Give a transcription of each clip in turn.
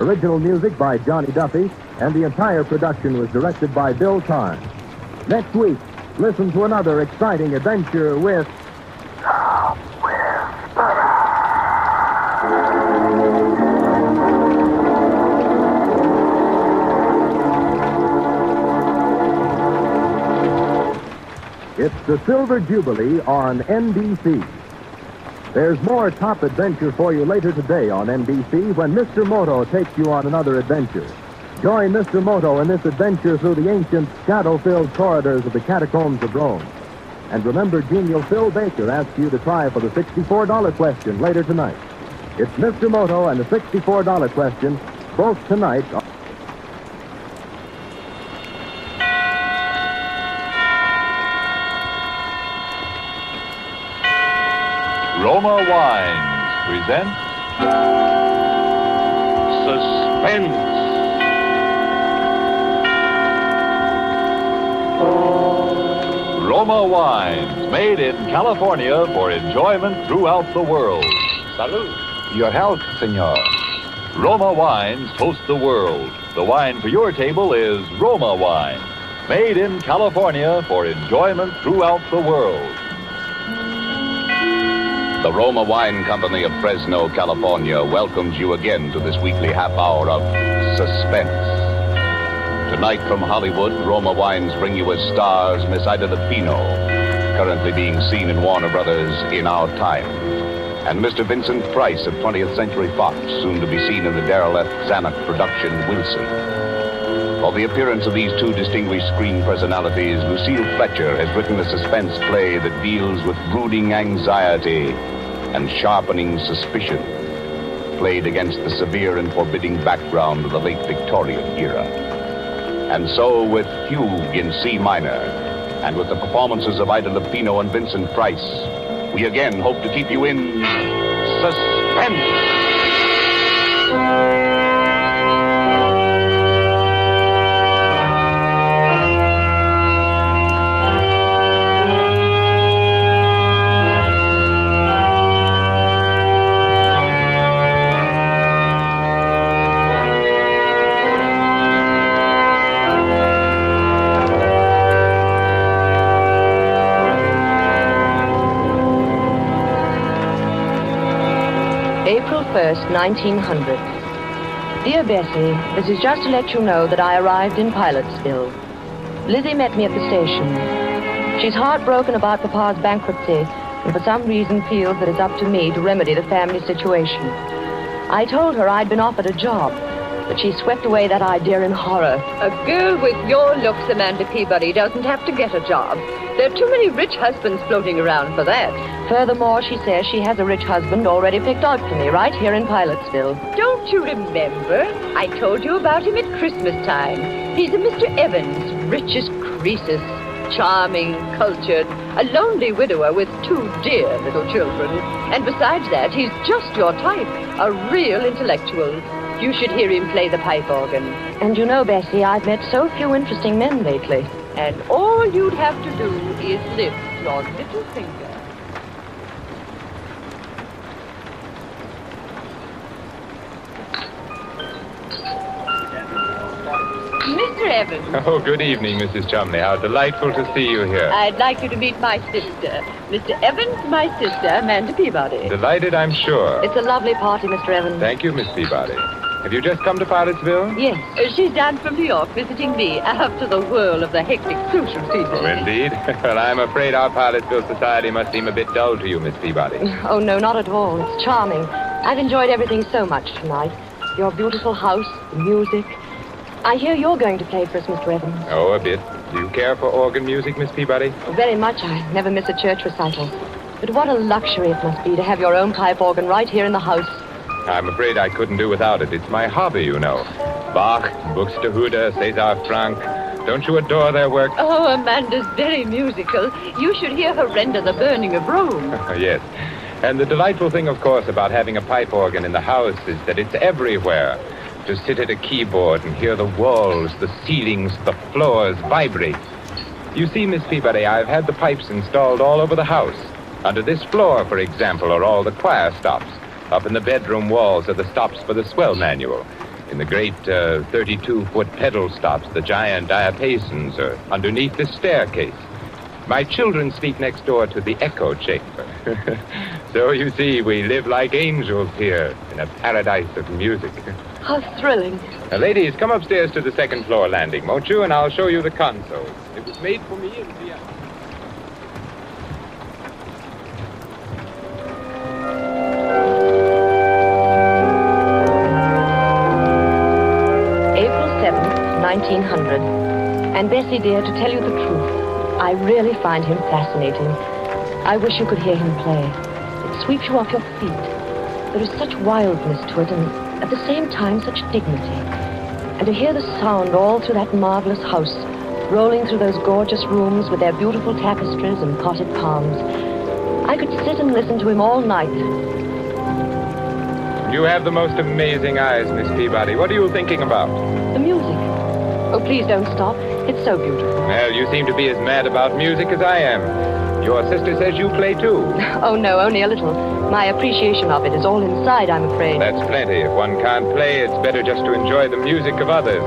Original music by Johnny Duffy, and the entire production was directed by Bill Carn. Next week, listen to another exciting adventure with... It's the Silver Jubilee on NBC. There's more top adventure for you later today on NBC when Mr. Moto takes you on another adventure. Join Mr. Moto in this adventure through the ancient, shadow-filled corridors of the catacombs of Rome. And remember, genial Phil Baker asks you to try for the $64 question later tonight. It's Mr. Moto and the $64 question, both tonight... Roma Wines present Suspense. Roma Wines, made in California for enjoyment throughout the world. Salud. Your health, senor. Roma Wines toast the world. The wine for your table is Roma Wine, made in California for enjoyment throughout the world. The Roma Wine Company of Fresno, California welcomes you again to this weekly half hour of Suspense. Tonight from Hollywood, Roma Wines bring you as stars Miss Ida Lupino, currently being seen in Warner Brothers In Our Time, and Mr. Vincent Price of 20th Century Fox, soon to be seen in the Darrell F. Zanuck production Wilson. For the appearance of these two distinguished screen personalities, Lucille Fletcher has written a suspense play that deals with brooding anxiety and sharpening suspicion, played against the severe and forbidding background of the late Victorian era. And so, with Fugue in C minor, and with the performances of Ida Lupino and Vincent Price, we again hope to keep you in suspense. April 1st, 1900. Dear Bessie, this is just to let you know that I arrived in Pilotsville. Lizzie met me at the station. She's heartbroken about Papa's bankruptcy and for some reason feels that it's up to me to remedy the family situation. I told her I'd been offered a job, but she swept away that idea in horror. A girl with your looks, Amanda Peabody, doesn't have to get a job. There are too many rich husbands floating around for that. Furthermore, she says she has a rich husband already picked out for me right here in Pilotsville. Don't you remember? I told you about him at Christmas time. He's a Mr. Evans, rich as Croesus, charming, cultured, a lonely widower with two dear little children. And besides that, he's just your type, a real intellectual. You should hear him play the pipe organ. And you know, Bessie, I've met so few interesting men lately. And all you'd have to do is lift your little finger. Mr. Evans. Oh, good evening, Mrs. Chumley. How delightful to see you here. I'd like you to meet my sister. Mr. Evans, my sister, Amanda Peabody. Delighted, I'm sure. It's a lovely party, Mr. Evans. Thank you, Miss Peabody. Have you just come to Pilotsville? Yes. She's down from New York visiting me after the whirl of the hectic social season. Oh, indeed. Well, I'm afraid our Pilotsville society must seem a bit dull to you, Miss Peabody. Oh, no, not at all. It's charming. I've enjoyed everything so much tonight. Your beautiful house, the music. I hear you're going to play for us, Mr. Evans. Oh, a bit. Do you care for organ music, Miss Peabody? Very much. I never miss a church recital. But what a luxury it must be to have your own pipe organ right here in the house. I'm afraid I couldn't do without it. It's my hobby, you know. Bach, Buxtehude, César Franck. Don't you adore their work? Oh, Amanda's very musical. You should hear her render The Burning of Rome. Yes. And the delightful thing, of course, about having a pipe organ in the house is that it's everywhere. To sit at a keyboard and hear the walls, the ceilings, the floors vibrate. You see, Miss Peabody, I've had the pipes installed all over the house. Under this floor, for example, are all the choir stops. Up in the bedroom walls are the stops for the swell manual. In the great 32-foot pedal stops, the giant diapasons are underneath the staircase. My children sleep next door to the echo chamber. So you see, we live like angels here in a paradise of music. How thrilling. Now, ladies, come upstairs to the second floor landing, won't you? And I'll show you the console. It was made for me in Vienna. April 7th, 1900. And Bessie, dear, to tell you the truth, I really find him fascinating. I wish you could hear him play. It sweeps you off your feet. There is such wildness to it, and at the same time, such dignity. And to hear the sound all through that marvelous house, rolling through those gorgeous rooms with their beautiful tapestries and potted palms. I could sit and listen to him all night. You have the most amazing eyes, Miss Peabody. What are you thinking about? The music. Oh, please don't stop. It's so beautiful. Well, you seem to be as mad about music as I am. Your sister says you play too. Oh, no, only a little. My appreciation of it is all inside, I'm afraid. That's plenty. If one can't play, it's better just to enjoy the music of others.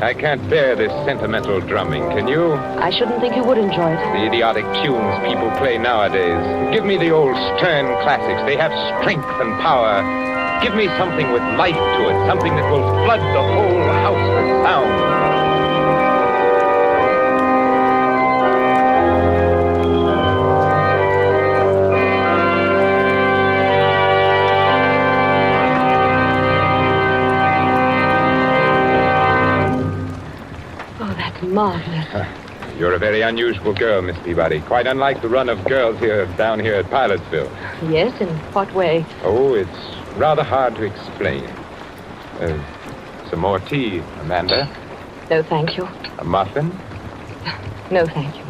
I can't bear this sentimental drumming, can you? I shouldn't think you would enjoy it. The idiotic tunes people play nowadays. Give me the old stern classics. They have strength and power. Give me something with life to it, something that will flood the whole house with sound. Marvelous. You're a very unusual girl, Miss Peabody. Quite unlike the run of girls down here at Pilotsville. Yes, in what way? Oh, it's rather hard to explain. Some more tea, Amanda? No, thank you. A muffin? No, thank you.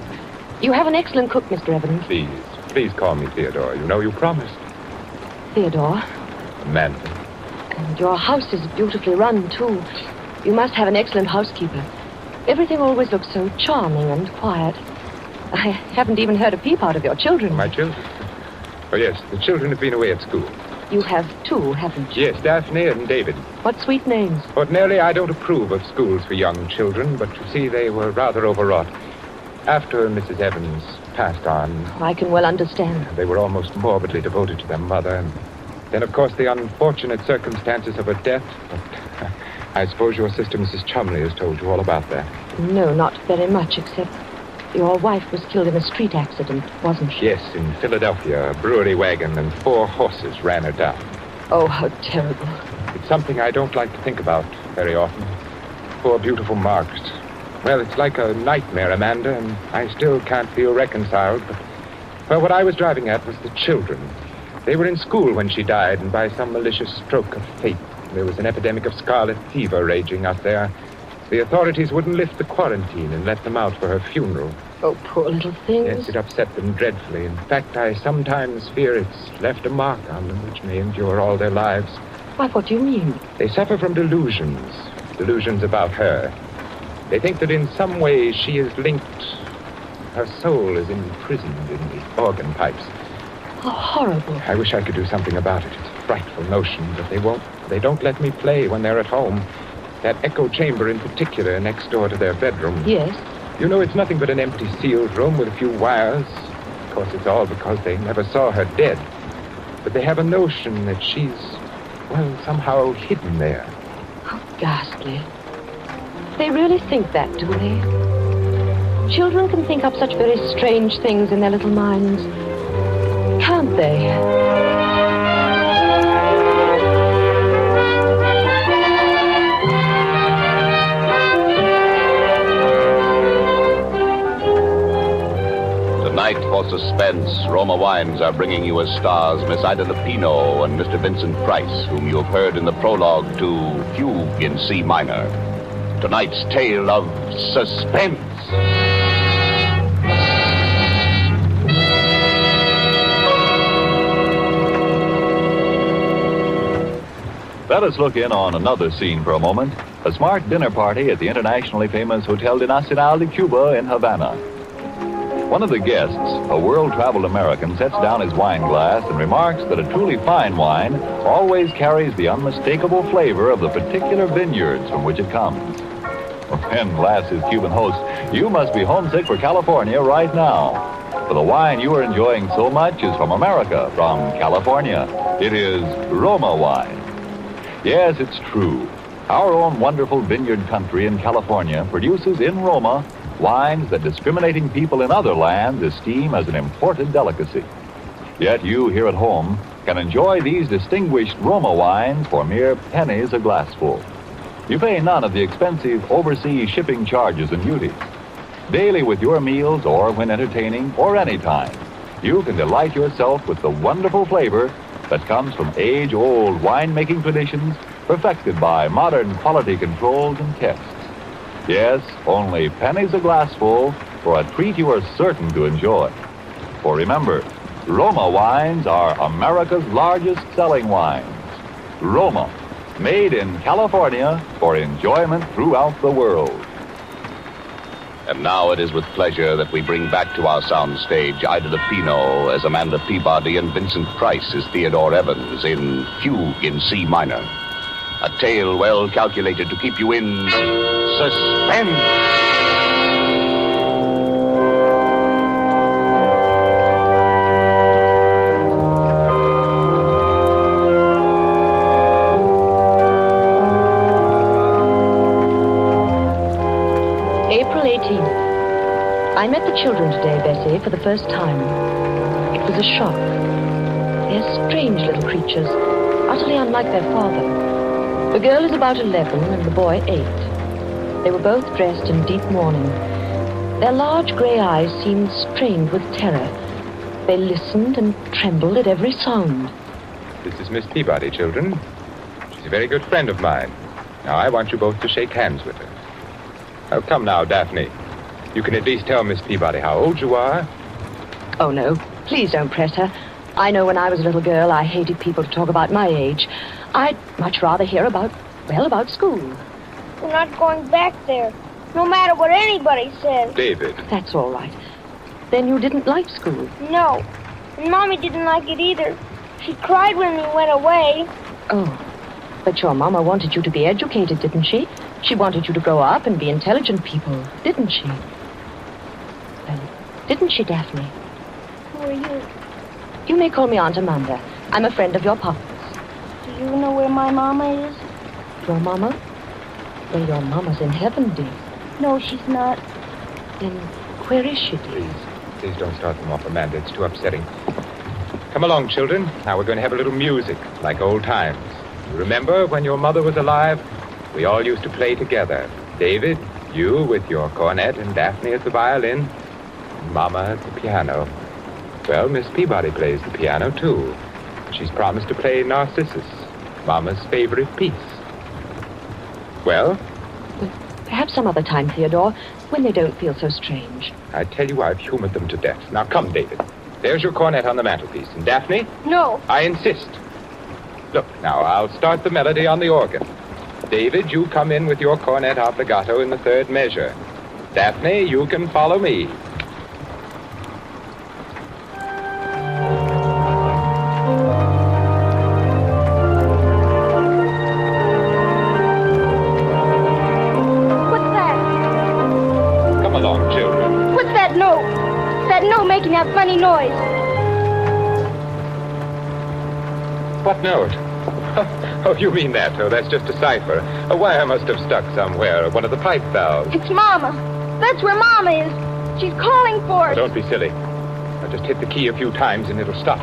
You have an excellent cook, Mr. Evans. Please call me Theodore. You know you promised. Theodore? Amanda. And your house is beautifully run, too. You must have an excellent housekeeper. Everything always looks so charming and quiet. I haven't even heard a peep out of your children. My children? Oh, yes, the children have been away at school. You have two, haven't you? Yes, Daphne and David. What sweet names. Ordinarily, I don't approve of schools for young children, but you see, they were rather overwrought. After Mrs. Evans passed on... I can well understand. They were almost morbidly devoted to their mother. And then, of course, the unfortunate circumstances of her death. But I suppose your sister, Mrs. Chumley, has told you all about that. No, not very much, except your wife was killed in a street accident, wasn't she? Yes, in Philadelphia. A brewery wagon and 4 horses ran her down. Oh, how terrible. It's something I don't like to think about very often. Poor, beautiful Margaret. Well, it's like a nightmare, Amanda, and I still can't feel reconciled. But, well, what I was driving at was the children. They were in school when she died, and by some malicious stroke of fate, there was an epidemic of scarlet fever raging out there. The authorities wouldn't lift the quarantine and let them out for her funeral. Oh, poor little things. Yes, it upset them dreadfully. In fact, I sometimes fear it's left a mark on them which may endure all their lives. Why, what do you mean? They suffer from delusions about her. They think that in some way she is linked. Her soul is imprisoned in the organ pipes. How horrible. I wish I could do something about it. It's a frightful notion, but they won't. They don't let me play when they're at home. That echo chamber in particular, next door to their bedroom. Yes? You know, it's nothing but an empty sealed room with a few wires. Of course, it's all because they never saw her dead. But they have a notion that she's, well, somehow hidden there. How ghastly. They really think that, do they? Children can think up such very strange things in their little minds. Can't they? Tonight, for suspense, Roma Wines are bringing you as stars Miss Ida Lupino and Mr. Vincent Price, whom you have heard in the prologue to Fugue in C minor. Tonight's tale of suspense. Let us look in on another scene for a moment. A smart dinner party at the internationally famous Hotel de Nacional de Cuba in Havana. One of the guests, a world-traveled American, sets down his wine glass and remarks that a truly fine wine always carries the unmistakable flavor of the particular vineyards from which it comes. And laughs his Cuban host, you must be homesick for California right now. For the wine you are enjoying so much is from America, from California. It is Roma wine. Yes, it's true. Our own wonderful vineyard country in California produces in Roma wines that discriminating people in other lands esteem as an imported delicacy. Yet you here at home can enjoy these distinguished Roma wines for mere pennies a glassful. You pay none of the expensive overseas shipping charges and duties. Daily with your meals or when entertaining or anytime, you can delight yourself with the wonderful flavor that comes from age-old winemaking traditions perfected by modern quality controls and tests. Yes, only pennies a glassful for a treat you are certain to enjoy. For remember, Roma wines are America's largest selling wines. Roma, made in California for enjoyment throughout the world. And now it is with pleasure that we bring back to our soundstage Ida Lupino as Amanda Peabody and Vincent Price as Theodore Evans in Fugue in C minor. A tale well calculated to keep you in suspense. April 18th. I met the children today, Bessie, for the first time. It was a shock. They're strange little creatures, utterly unlike their father. The girl is about 11 and the boy 8. They were both dressed in deep mourning. Their large gray eyes seemed strained with terror. They listened and trembled at every sound. This is Miss Peabody, children. She's a very good friend of mine. Now, I want you both to shake hands with her. Oh, come now, Daphne. You can at least tell Miss Peabody how old you are. Oh, no. Please don't press her. I know when I was a little girl, I hated people to talk about my age. I'd much rather hear about school. We're not going back there, no matter what anybody says. David. That's all right. Then you didn't like school? No, and Mommy didn't like it either. She cried when we went away. Oh, but your Mama wanted you to be educated, didn't she? She wanted you to grow up and be intelligent people, didn't she? Didn't she, Daphne? Who are you? You may call me Aunt Amanda. I'm a friend of your Papa's. Do you know where my Mama is? Your Mama? Well, your Mama's in heaven, dear. No, she's not. Then where is she, dear? Please don't start them off, Amanda. It's too upsetting. Come along, children. Now we're going to have a little music, like old times. You remember when your mother was alive? We all used to play together. David, you with your cornet and Daphne at the violin, and Mama at the piano. Well, Miss Peabody plays the piano, too. She's promised to play Narcissus, Mama's favorite piece. Well? Perhaps some other time, Theodore, when they don't feel so strange. I tell you, I've humored them to death. Now, come, David. There's your cornet on the mantelpiece. And Daphne? No. I insist. Look, now, I'll start the melody on the organ. David, you come in with your cornet obbligato in the third measure. Daphne, you can follow me. Making that funny noise. What note? Oh, you mean that? Oh, that's just a cipher. A wire must have stuck somewhere, one of the pipe valves. It's Mama. That's where Mama is. She's calling for us. Oh, don't be silly. I'll just hit the key a few times and it'll stop.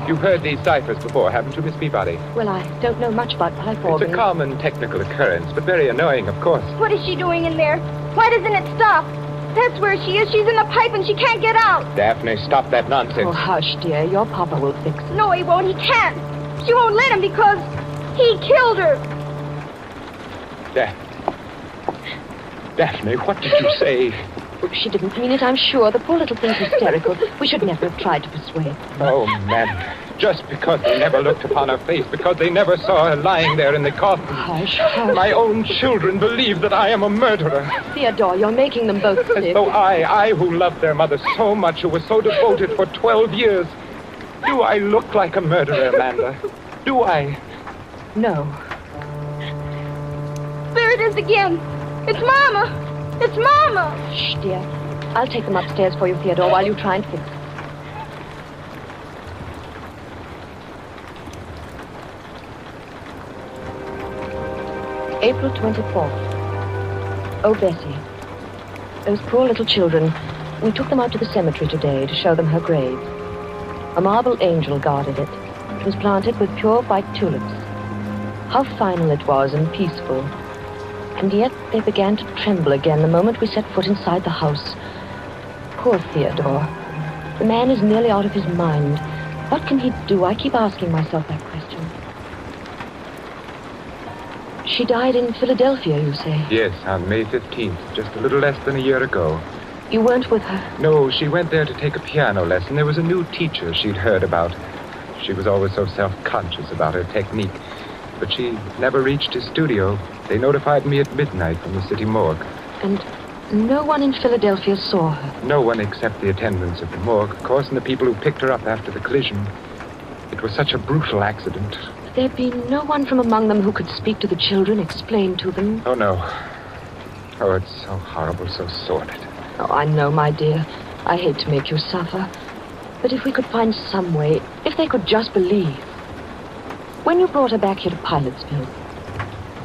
You've heard these ciphers before, haven't you, Miss Peabody? Well, I don't know much about pipe organs. It's a common technical occurrence, but very annoying, of course. What is she doing in there? Why doesn't it stop? That's where she is. She's in the pipe and she can't get out. Daphne, stop that nonsense. Oh, hush, dear. Your Papa will fix it. No, he won't. He can't. She won't let him because he killed her. Daphne, what did you say? She didn't mean it, I'm sure. The poor little thing's hysterical. We should never have tried to persuade her. Oh, Amanda. Just because they never looked upon her face, because they never saw her lying there in the coffin. Hush, hush. My own children believe that I am a murderer. Theodore, you're making them both sick. As though I who loved their mother so much, who was so devoted for 12 years. Do I look like a murderer, Amanda? Do I? No. There it is again. It's Mama. It's Mama. Shh, dear. I'll take them upstairs for you, Theodore, while you try and fix it. April 24th. Oh, Bessie. Those poor little children. We took them out to the cemetery today to show them her grave. A marble angel guarded it. It was planted with pure white tulips. How final it was and peaceful. And yet they began to tremble again the moment we set foot inside the house. Poor Theodore. The man is nearly out of his mind. What can he do? I keep asking myself that question. She died in Philadelphia, you say? Yes, on May 15th, just a little less than a year ago. You weren't with her? No, she went there to take a piano lesson. There was a new teacher she'd heard about. She was always so self-conscious about her technique. But she never reached his studio. They notified me at midnight from the city morgue. And no one in Philadelphia saw her? No one except the attendants at the morgue, of course, and the people who picked her up after the collision. It was such a brutal accident. There'd be no one from among them who could speak to the children, explain to them? Oh, no. Oh, it's so horrible, so sordid. Oh, I know, my dear. I hate to make you suffer. But if we could find some way, if they could just believe. When you brought her back here to Pilotsville,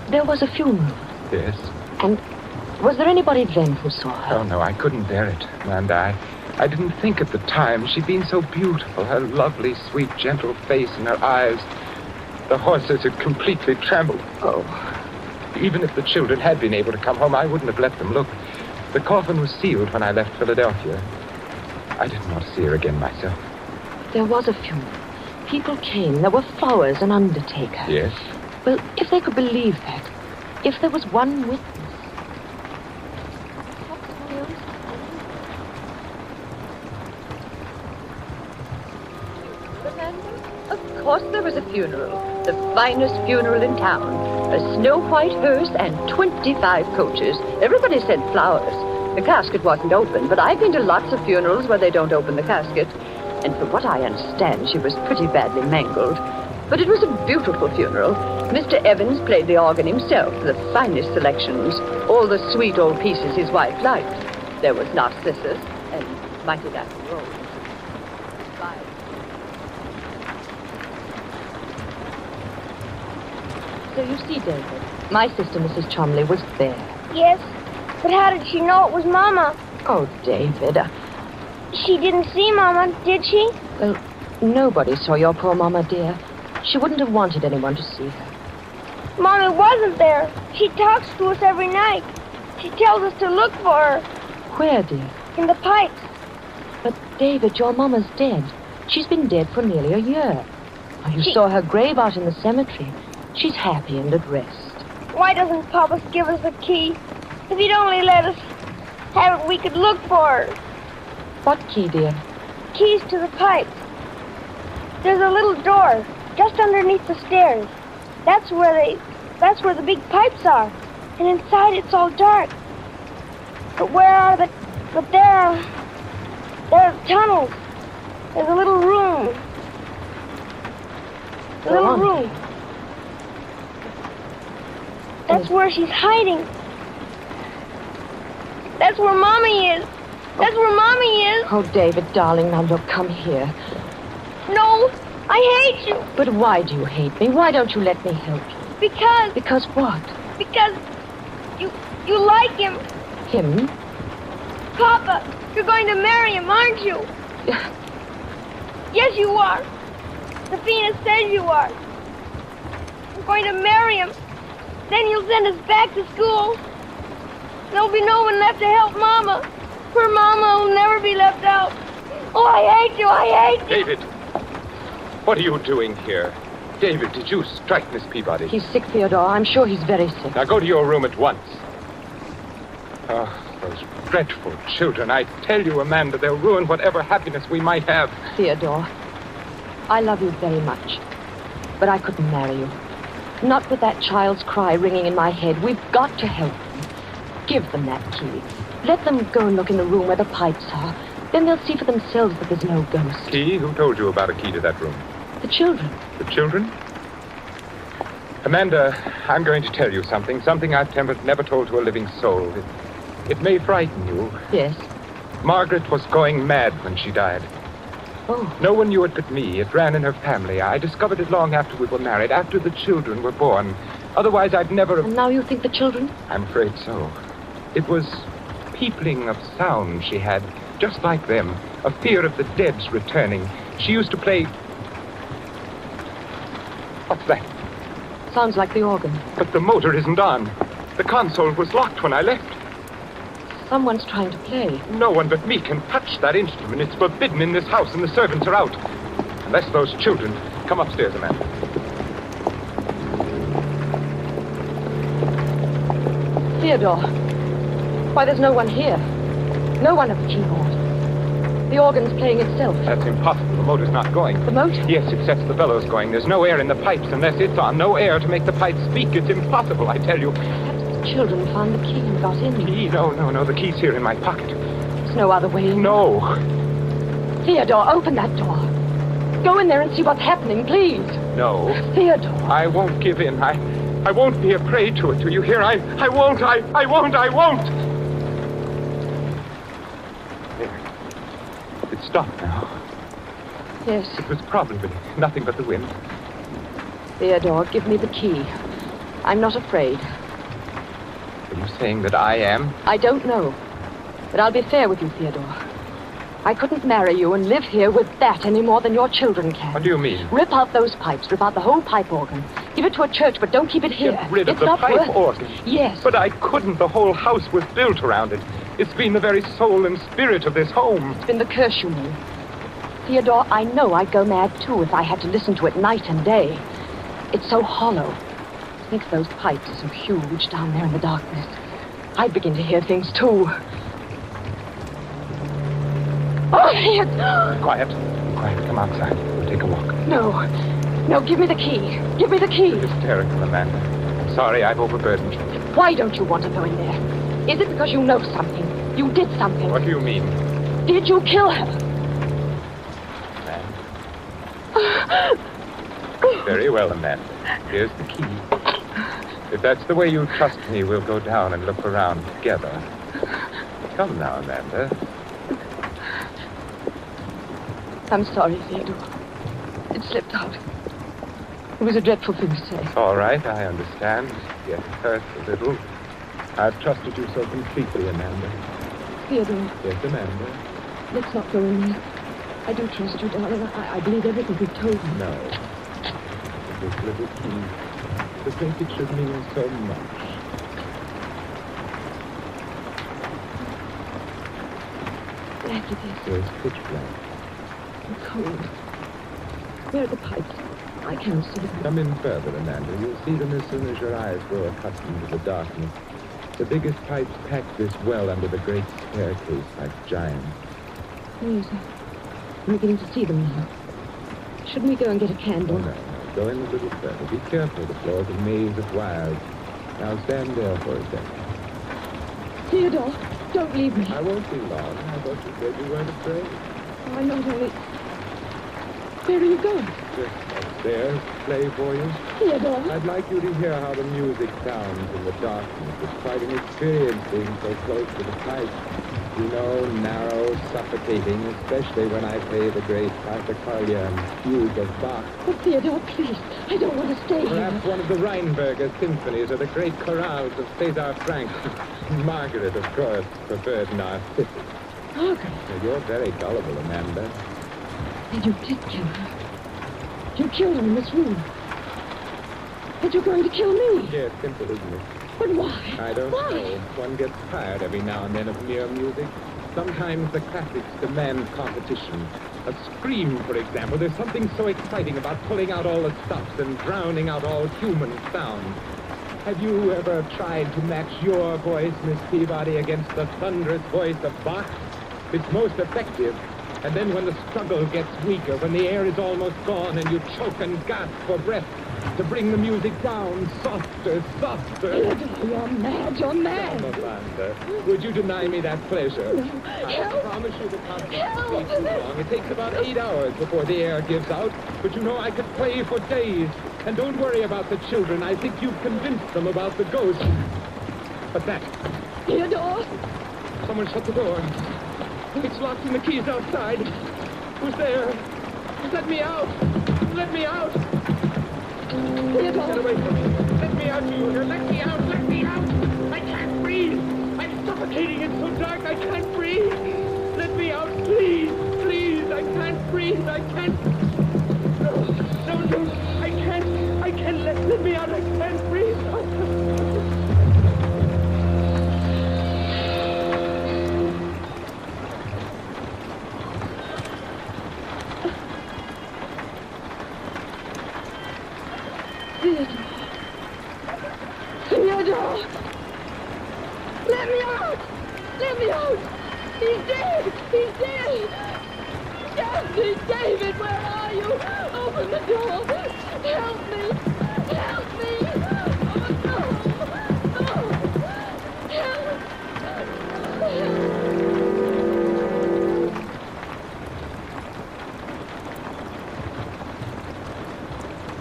there was a funeral. Yes. And was there anybody then who saw her? Oh, no, I couldn't bear it, Amanda. I didn't think at the time. She'd been so beautiful. Her lovely, sweet, gentle face and her eyes. The horses had completely trembled. Oh. Even if the children had been able to come home, I wouldn't have let them look. The coffin was sealed when I left Philadelphia. I didn't want to see her again myself. There was a funeral. People came. There were flowers, an undertaker. Yes? Well, if they could believe that, if there was one witness. Of course there was a funeral. The finest funeral in town. A snow-white hearse and 25 coaches. Everybody sent flowers. The casket wasn't open, but I've been to lots of funerals where they don't open the casket. And from what I understand, she was pretty badly mangled. But it was a beautiful funeral. Mr. Evans played the organ himself, the finest selections. All the sweet old pieces his wife liked. There was Narcissus and Mighty Latin Rose. So you see, David, my sister, Mrs. Chumley, was there. Yes, but how did she know it was Mama? Oh, David. She didn't see Mama, did she? Well, nobody saw your poor Mama, dear. She wouldn't have wanted anyone to see her. Mommy wasn't there. She talks to us every night. She tells us to look for her. Where, dear? In the pipes. But, David, your Mama's dead. She's been dead for nearly a year. Oh, you saw her grave out in the cemetery. She's happy and at rest. Why doesn't Papa give us a key? If he'd only let us have it, we could look for her. What key, dear? Keys to the pipes. There's a little door just underneath the stairs. That's where the big pipes are. And inside it's all dark. But there are tunnels. There's a little room. A little room. That's where she's hiding. That's where Mommy is. That's where Mommy is. Oh, David, darling, now look, come here. No, I hate you. But why do you hate me? Why don't you let me help you? Because... Because what? Because you like him. Him? Papa, you're going to marry him, aren't you? Yes, you are. Safina says you are. You're going to marry him. Then you'll send us back to school. There'll be no one left to help Mama. Poor Mama will never be left out. Oh, I hate you, I hate you. David, what are you doing here? David, did you strike Miss Peabody? He's sick, Theodore. I'm sure he's very sick. Now go to your room at once. Oh, Those dreadful children. I tell you, Amanda, they'll ruin whatever happiness we might have. Theodore, I love you very much, but I couldn't marry you. Not with that child's cry ringing in my head. We've got to help them. Give them that key. Let them go and look in the room where the pipes are. Then they'll see for themselves that there's no ghost. Key? Who told you about a key to that room? The children. The children? Amanda, I'm going to tell you something. Something I've never told to a living soul. It may frighten you. Yes. Margaret was going mad when she died. Oh. No one knew it but me. It ran in her family. I discovered it long after we were married, after the children were born. Otherwise, I'd never... And now you think the children? I'm afraid so. It was peopling of sound she had, just like them. A fear of the dead's returning. She used to play... What's that? Sounds like the organ. But the motor isn't on. The console was locked when I left. Someone's trying to play. No one but me can touch that instrument. It's forbidden in this house, and the servants are out. Unless those children... Come upstairs, Amanda. Theodore. Why, there's no one here. No one at the keyboard. The organ's playing itself. That's impossible. The motor's not going. The motor? Yes, it sets the bellows going. There's no air in the pipes unless it's on. No air to make the pipes speak. It's impossible, I tell you. Perhaps the children found the key and got in. Key? No. The key's here in my pocket. There's no other way in. No. Theodore, open that door. Go in there and see what's happening, please. No. Theodore. I won't give in. I won't be a prey to it. Do you hear? I won't. I won't. There. It's stopped now. Yes. It was probably nothing but the wind. Theodore, give me the key. I'm not afraid. Are you saying that I am? I don't know. But I'll be fair with you, Theodore. I couldn't marry you and live here with that any more than your children can. What do you mean? Rip out those pipes. Rip out the whole pipe organ. Give it to a church, but don't keep it here. Get rid of it's the not pipe worth it. organ? Yes. But I couldn't. The whole house was built around it. It's been the very soul and spirit of this home. It's been the curse, you mean. Theodore, I know I'd go mad, too, if I had to listen to it night and day. It's so hollow. Think those pipes are so huge down there in the darkness. I'd begin to hear things, too. Oh, it's... Quiet. Come outside. We'll take a walk. No, give me the key. Give me the key. You're hysterical, Amanda. I'm sorry I've overburdened you. Why don't you want to go in there? Is it because you know something? You did something? What do you mean? Did you kill her? Very well, Amanda. Here's the key. If that's the way you trust me, we'll go down and look around together. Come now, Amanda. I'm sorry, Theodore. It slipped out. It was a dreadful thing to say. It's all right, I understand. Yes, it hurts a little. I've trusted you so completely, Amanda. Theodore. Yes, Amanda. Let's not go in there. I do trust you, darling. I believe everything you've told me. No. This little key. To think it should mean so much. Black it is. It's pitch black. And cold. Where are the pipes? I can't see them. Come in further, Amanda. You'll see them as soon as your eyes grow accustomed to the darkness. The biggest pipes pack this well under the great staircase like giants. Yes, I'm beginning to see them now. Shouldn't we go and get a candle? Oh, no. Go in a little further. Be careful. The floor's a maze of wires. Now stand there for a second. Theodore, don't leave me. I won't be long. I thought you said you weren't afraid. Oh, I not only... Where are you going? Just upstairs to play for you. Theodore. I'd like you to hear how the music sounds in the darkness. It's quite an experience being so close to the pipe. You know, narrow, suffocating, especially when I play the great Parsifal and fugue of Bach. Oh, Theodore, please. I don't want to stay Perhaps here. one of the Rheinberger symphonies or the great chorales of César Franck. Margaret, of course, preferred Narcissus. Margaret. You're very gullible, Amanda. And you did kill her. You killed her in this room. And you're going to kill me. Yeah, it's simple, isn't it? But why? I don't Why? know. One gets tired every now and then of mere music. Sometimes the classics demand competition. A scream, for example. There's something so exciting about pulling out all the stops and drowning out all human sound. Have you ever tried to match your voice, Miss Peabody, against the thunderous voice of Bach? It's most effective. And then when the struggle gets weaker, when the air is almost gone and you choke and gasp for breath, to bring the music down softer, softer. You're mad, you're mad. Amanda, would you deny me that pleasure? No. I Help. promise you the concert Help. won't be too long. It takes about 8 hours before the air gives out, but you know I could play for days. And don't worry about the children. I think you've convinced them about the ghost. What's that? Theodore. Someone shut the door. It's locked and the key's outside. Who's there? Let me out! Let me out! Theodore. Get away from me! Let me out, you! Let me out! Let me out! I can't breathe! I'm suffocating! It's so dark! I can't breathe! Let me out, please! Please! I can't breathe! I can't... No! I can't! Let me out! I can't breathe! Theodore! Let me out! Let me out! He's dead! He's dead! David! David, where are you? Open the door! Help me! Help me! Oh, no! No! Help!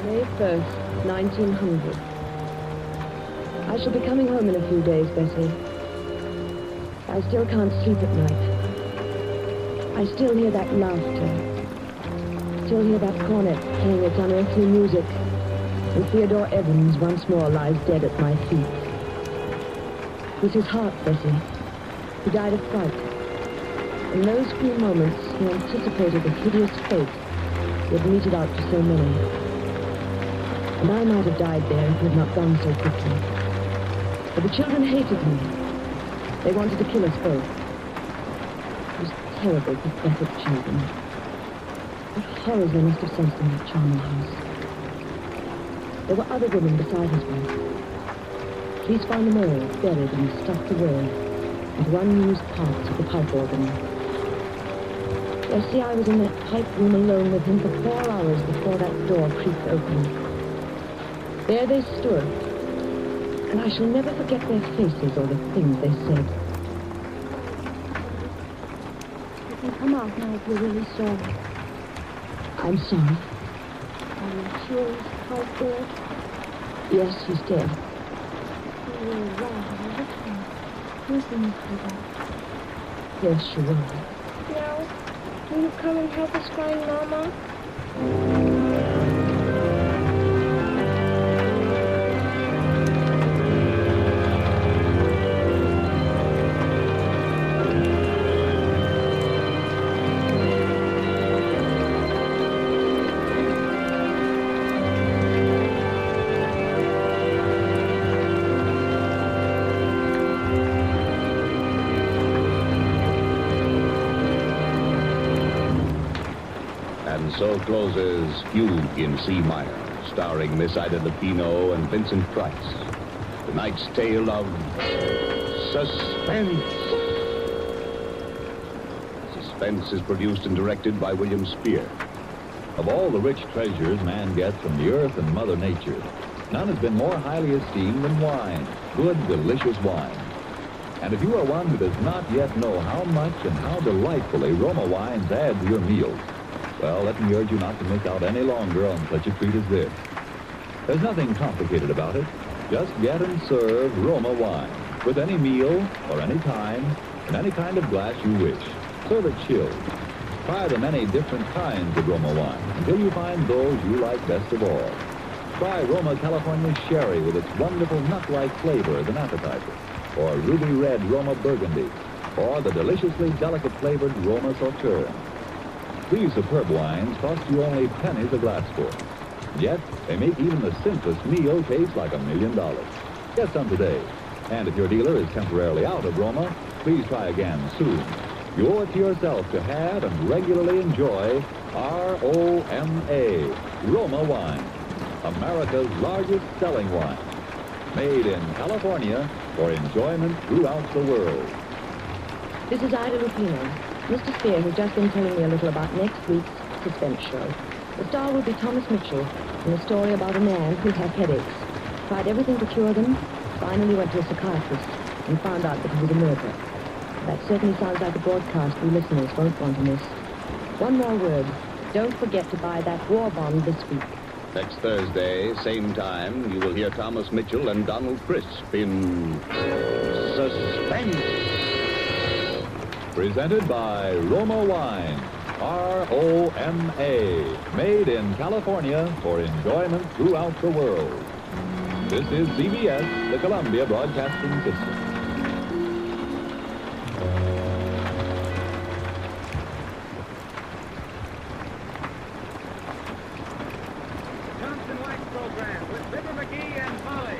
May 1st, 1900. I shall be coming home in a few days, Bessie. I still can't sleep at night. I still hear that laughter. Still hear that cornet playing its unearthly music. And Theodore Evans once more lies dead at my feet. With his heart, Bessie. He died of fright. In those few moments, he anticipated a hideous fate he had meted out to so many. And I might have died there if it had not gone so quickly. But the children hated me. They wanted to kill us both. Those terrible, pathetic children. What horrors they must have sensed in that charming house. There were other women beside his wife. Police found them all buried and stuffed away into unused parts of the pipe organ. You see, I was in that pipe room alone with him for 4 hours before that door creaked open. There they stood, and I shall never forget their faces or the things they said. You can come out now if you're really sorry. I'm sorry. Are you sure he's quite dead? Yes, he's dead. You were wrong. Who's the miss for that? Yes, you are. Now, will you come and help us find Mama? And so closes Fugue in C minor, starring Miss Ida Lupino and Vincent Price. Tonight's tale of suspense. Suspense is produced and directed by William Spear. Of all the rich treasures man gets from the earth and Mother Nature, none has been more highly esteemed than wine, good, delicious wine. And if you are one who does not yet know how much and how delightfully Roma wines add to your meals, well, let me urge you not to miss out any longer on such a treat as this. There's nothing complicated about it. Just get and serve Roma wine with any meal or any time in any kind of glass you wish. Serve it chilled. Try the many different kinds of Roma wine until you find those you like best of all. Try Roma California Sherry with its wonderful nut-like flavor as an appetizer, or ruby red Roma Burgundy, or the deliciously delicate flavored Roma Sauterne. These superb wines cost you only pennies a glassful. Yet, they make even the simplest meal taste like $1 million. Get some today. And if your dealer is temporarily out of Roma, please try again soon. You owe it to yourself to have and regularly enjoy R-O-M-A, Roma wine, America's largest selling wine. Made in California for enjoyment throughout the world. This is Ida Lupino. Mr. Spear has just been telling me a little about next week's suspense show. The star will be Thomas Mitchell in a story about a man who had headaches. Tried everything to cure them, finally went to a psychiatrist and found out that he was a murderer. That certainly sounds like a broadcast we listeners won't want to miss. One more word. Don't forget to buy that war bond this week. Next Thursday, same time, you will hear Thomas Mitchell and Donald Crisp in Suspense. Presented by Roma Wine. R-O-M-A. Made in California for enjoyment throughout the world. This is CBS, the Columbia Broadcasting System. Johnson White program with Fibber McGee and Molly.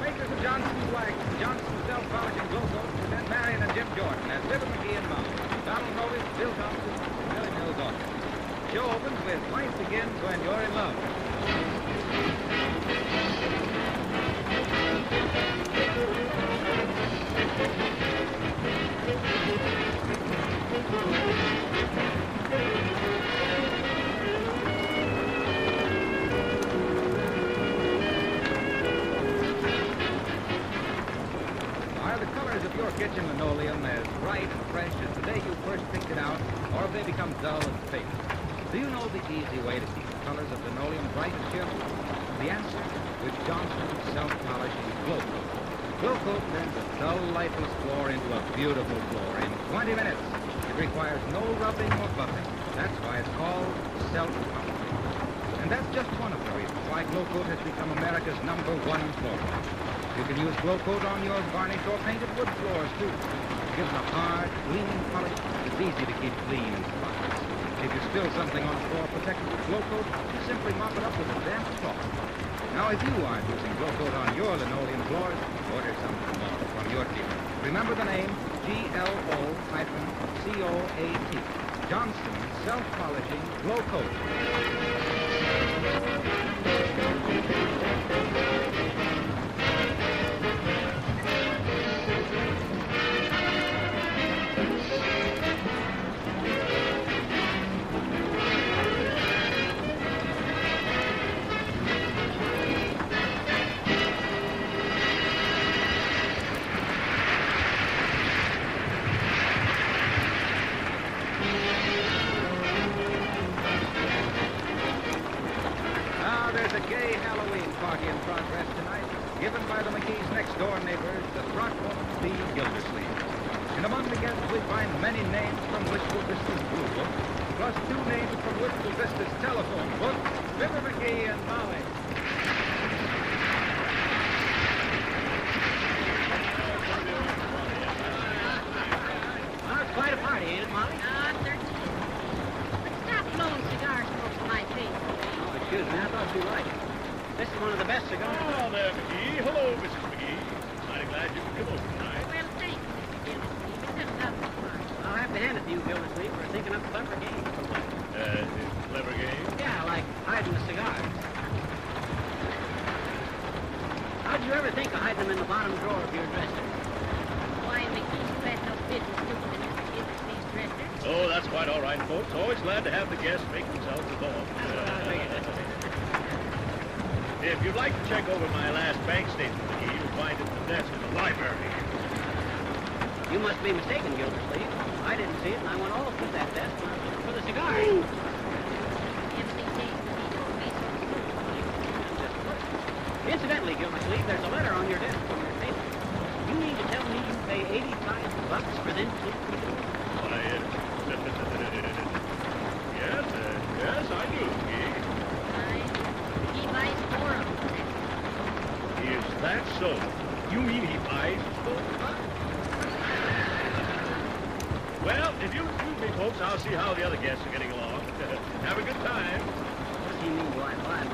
Makers of Johnson's Wax, Johnson Self-Polishing Glow Coat, present Marion and Jim Jordan as Fibber McGee and Molly. Donald Novis, Bill Thompson, and Billy Mills Austin. Show opens with Life Begins When You're in Love. Are the colors of your kitchen linoleum as bright and fresh as the day you first picked it out, or have they become dull and faded? Do you know the easy way to keep the colors of linoleum bright and cheerful? The answer with Johnson's Self-Polishing Glow Coat. Glow Coat turns a dull, lifeless floor into a beautiful floor in 20 minutes. It requires no rubbing or buffing. That's why it's called self-polishing. And that's just one of the reasons why Glow Coat has become America's #1 floor. You can use Glow Coat on your varnished or painted wood floors, too. It gives a hard, clean polish. It's easy to keep clean and spotless. If you spill something on a floor protected with Glow Coat, you simply mop it up with a damp cloth. Now, if you aren't using Glow Coat on your linoleum floors, order some tomorrow from your dealer. Remember the name, GLO-COAT. Johnson Self-Polishing Glow Coat. Party in progress tonight, given by the McGee's next-door neighbors, the Throckmorton B. Gildersleeve. And among the guests we find many names from Wistful Vista's Blue Book, plus 2 names from Wistful Vista's telephone book, Fibber McGee and Molly. Well, it's quite a party, ain't it, Molly? Certainly. But stop blowing cigar smoke in my face. Oh, excuse me, I thought you liked it. This is one of the best cigars. Oh, there, McGee. Hello, Mrs. McGee. Mighty glad you could come over tonight. Well, thank you, Mr. Gildersleeve. It's a lovely party. I'll have to hand it to you, Gildersleeve, for thinking up a clever game. Clever game? Yeah, like hiding the cigars. How'd you ever think of hiding them in the bottom drawer of your dresser? Why, McGee, you had no business looking in Mr. Gildersleeve's dresser. Oh, that's quite all right, folks. Always glad to have the guests make themselves at home. That's what I figured. If you'd like to check over my last bank statement, McGee, you'll find it in the desk in the library. You must be mistaken, Gildersleeve. I didn't see it, and I went all through that desk when I was looking for the cigars. MCT, he don't be so stupid. Incidentally, Gildersleeve, there's a letter on your desk from your paper. You mean to tell me you pay $85 for them to... Why, yes, I do, McGee. He buys 4 of them. Is that so? You mean he buys those? Well, if you'll excuse me, folks, I'll see how the other guests are getting along. Have a good time. What does he mean, do I buy them?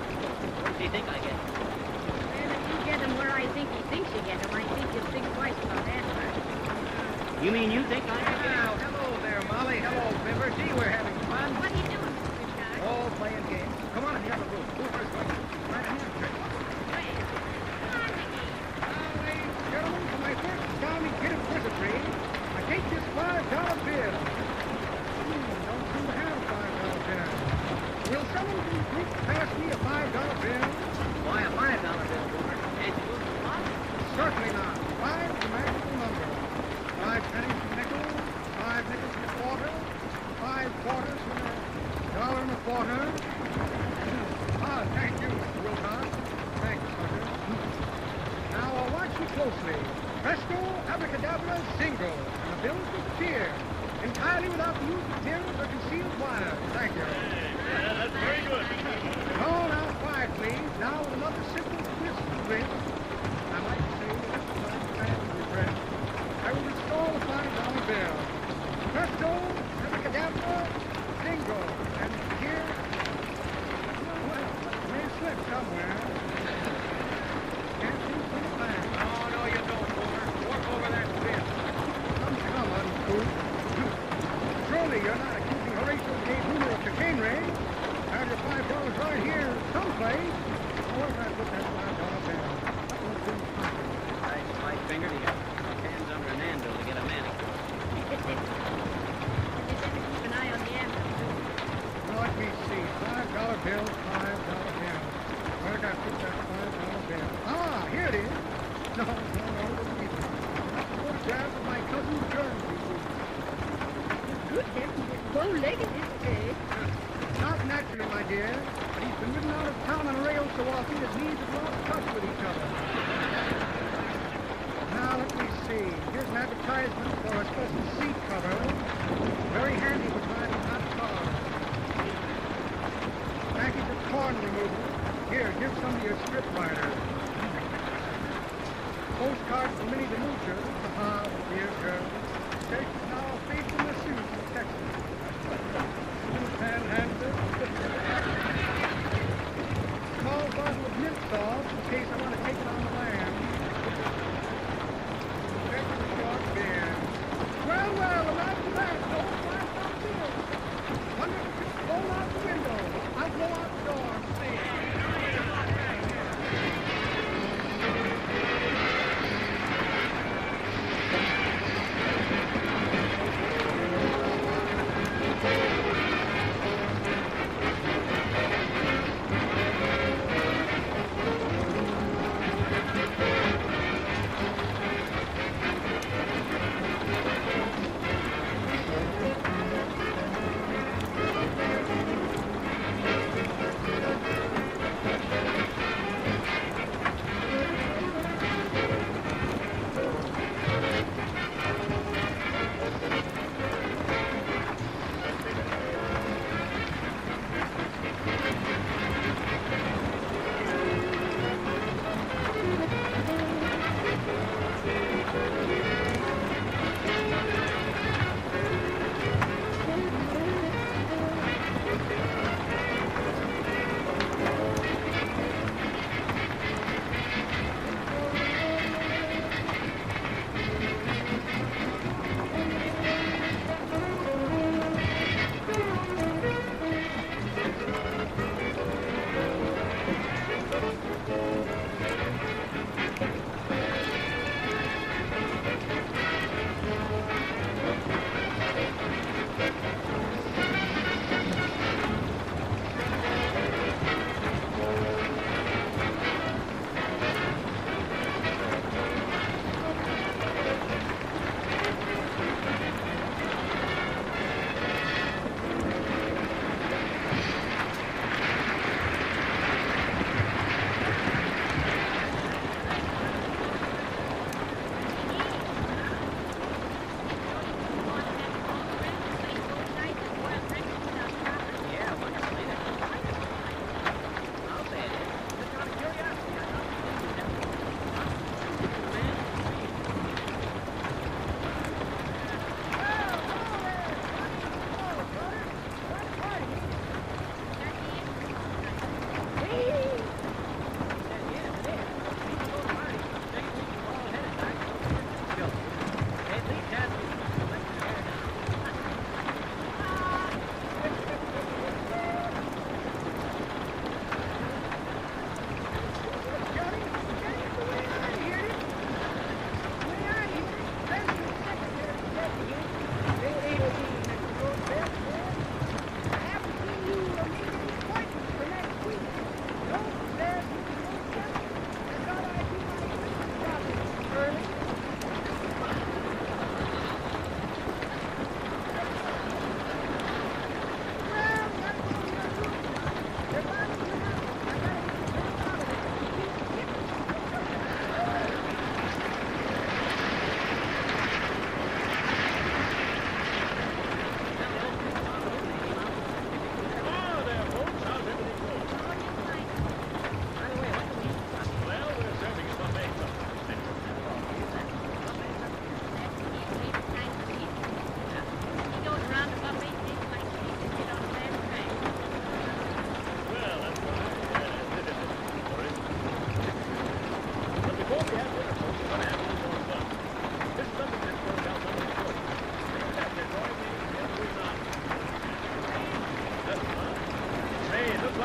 What does he think I get? Well, if you get them where I think he thinks you get them, I think you'll think twice about that part. You mean you think I get Now, hello there, Molly. Hello, Fibber. Gee, we're having fun. have a room. Who first going? Right ahead, Trick. Ladies and gentlemen, for my first astounding hit of wizardry, I take this $5 bill. Don't seem to have a $5 bill. Will someone please pass me a $5 bill? Why a $5 bill, Boomer? Can't you move the spot? Certainly not. 5 is the magical number. 5 pennies for nickel, 5 nickels for a quarter, 5 quarters for $1.25. Thank you, Mr. Wilcox. Thank you, Sutter. Now, watch me closely. Presto, abracadabra, zingo. And the bills disappear. Entirely without the use of pins or concealed wires. Thank you. Yeah, that's very good. Oh, now, quiet, please. Now, with another simple twist and wrist. I might say that this time fancy regret. I will restore the $5 bill. Presto, abracadabra, zingo. And here... Well, it may slip somewhere. Can't seem to find it. Oh, no, you don't, Boomer. Work over that bill. Come, uncool. Surely you're not accusing Horatio K. Boomer of chicanery. Have your $5 right here someplace. Where did I put that $5 bill? That one's been pocket. Nice white finger to get hands under an anvil to get a manicure. They better keep an eye on the ambulance, too. Now, let me see. $5 bill, $5 bill. Where did I put that $5 bill? Ah, here it is. No, look at it. That's a photograph of my cousin Guernsey. Good heavens, it's bow-legged, isn't it? Not naturally, my dear. But he's been ridden out of town on a rail so often his knees have lost touch with each other. Now, let me see. Here's an advertisement for a special seat cover. Very handy for driving hot cars. Package of corn removal. Here, give some to your scriptwriter. Postcard from Minnie the Moocher. Ah, dear girl. Says she's now a faithful masseuse in Texas. Panhandler. Small bottle of mint sauce in case I want to take it on the land. Extra short beer. Well, imagine that. Oh, $5 bill. Wonder if it's blown out the window. I'll blow out the door and see.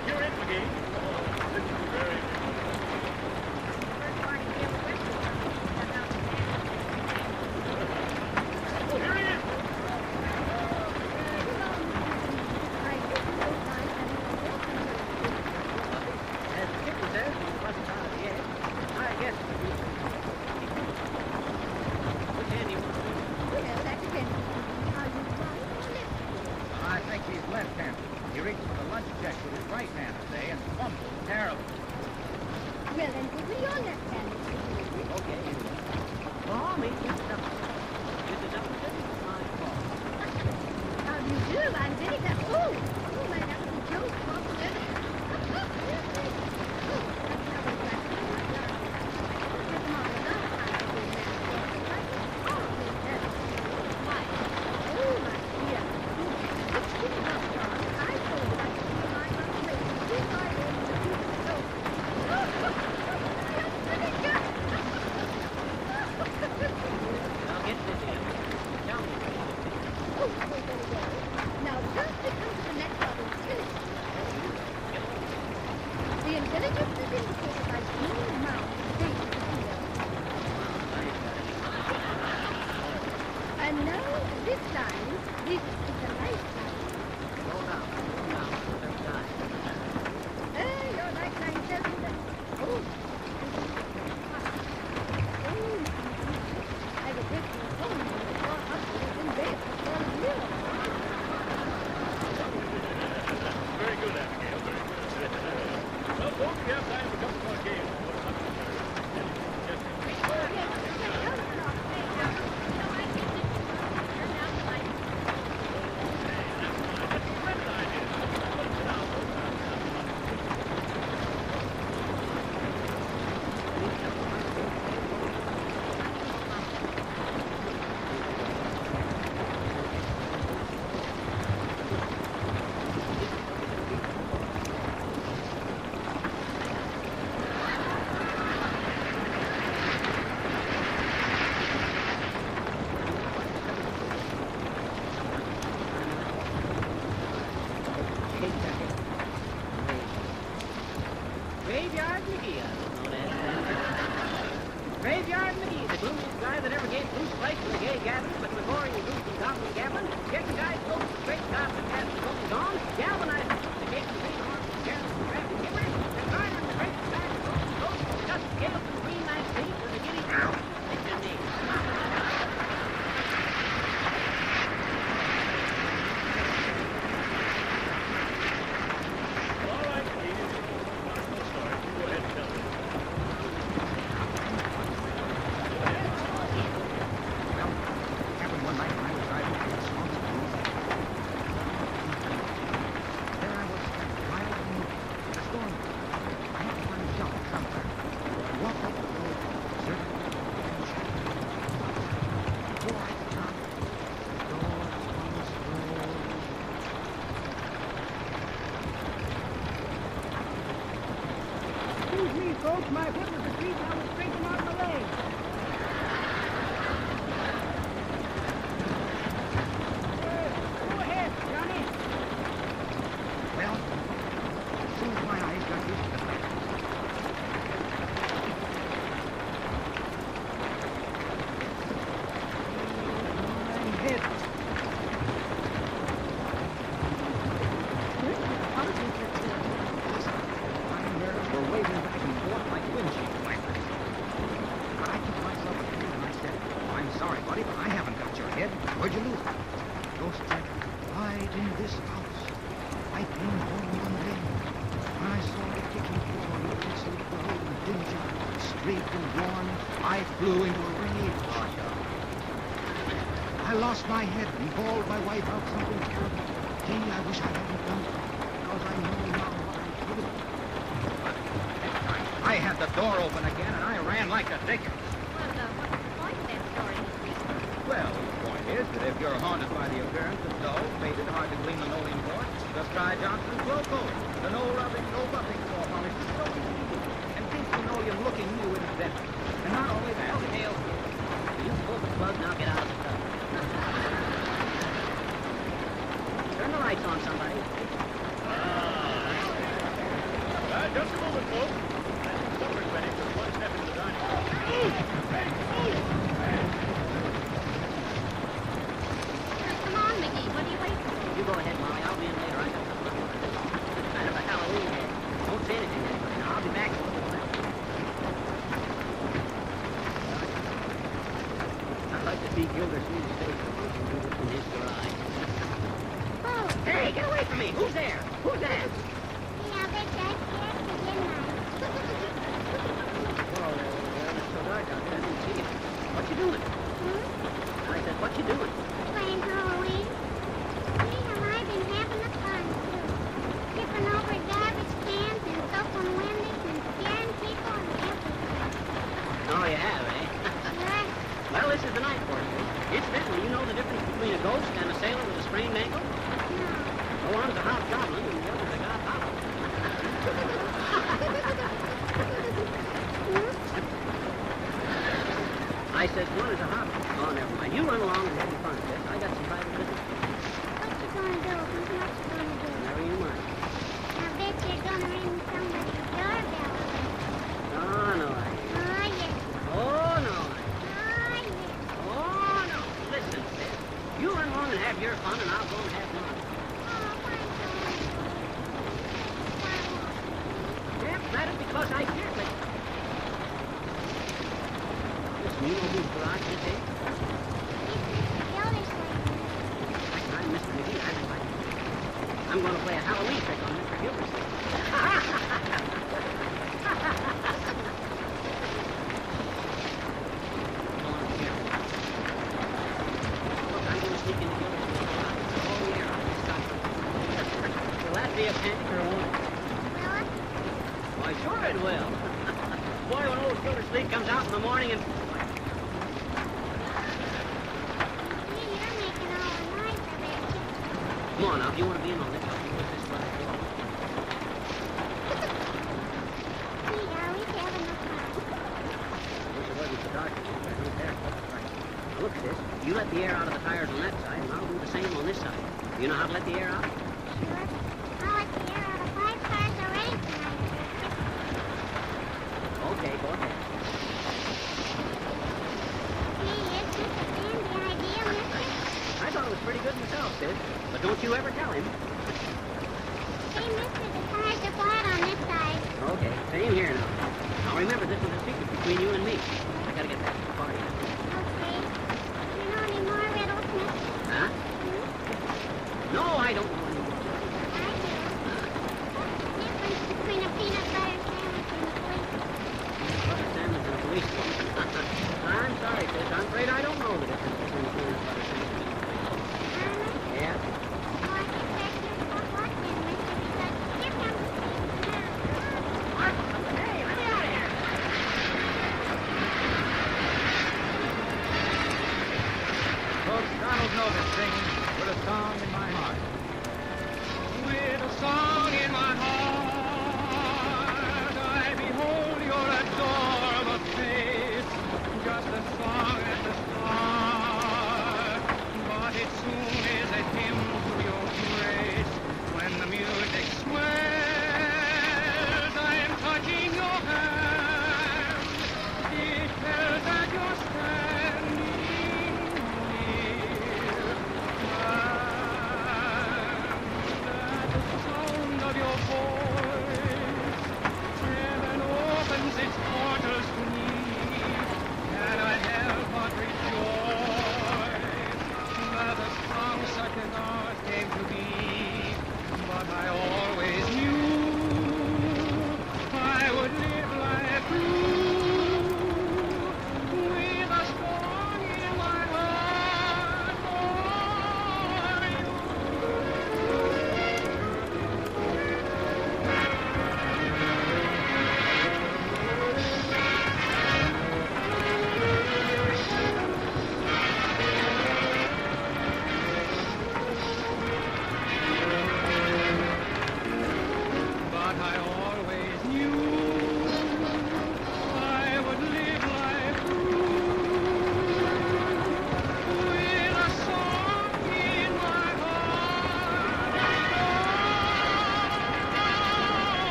like you're in, McGee. Oh, this is very Oh, here he is. As the kitten says, he wasn't out of the egg. I guess. Which hand do you want to do? Well, that depends on how you right or left. I think he's left-handed. He reached for the lunch check with his right hand today and fumbled terribly. Well, then give me your left hand. Okay. Oh, me, Mr. Upton, my fault. How do you do? I'm very glad. Oh, my, that was a joke. Now get this in. Tell me. Now, just to come to the next level, the intelligence is indicated by smooth mouth, face, and now, this time, this is the right time. Go down. Third time. Your right line tells me that. I was resting at home when the poor husband was in bed for 12 years. Very good, Abigail. Very good. Well, folks, we have time for a couple more games. Graveyard McGee, I was known as. Graveyard McGee, the gloomiest guy that ever gave blue strikes to a gay gathering, but before he moved from goblin gambling, getting guys go straight stop and cast the gold on, galvanized the cake and big arms, careless and crafty gibberish, and garnered the great back of gold, just scales and green nice things with a giddy girl. It's your name. All right, McGee. Wonderful story. You go ahead and tell me. Well, happened one night when I was driving through the swamps of Louisiana. There I was, wild and moving, in a storm. I had to find shelter somewhere. So I walked up the road, deserted, and shattered. Before I could knock, the door swung slowly. Excuse me, folks. My foot was asleep and I was scraping on my leg. Go ahead, Johnny. Well, as soon as my eyes got used to the blackness, I'm hit. My nerves were waving back and forth like windshield wipers. But I took myself together and I said, I'm sorry, buddy, but I haven't got your head. Where'd you lose it? Ghost striker, right in this house. I came home one day. When I saw the kitchen floor looking so dull and dingy, straight and worn, I flew into a rage. I lost my head and bawled my wife out something terrible. Gee, I wish I hadn't done it, because I know now what I should have done. But next time, I had the door open again, and I ran like a dick. What's the point of that story, Mr. Reese? Well, the point is that if you're haunted by the appearance of dull, faded, hard-to-clean linoleum boards, just try Johnson's Glow Coat. The no-rubbing, no-buffing floor polish is so easy. And pink linoleum looking new and better. And not only that, Well, Dale, you pull the plug, now get out of the tub. Turn the lights on, somebody. just a moment, folks. I think supper's ready, so one step into the dining room. Come on, Mickey. What are you waiting for? You go ahead, Molly. I'll be in later. I got something to do. It's kind of a Halloween day. Don't say anything to anybody. Now, I'll be back in a little bit. I'd like to see Gildersleeve's face in his garage. Oh, hey, get away from me! Who's there? Who's that? Yeah, I bet you I scared you, didn't I? Whoa, it's so dark out there. I didn't see you. What you doing? I said, what you doing? Playing Halloween. Liam, I've been having the fun, too. Tipping over garbage cans and open windows and scaring people and everything. Oh, you have, eh? Right. Well, this is the night for you. Incidentally, you know the difference between a ghost and a sailor with a sprained ankle? No. Well, one's a hobgoblin and the other's a godfather. I said one is a hobgoblin. Oh, never mind. You run along and have your fun, sis. I got some private business. What you gonna do? What you gonna do? Never you mind. I bet you're gonna ring somebody's doorbell. Oh, no, I ain't. Oh, yes. Oh, no, I ain't. Oh, yes. Oh, no. Listen, sis. You run along and have your fun, and I'll go and have mine. Yep, that is because I can't let you. Listen, you know whose garage this is? I'm Mr. McGee. I don't like it. I'm going to play a Halloween trick on Mr. Gildersleeve. Look, I'm going to sneak into Gildersleeve's garage. Oh, yeah, I'll just stop. Will that be a panic or a warning? Why, sure it will. Boy, when old Gildersleeve comes out in the morning and... Come on, now, if you want to be in on this, I'll be with this one. Wish it wasn't so dark, but I don't care. Right. Now, look at this. You let the air out of the tires on that side, and I'll do the same on this side. You know how to let the air out? Sure. I'll let the air out of 5 cars already tonight. Okay, go ahead. Hey, isn't this a dandy idea, mister? I thought it was pretty good myself, Sid. But don't you ever tell him. Hey, mister, the tires are flat on this side. Okay, same here now. Now remember, this is a secret between you and me. I gotta get back to the party. Okay. You know any more riddles, mister? Huh? No, I don't know any more. I do. Difference between a peanut butter sandwich and a policeman. Butter sandwich and a policeman. I'm sorry, sis. I'm afraid I don't know the difference between a peanut butter sandwich and a policeman. Yeah? Oh, I think that's your fault luck then, mister, because here comes the policeman now. Hey, let me out of here!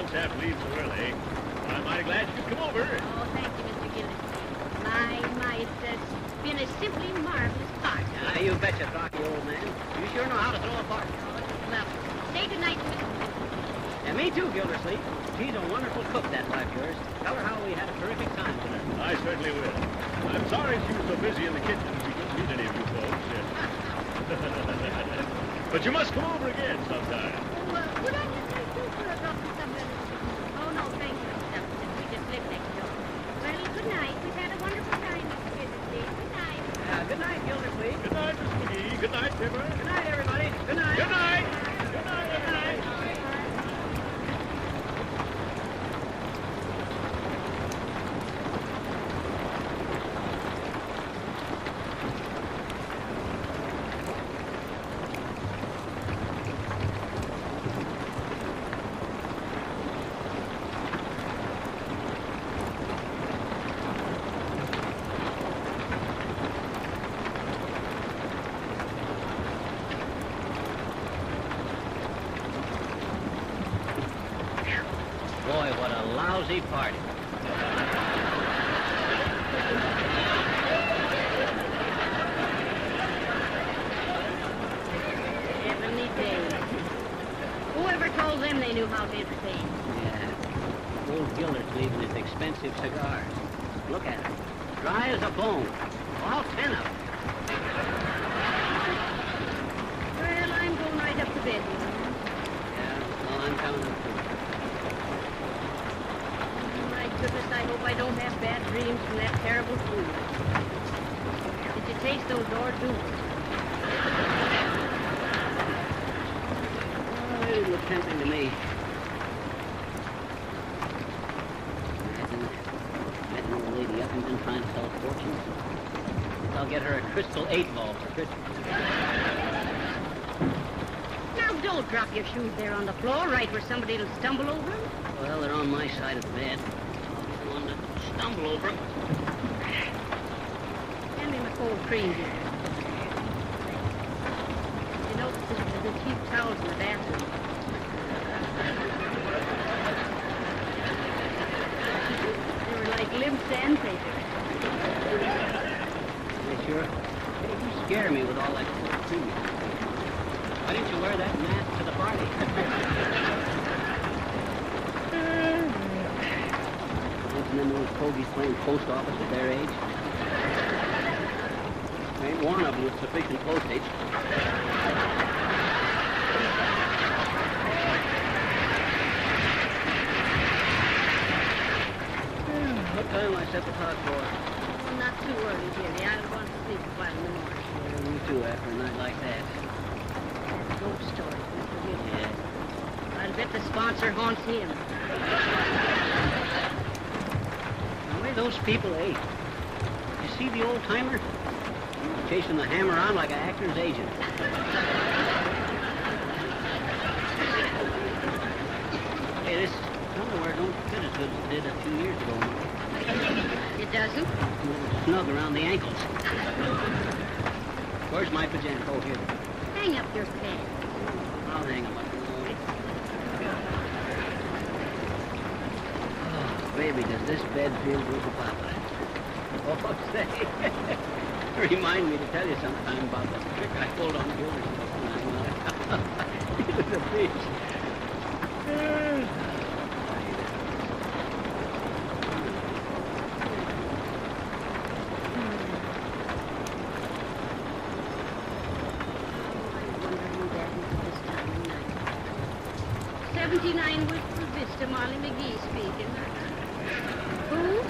folks have to leave so early. I'm mighty glad you could come over. Oh, thank you, Mr. Gildersleeve. My, it's been a simply marvelous party. You betcha, Rocky, old man. You sure know how to throw a party. Well, say goodnight to Mrs. And me too, Gildersleeve. She's a wonderful cook, that wife of yours. Tell her how we had a terrific time tonight. I certainly will. I'm sorry she was so busy in the kitchen she couldn't meet any of you folks. But you must come over again sometime. Would I just like to for a drop of some relatives? Oh, no, thank you, Mr. Upton. We just live next door. Well, good night. We've had a wonderful time, Mr. Gildersleeve. Good night. Good night, Gildersleeve. Good night, Miss McGee. Good night, Pepper. Good night, everybody. Good night. Good night. Good night, good night. Boy, what a lousy party. Heavenly days. Whoever told them they knew how to entertain? Yeah. Old Gildersleeve and his expensive cigars. Look at them. Dry as a bone. All 10 of them. Well, I'm going right up to bed. Yeah, well, I'm coming up too. My goodness, I hope I don't have bad dreams from that terrible food. Did you taste those hors-d'oeuvres? Oh, they look tempting to me. Imagine an old lady Uppington trying to sell fortunes. I'll get her a crystal 8-ball for Christmas. Now, don't drop your shoes there on the floor, right where somebody will stumble over them. Well, they're on my side of the bed. The one that stumble over them. Hand me my cold cream here. You know, there's the cheap towels in the bathroom. They were like limp sandpaper. Yeah, sure. You scare me with all that cold cream. Why didn't you wear that mask to the party? Imagine them old fogies playing post office at their age. There ain't one of them with sufficient postage. What time I set the clock for? Well, not too early, dearie. I want to sleep a while in the morning. Yeah, me too, after a night like that. Ghost story, Mr. Gildersleeve. Yeah. I'll bet the sponsor haunts him. The way those people ate. You see the old timer? Chasing the hammer on like an actor's agent. Hey, this underwear don't fit as good as it did a few years ago. It doesn't? Snug around the ankles. Where's my pajama? Oh, here. Hang up your pants. I'll hang them up. Oh, baby, does this bed feel good to Papa? Oh, say. Remind me to tell you sometime about the trick I pulled on Gildersleeve when he was a bitch. Mr. Molly McGee speaking. Who?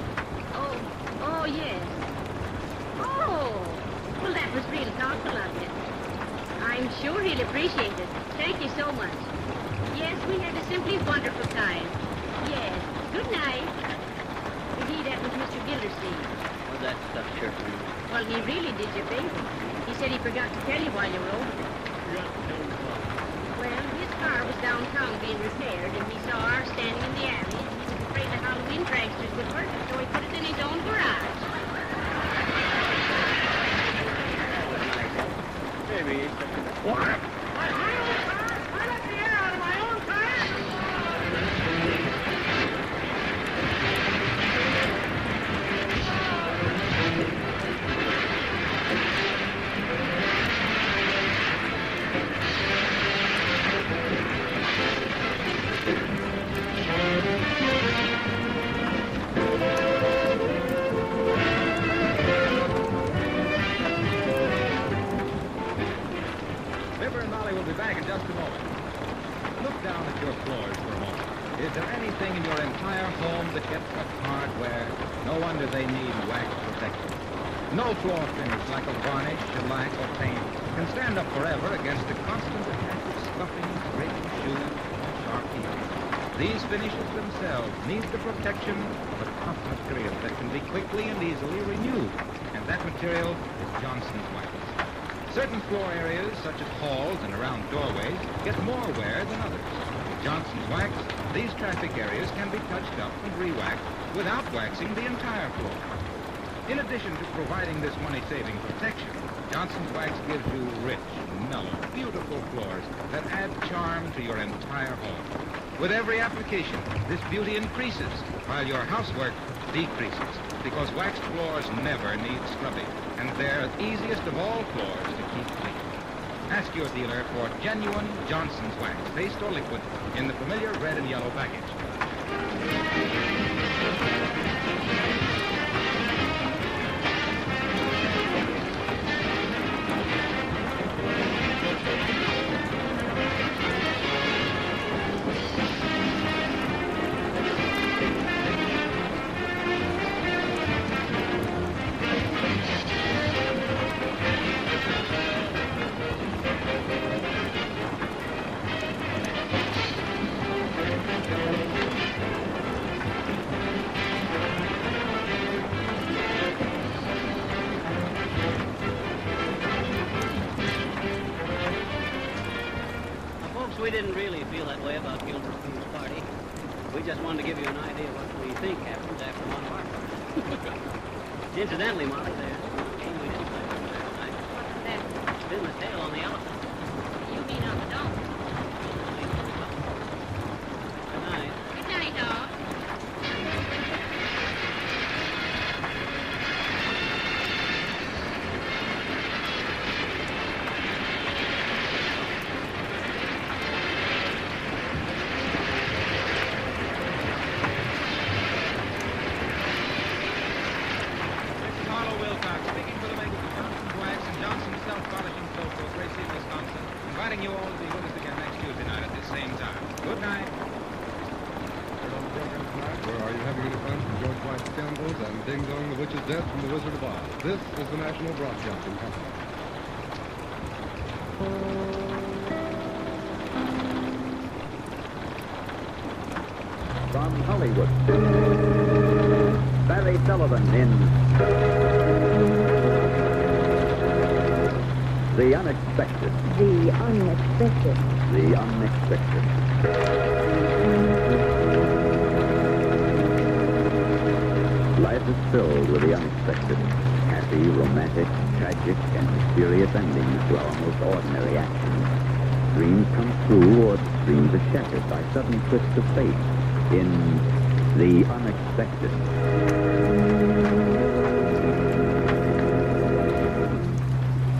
Oh, yes. Oh, well, that was real thoughtful of you. I'm sure he'll appreciate it. Thank you so much. Yes, we had a simply wonderful time. Yes. Good night. Indeed, that was Mr. Gildersleeve. Oh, that stuff sure for me. Well, he really did you a favor. He said he forgot to tell you while you were over there. Well, his car was downtown being repaired, and he saw ours standing in the alley, and he was afraid the Halloween pranksters would hurt it, so he put it in his own garage. Maybe. What? I let the air out of my own car. Fibber and Molly will be back in just a moment. Look down at your floors for a moment. Is there anything in your entire home that gets such hard wear? No wonder they need wax protection. No floor finish like a varnish, shellac, or paint can stand up forever against the constant attack of scuffing, breaking shoes, and sharp heat. These finishes themselves need the protection of a tough material that can be quickly and easily renewed. And that material is Johnson's wax. Certain floor areas, such as halls and around doorways, get more wear than others. With Johnson's wax, these traffic areas can be touched up and re-waxed without waxing the entire floor. In addition to providing this money-saving protection, Johnson's wax gives you rich, mellow, beautiful floors that add charm to your entire home. With every application, this beauty increases, while your housework decreases, because waxed floors never need scrubbing, and they're the easiest of all floors to keep clean. Ask your dealer for genuine Johnson's wax, paste or liquid, in the familiar red and yellow package. We didn't really feel that way about Gilbert Boone's party. We just wanted to give you an idea of what we think happens after one of our parties. Incidentally, Molly, there's one game we didn't play last night. What's that? Spin the tail on the elephant. You mean on the dome? Good night. Good night, dog. Inviting you all to be with us again next Tuesday night at this same time. Good night. Where are you having any fun from George White's Scandals and Ding Dong the Witch's Death from the Wizard of Oz? This is the National Broadcasting Company. From Hollywood, Barry Sullivan in The Unexpected. The unexpected. The Unexpected. Life is filled with the unexpected. Happy, romantic, tragic, and mysterious endings to our most ordinary actions. Dreams come true or dreams are shattered by sudden twists of fate in The Unexpected.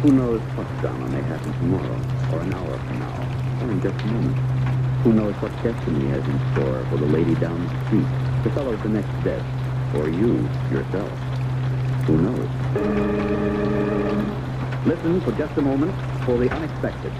Who knows what drama may happen tomorrow, or an hour from now, or in just a moment. Who knows what destiny has in store for the lady down the street, the fellow at the next desk, or you, yourself. Who knows? Listen for just a moment for The Unexpected.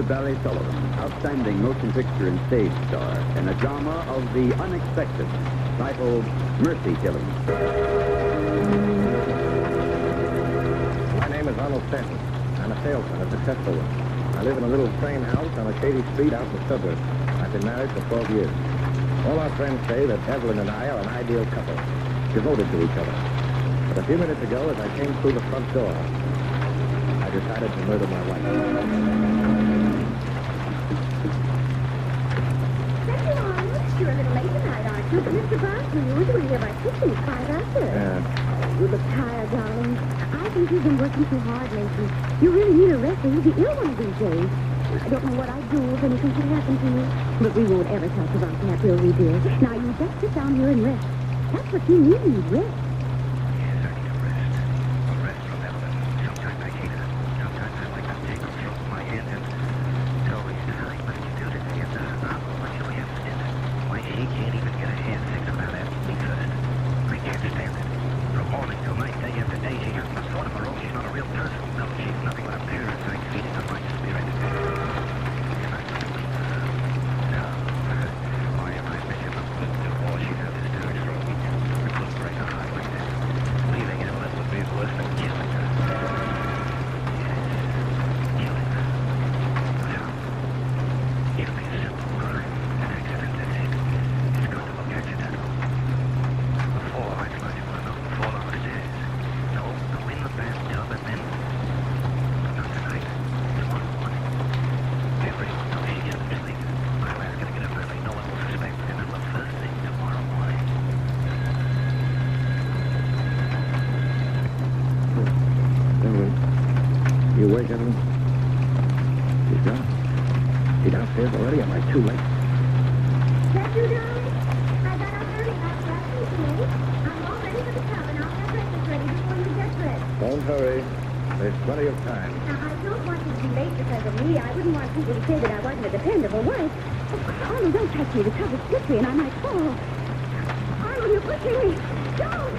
Barry Sullivan, outstanding motion picture and stage star in a drama of the unexpected, titled Mercy Killing. My name is Arnold Stanton. I'm a salesman, a successful one. I live in a little frame house on a shady street out in the suburbs. I've been married for 12 years. All our friends say that Evelyn and I are an ideal couple, devoted to each other. But a few minutes ago, as I came through the front door, I decided to murder my wife. You're a little late tonight, aren't you? Mr. Bronson, you usually here by 6 and 5 after. You look tired, darling. I think you've been working too hard lately. You really need a rest or you'll be ill one of these days. I don't know what I'd do if anything should happen to you. But we won't ever talk about that, will we, dear? Now, you just sit down here and rest. That's what you need, rest. Yes, I need a rest. A rest from Evelyn. Sometimes I hate her. Sometimes I like to take her from my hand and tell her, honey, what did you do today? And what shall we have for dinner? Why, she can't even get her hand fixed without asking me first. I can't stand it. From morning till night, day after day, she has some sort of her own. She's not a real person. No, she's nothing but a parasite feeding on my spirit. You awake, Evelyn? She's gone. She's downstairs already. Am I too late? That you, darling? I got up early last night today. I'm all ready for the tub, and I'll have breakfast ready before you get dressed. Don't hurry. There's plenty of time. Now, I don't want you to be late because of me. I wouldn't want people to say that I wasn't a dependable wife. Oh, Arnold, don't touch me. The tub is slippery, and I might fall. Arnold, you're pushing me. Don't!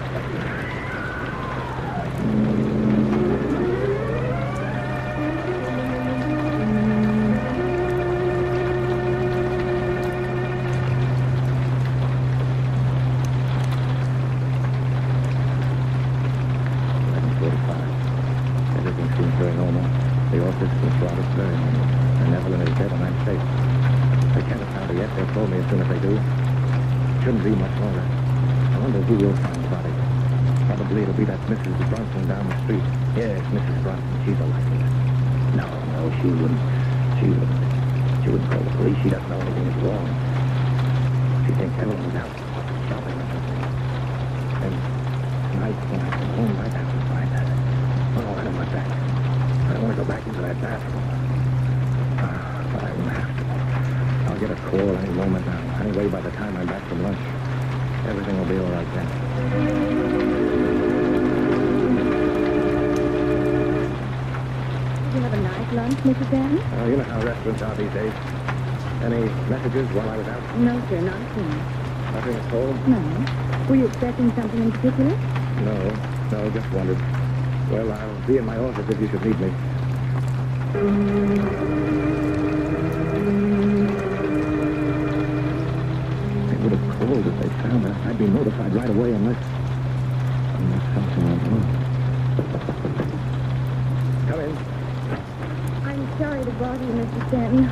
Very normal. The office was Robert's very normal. And Evelyn is dead and I'm safe. They can't have found her yet. They'll phone me as soon as they do. Shouldn't be much longer. I wonder who will find the body. Probably it'll be that Mrs. Bronson down the street. Yes, Mrs. Bronson. She's a likely. No, she wouldn't. She wouldn't call the police. She doesn't know anything is wrong. She thinks Evelyn was out shopping or something. And tonight when I come home, I'd have to find her. Oh, I don't want that. I don't want to go back into that bathroom. But I won't have to. I'll get a call any moment now. Anyway, by the time I'm back from lunch, everything will be all right then. Did you have a nice lunch, Mrs. Ann? You know how restaurants are these days. Any messages while I was out? No, sir, not a thing. Nothing at all? No. Were you expecting something in particular? No, just wondered. Well, I'll be in my office if you should need me. They would have called if they found her. I'd be notified right away unless something went wrong. Come in. I'm sorry to bother you, Mr. Stanton. I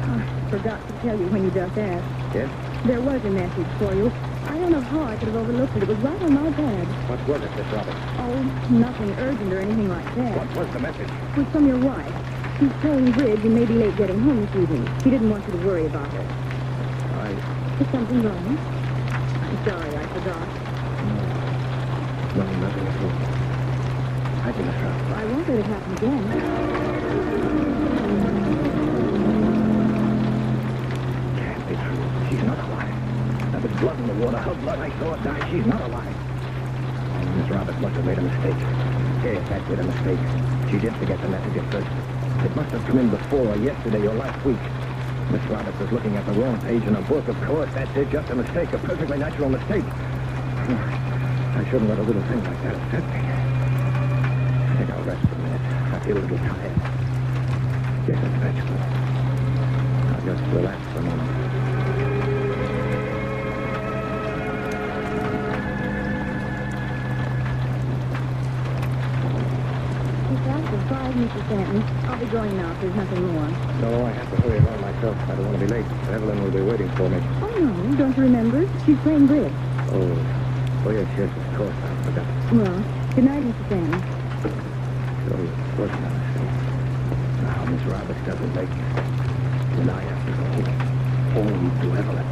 forgot to tell you when you just asked. Yes? There was a message for you. I don't know how I could have overlooked it. It was right on my pad. What was it, Miss Roberts? Oh, nothing urgent or anything like that. What was the message? It was from your wife. She's playing bridge and may be late getting home this evening. She didn't want you to worry about her. Is something wrong? I'm sorry, I forgot. No, nothing at all. Thank you, Miss Roberts. I won't let it happen again. Can't be true. She's not alive. There was blood in the water. Her blood, I saw it die. She's not alive. Miss Roberts must have made a mistake. Yes, that did a mistake. She did forget the message at first. It must have come in before or yesterday or last week. Miss Roberts was looking at the wrong page in her book. Of course, that's it. Just a mistake. A perfectly natural mistake. I shouldn't let a little thing like that upset me. I think I'll rest for a minute. I feel a little tired. Yes, it's vegetable. Just relax for a moment. It's after 5, Mr. Stanton. I'll be going now if there's nothing more. No, I have to hurry along myself. I don't want to be late. Evelyn will be waiting for me. Oh, no. Don't you remember? She's playing bridge. Oh, yes, of course. I forgot. Well, good night, Mr. Stanton. So, what's now? Now, Miss Roberts doesn't make it. And I have to go home to Evelyn.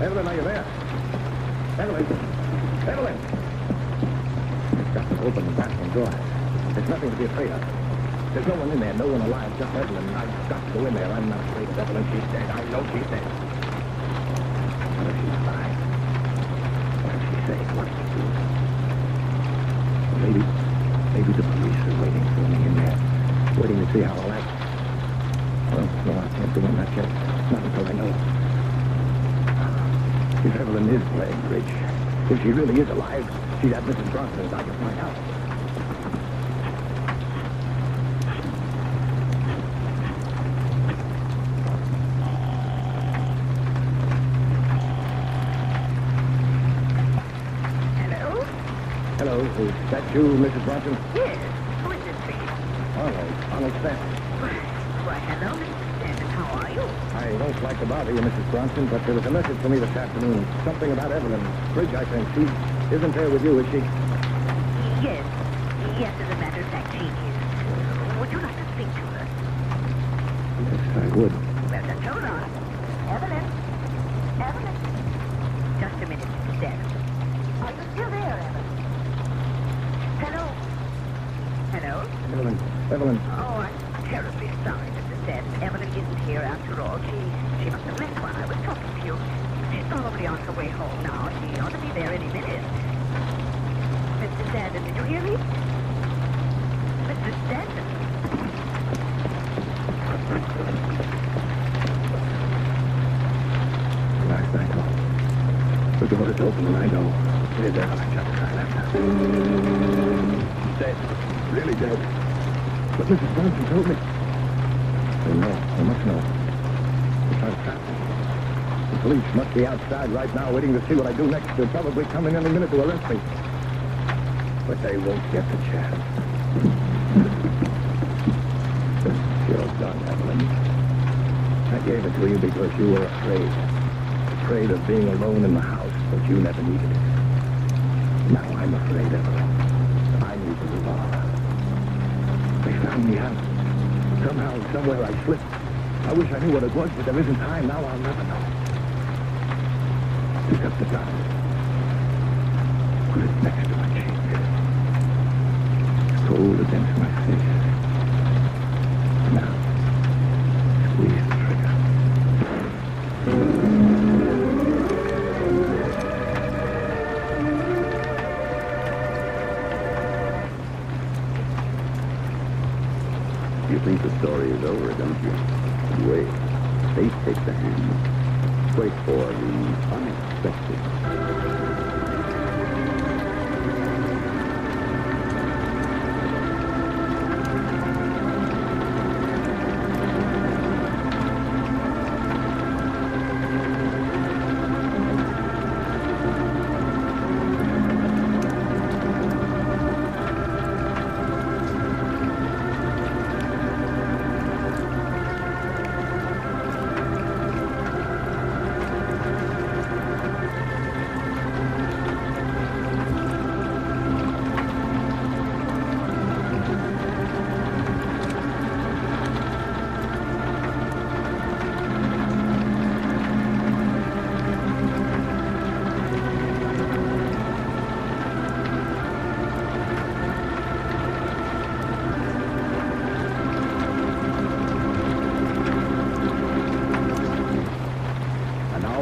Evelyn, are you there? Evelyn! I've got to open the bathroom door. There's nothing to be afraid of. There's no one in there, no one alive, just Evelyn. I've got to go in there. I'm not afraid of Evelyn. She's dead. I know she's dead. What if she's alive? What if she's safe? What if she do? Maybe the police are waiting for me in there. Waiting to see how I'll act. Well, no, I can't do that yet. Not until I know. If Evelyn is playing bridge, if she really is alive, she's at Mrs. Bronson's. I can find out. Hello, is that you, Mrs. Bronson? Yes. Who is it, please? Arnold Stanton. Why, hello, Mr. Stanton. How are you? I don't like to bother you, Mrs. Bronson, but there was a message for me this afternoon. Something about Evelyn. Bridge, I think. She isn't there with you, is she? Yes. Yes, as a matter of fact, she is. Would you like to speak to her? Yes, I would. Well, just hold on. Evelyn? Evelyn? Just a minute, Mr. Stanton. Are you still there, Evelyn? Hello? Hello? Evelyn. Oh, I'm terribly sorry, Mr. Stanton. Evelyn isn't here after all. She must have left while I was talking to you. She's probably on her way home now. She ought to be there any minute. Mr. Stanton, did you hear me? Mr. Stanton? Last night, the door is open and I know. Here's Evelyn just as I left her. Dead. Really dead. But Mrs. Bronson told me. They know. They must know. They're trying to trap me. The police must be outside right now waiting to see what I do next. They'll probably come in any minute to arrest me. But they won't get the chance. You're done, Evelyn. I gave it to you because you were afraid. Afraid of being alone in the house, but you never needed it. Now I'm afraid, Evelyn. I need the revolver. They found me out. Somehow, somewhere I slipped. I wish I knew what it was, but there isn't time. Now I'll never know. Pick up the gun. Put it next to my cheek. Cold against my face. Now, squeeze the trigger. You think the story is over, don't you? Wait. Fate takes a hand. Wait for the unexpected.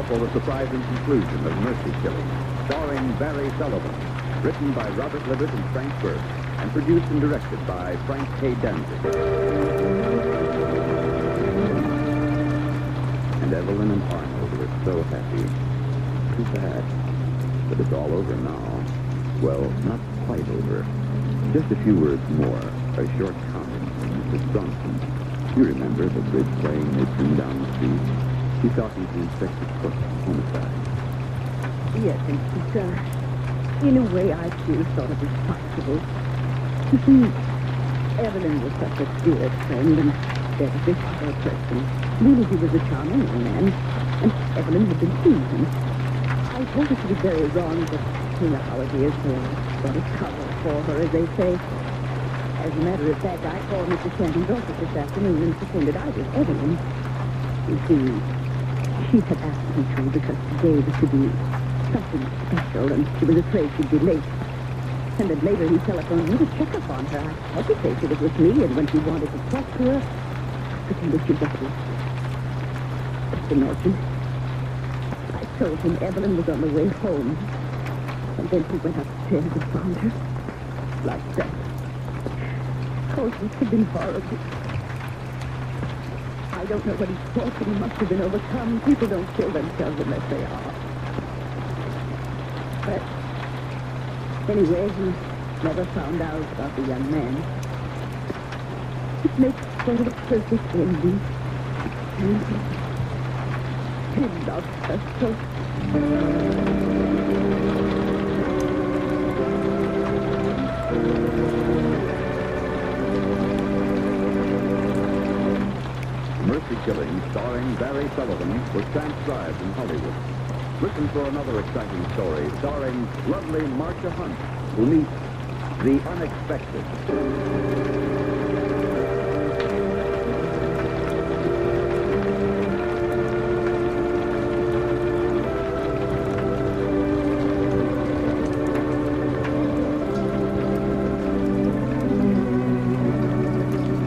For the surprising conclusion of Mercy Killing, starring Barry Sullivan, written by Robert Levitt and Frank Burke, and produced and directed by Frank K. Danzig. And Evelyn and Arnold were so happy. Too bad. But it's all over now. Well, not quite over. Just a few words more. A short comment from Mrs. Bronson. You remember the bridge playing midterm down the street? She talking to Inspector Cook, homicide. Yes, Inspector. In a way, I too thought it was possible. You see, Evelyn was such a dear friend and very difficult person. Really, he was a charming young man, and Evelyn had been seeing him. I thought it to be very wrong, but you know how it is. Got a cover for her, as they say. As a matter of fact, I called Mr. Shanton's office this afternoon and pretended I was Evelyn. You see, she had asked me to because today was to be something special, and she was afraid she'd be late. And then later he telephoned me to check up on her. I hesitated. It was me, and when he wanted to talk to her, I pretended she was asleep. Just imagine. I told him Evelyn was on the way home. And then he went upstairs and found her. Like that. Oh, it must have been horrible. I don't know what he thought, but he must have been overcome. People don't kill themselves unless they are. But anyway, he never found out about the young man. It makes sort of a perfect ending. He loved her so. Mercy Killing, starring Barry Sullivan, was transcribed in Hollywood. Listen for another exciting story starring lovely Marcia Hunt, who meets the unexpected.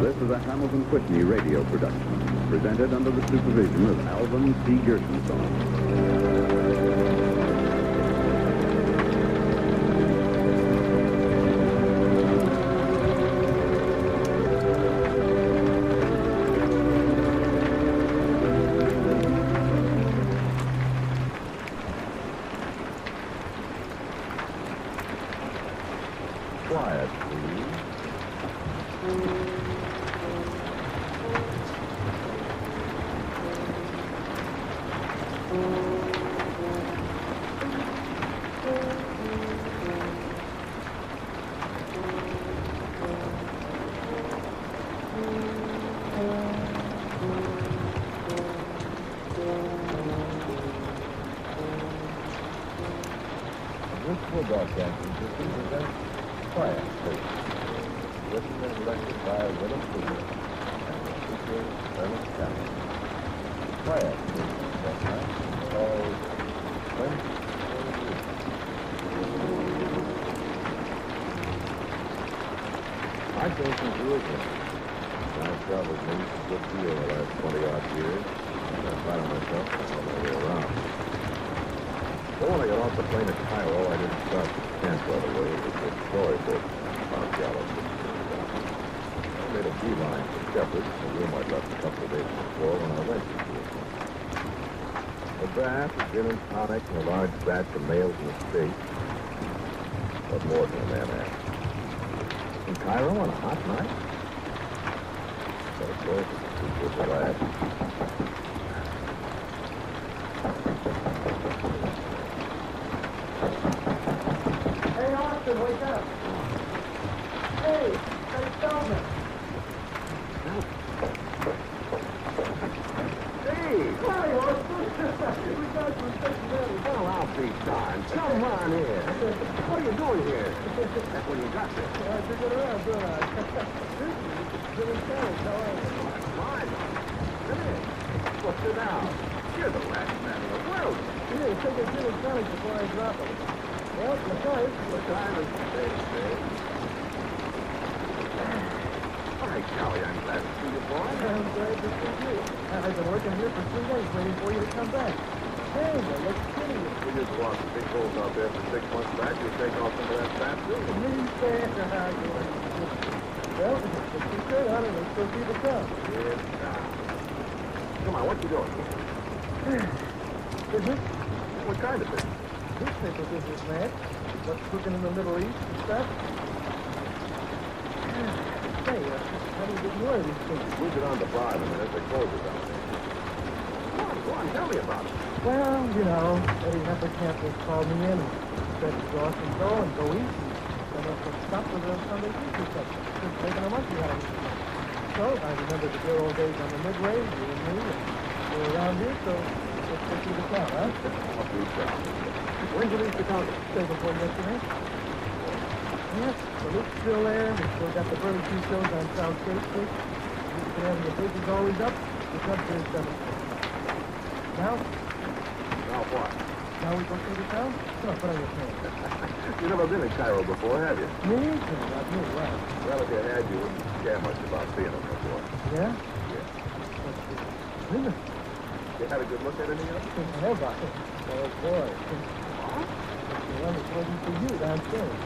This is a Hamilton Whitney radio production, presented under the supervision of Alvin C. Gershenson. Quiet, please. This full broadcasting system presents Quiet, please. Written and directed by Willem Cooper and the speaker, Ernest Cameron. Quiet, please. That night, called French I came from Jerusalem. I've traveled me a good deal in the last 20-odd years, and I find myself on my way around. But when I got off the plane at Cairo, I didn't stop at the camp right away. It was a storybook archaeologist. I made a beeline for Shepherd, the room I'd left a couple of days before when I went to Jerusalem. The bath, a gin and tonic, and a large batch of mails and estates. What more can a man ask? In Cairo on a hot night? But of course, it's just what I asked. Hey, Austin, wake up. Hey, Sullivan. Hey! Hi, Austin. We got some special mail. Well, I'll be darned. Come on in. What are you doing here? That's when you got this. I took it around, don't I? Good and Charles, how are you? Fine. Come in. Well, sit down. You're the last man in the world. Here, take a gin and tonic before I drop it. Well, the time. The time is day. By golly, I'm glad to see you, boy. I'm glad to see you. I've been working here for 3 days waiting for you to come back. Hey, you look skinny. We just lost the big holes out there for 6 months back. You'll take off some of that fat, too. Well, if you could, I don't know, still see the cup. Yes, come on, what you doing? Business? What kind of business? Newspaper business, man. What's cooking in the Middle East and stuff? enjoy these things. We'll get on the bar in a minute. They close it down there. Go on, tell me about it. Well, you know, Eddie Heppercamp just called me in and said to go off and go eat. And then some stuff with a Sunday pizza section. Just making a monkey out of me. So I remember the good old days on the Midway, you and me, and we're around here, so let's go through the town, huh? When did you leave Chicago? Day before yesterday. Yes, the loop's still there. We still got the barbecue shows on South State Street. The bridge is always up. It's up to 7. Now? Now what? Now we go through the town? No, put on your pants. You've never been in Cairo before, have you? Me? Not me, right? Well, if you had, you wouldn't care much about seeing them before. Yeah? Yeah. Really? You had a good look at any of them? I have, oh, boy. The one that's waiting for you downstairs.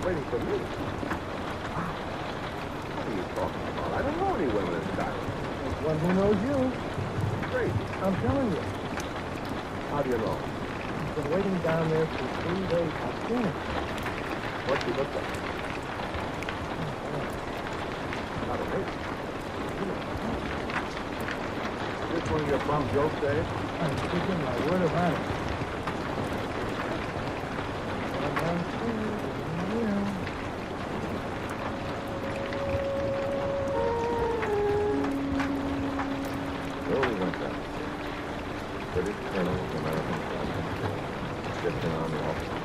Waiting for me? What are you talking about? I don't know any women in Cairo. There's one who knows you. Great. I'm telling you. How do you know? She's been waiting down there for 3 days. I've seen her. What's she look like? Not a lady. This one of your bum jokes, Dave? I'm speaking my word of honor. So we went down. British colonels, American presidents, Egyptian army officers.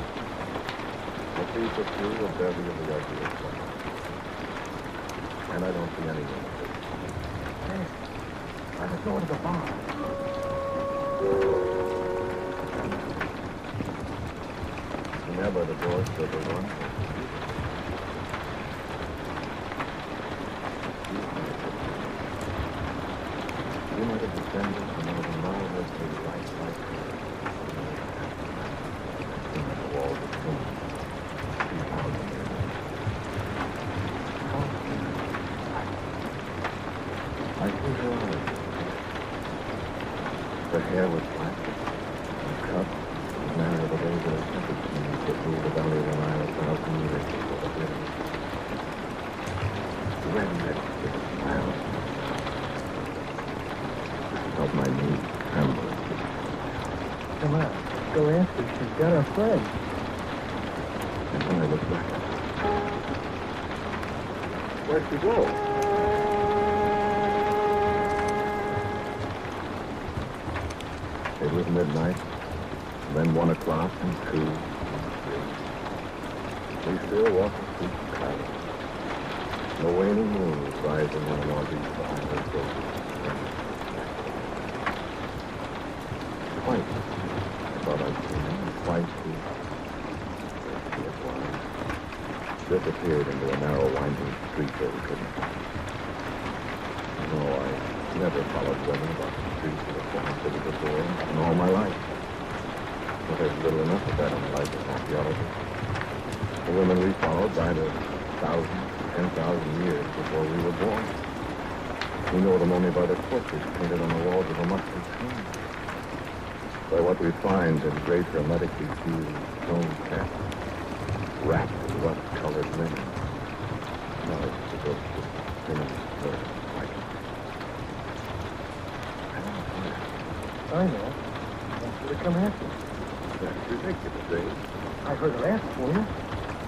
I see for through a bevy of the ugliest ones. And I don't see any women. Hey, I just go to the bar. Never divorced everyone. You might have descended from one of the marvelously lifelike in the walls of tomb. 2,000 years ago. I see her eyes. Her hair was black and cut and married the way that a shepherd seems to rule the valley of the Nile 1,000 years before the river. Red lips with a smile. Felt my knees tremble. Come on, go ask her. She's got her friend. And when I looked back, where'd she go? It was midnight, then 1 o'clock and 2 and 3. We still walked the streets of Cairo. The waning moon was rising on the northeast behind us. Twice, I thought I'd seen him. Twice he had gone. Disappeared into a narrow, winding street where we couldn't find him. No, I never followed women about the streets of a foreign city before in all my life. But there's little enough of that in the life of archaeology. The women we followed died 1,000, 10,000 years before we were born. We know them only by the portraits painted on the walls of a musty tomb. By what we find in great hermetically sealed stone casts, wrapped in rust-colored linen. Now it's the ghost of things that like it. I know. Wants you to come after. That's ridiculous, Dave. I heard her ask for you.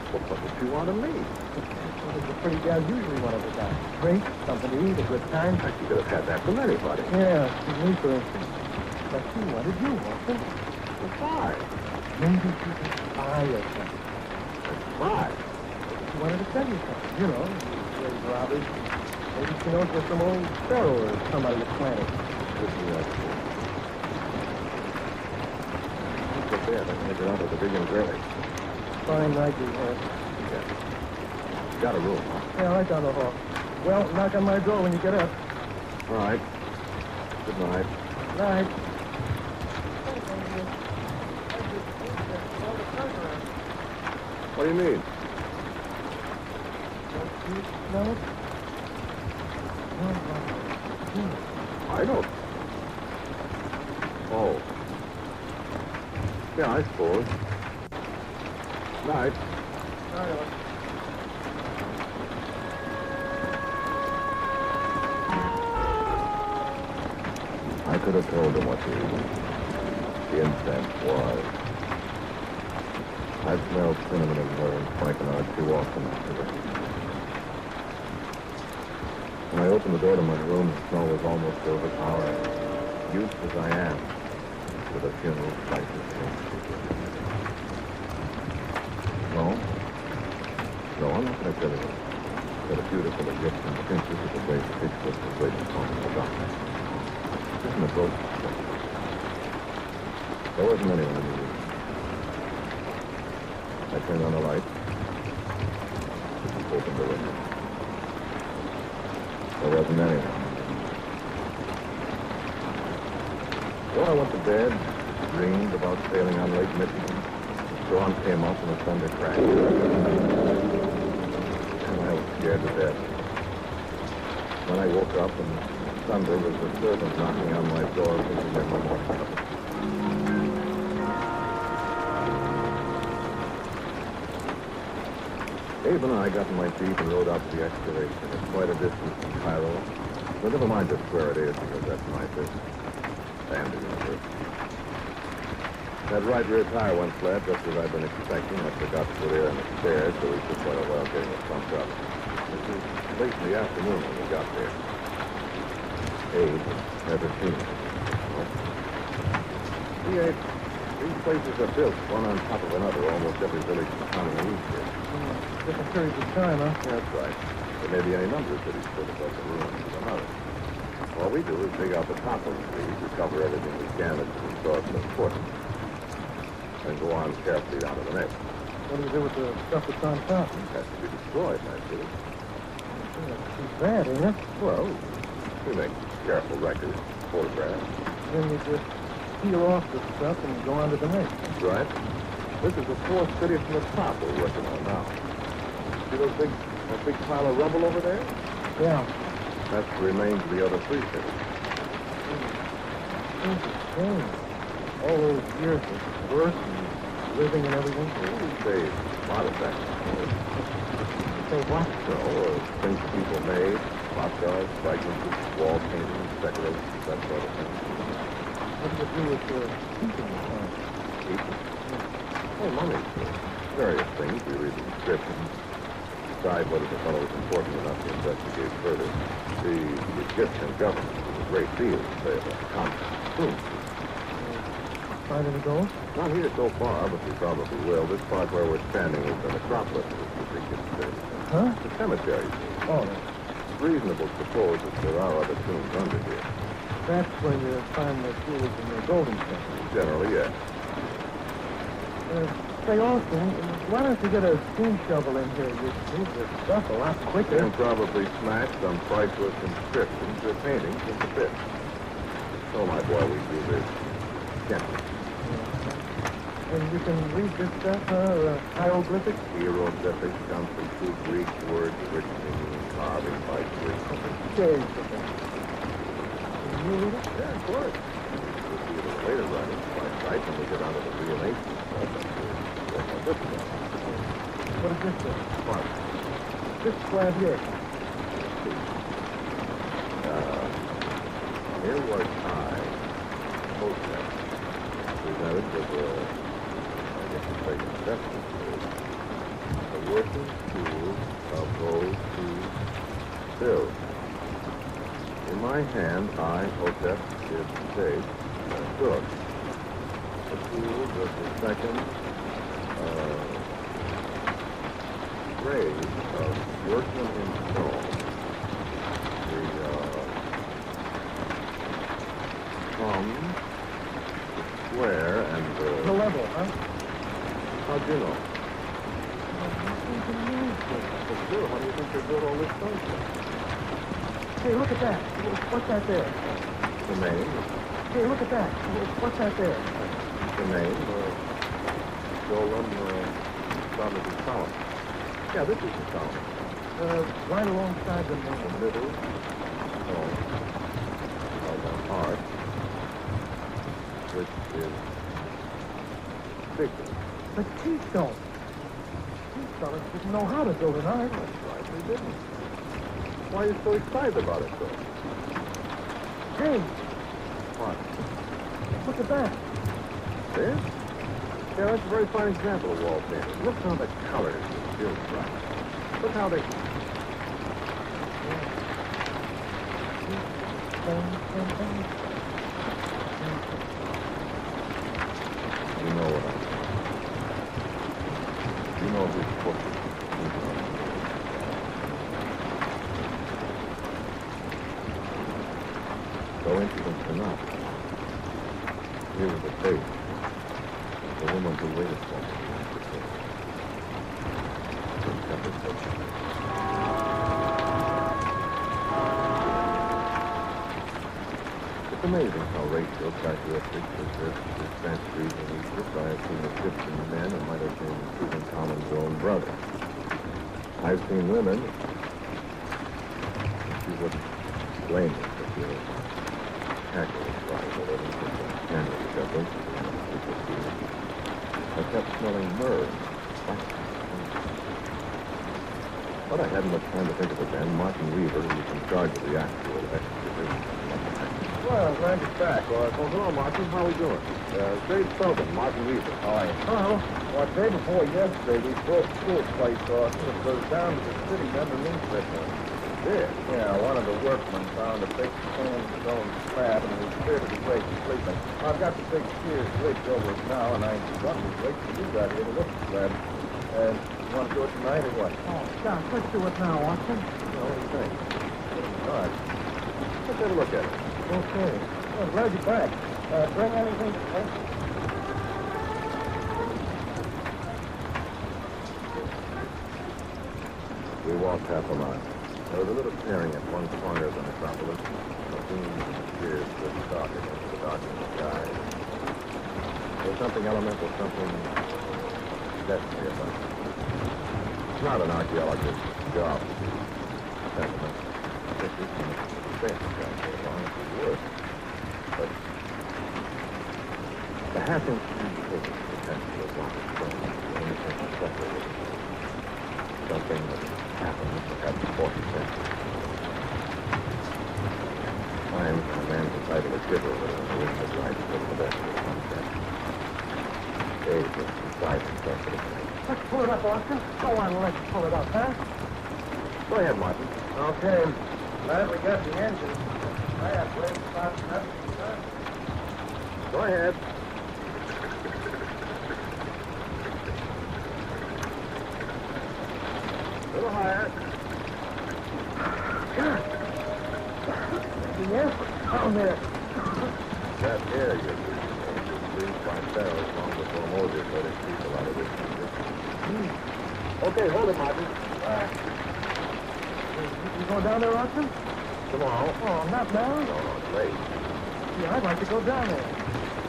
Well, what did she want of me? What does the pretty gal usually want of a guy? Drink, something to eat, a good time. She could have had that from anybody. Yeah, me for instance. But she wanted you, wasn't it? Why? Maybe she could buy you something. Why? She wanted to sell you something, you know, these robbers. Maybe she knows you're some old pharaoh or somebody on the planet. Could be that. Look there, they can get out of the big and gray. Fine night you had. Yeah. Got a room, huh? Yeah, right down the hall. Well, knock on my door when you get up. All right. Good night. Night. What do you mean? Don't you smell it? I don't. Oh. Yeah, I suppose. Night. could have told him what the incense was. I've smelled cinnamon in her and spikenard too often after that. When I opened the door to my room, the smell was almost overpowering. Used as I am to the funeral spices. No, I'm not going to tell you. But a beautiful Egyptian princess at the base of Pittsburgh was waiting for me in the doctor. This isn't a broken step. There wasn't anyone in the room. I turned on the light. Opened the window. There wasn't anyone. So I went to bed, dreamed about sailing on Lake Michigan. The storm came up and the thunder crashed. I was scared to death. When I woke up and thunder was the servant knocking on my door thinking there were more trouble. Abe and I got on my feet and rode out to the excavation. It's quite a distance from Cairo. But never mind just where it is, because that's my business. And the university. That right rear tire went flat just as I'd been expecting. I forgot to put air in the stairs, so we took quite a while getting it pumped up. It was late in the afternoon when we got there. Abe had never seen it. See, Abe, these places are built one on top of another, almost every village in the town in the east here. Different periods of time, huh? That's right. There may be any number of cities built above the ruins of another. All we do is dig out the top of these, recover everything we can that's historically important, and go on carefully down to the next. What do you do with the stuff that's on top? It has to be destroyed, naturally. That's too bad, ain't it? Well, we make careful records, photographs. Then you just peel off the stuff and go on to the next. That's right. This is the fourth city from the top we're working on now. See that big pile of rubble over there? Yeah. That's the remains of the other three cities. Things have changed. All those years of work and living and everything. We saved a lot of that. Say what? So, things people made, hot dogs, fragments, wall paintings, decorations, that sort of thing. What do you do with the keeping the time? Keeping? Oh, money. Various things. We read the descriptions. Decide whether the fellow is important enough to investigate further. The Egyptian government has a great deal to say about the content. Find any gold? Not here so far, but we probably will. This part where we're standing is the necropolis of this particular city. Huh? The cemetery. Oh, it's reasonable to suppose that there are other tombs under here. That's where you find the jewels and the golden stuff. Generally, yes. Say, Austin, why don't you get a steam shovel in here? You'd move this stuff a lot quicker. And probably smash some priceless inscriptions or paintings into bits. So, my boy, we do this gently. And you can read this stuff, hieroglyphics? Hieroglyphics come from two Greek words originally carving by Greek. Okay. Can you read it? Yeah, of course. We'll see it later writing by sight when we get onto the real ancient stuff. What is this thing? What? This slab here. Here was I, postman, presented with I guess it's like investment tools, a working tool of those who build. In my hand, I, Hotep, did take and took the tools of the second grade of workmen in stone. From the square and the level, huh? How'd you know? Well, sure. How do you think they built all this stone for? Hey, look at that. What's that there? The name. Hey, look at that. What's that there? The name. Golem Solomon Column. Yeah, this is the column. Right alongside the name. The middle. Oh. The heart. Which is bigger. But Keystone. These fellas didn't know how to build an ark. That's right, they didn't. Why are you so excited about it, though? Hey, What? Look at that. This? Yeah, that's a very fine example of wall painting. Look how the colors are still bright. Look how they... You know what I mean. You know this portrait. Coincidence or not, here was the face. The woman who waited for me. It's amazing how racial characteristics exist in centuries in Egypt. I have seen Egyptian men who might have been Tutankhamun's Common's own brother. I've seen women. You wouldn't blame me if you're casually trying to live in such a candid resemblance. I kept smelling myrrh. But I hadn't much time to think of it then. Martin Weaver, who was in charge of the actual exposition. Well, glad you're back. Well, hello, Martin. How are we doing? Dave Sullivan, Martin Weaver. How are you? Well, day before yesterday, we broke school place off. It goes down to the city underneath it. Yeah, one of the workmen found a big stone in his own slab, and he cleared it away completely. I've got the big shears rigged over it now, and I wanted to wait till you got here to look at the slab. You want to do it tonight or what? Oh, gosh, let's do it now, Watson. What do you think? All right. Let's have a look at it. Okay. Well, glad you're back. Bring anything to drink? We walked half a mile. There was a little clearing at one corner of the metropolis. The beams and the shears stood stark against the darkening sky. There was something elemental, something destiny about it. It's not an archaeologist's job to do sentiment. This is an expensive job for a long as would. But the half-inch indicator potential of rock stone is anything separated. Something that happened perhaps 40 centuries. Times when a man's entitled to shiver a little when the wind is right to the best of the sunset. Dave was beside himself for the night. Let's pull it up, Austin. Go on and let's pull it up, huh? Go ahead, Martin. Okay. Glad we got the engine. I have great spots and everything done. Go ahead. A little higher. Yes, down there. That air you're breathed by barrels long before Moses let his people out of this condition. Okay, hold it, Martin. You going down there, Austin? Tomorrow. Oh, not now? No, it's late. Yeah, I'd like to go down there.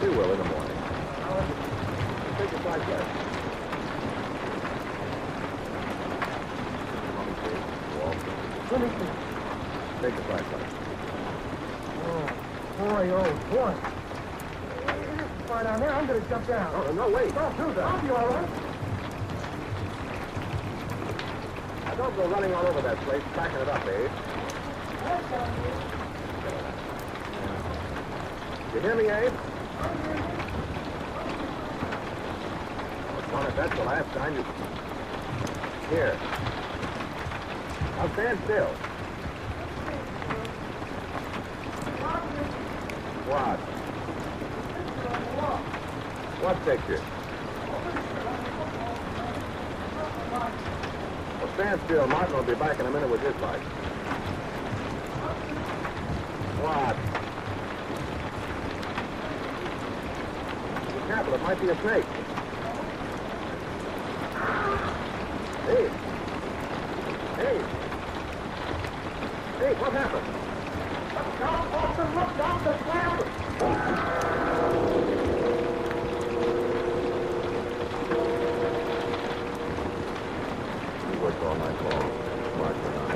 We will in the morning. Take a side guess. Let me see. Take a side guess. Oh, boy. Far down there, I'm going to jump down. Oh, no, wait. Don't do that. I'll be all right. Now, don't go running all over that place, backing it up, Abe. You hear me, Abe? Well, if that's the last time you... Here. Now stand still. What? What picture? Well, stand still. Martin will be back in a minute with his bike. What? Be careful, it might be a snake. Hey. Hey. Hey, what happened? Look down, Austin, look down the slab. We worked all night long, Martin and I,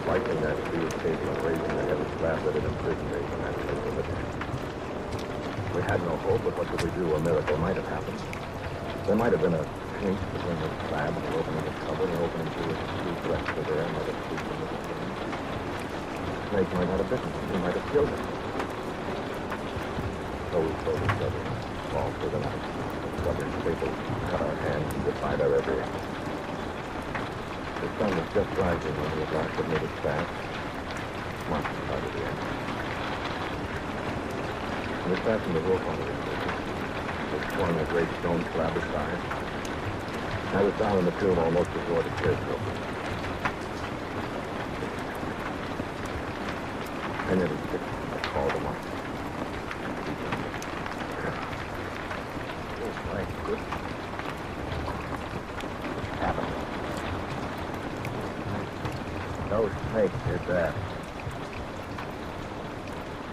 lightening that steel cable and raising the heavy slab that had imprisoned Abe in that place of the dam. We had no hope, but what could we do? A miracle might have happened. There might have been a chink between the slab and the opening of the cover, and the opening to it two breaths of air might have squeezed into the thing. The snake might not have bitten him. He might have killed him. toes told each other all through the night. The stubborn staples cut our hands and defied our every effort. The sun was just rising when we at last had made it fast. Martin started the engine. We fastened the rope onto the engine. It swung a great stone slab aside. I was down in the tube almost before the church opened. I nearly fixed them. I called them up. Oh, my goodness. What's happened? No snake did that.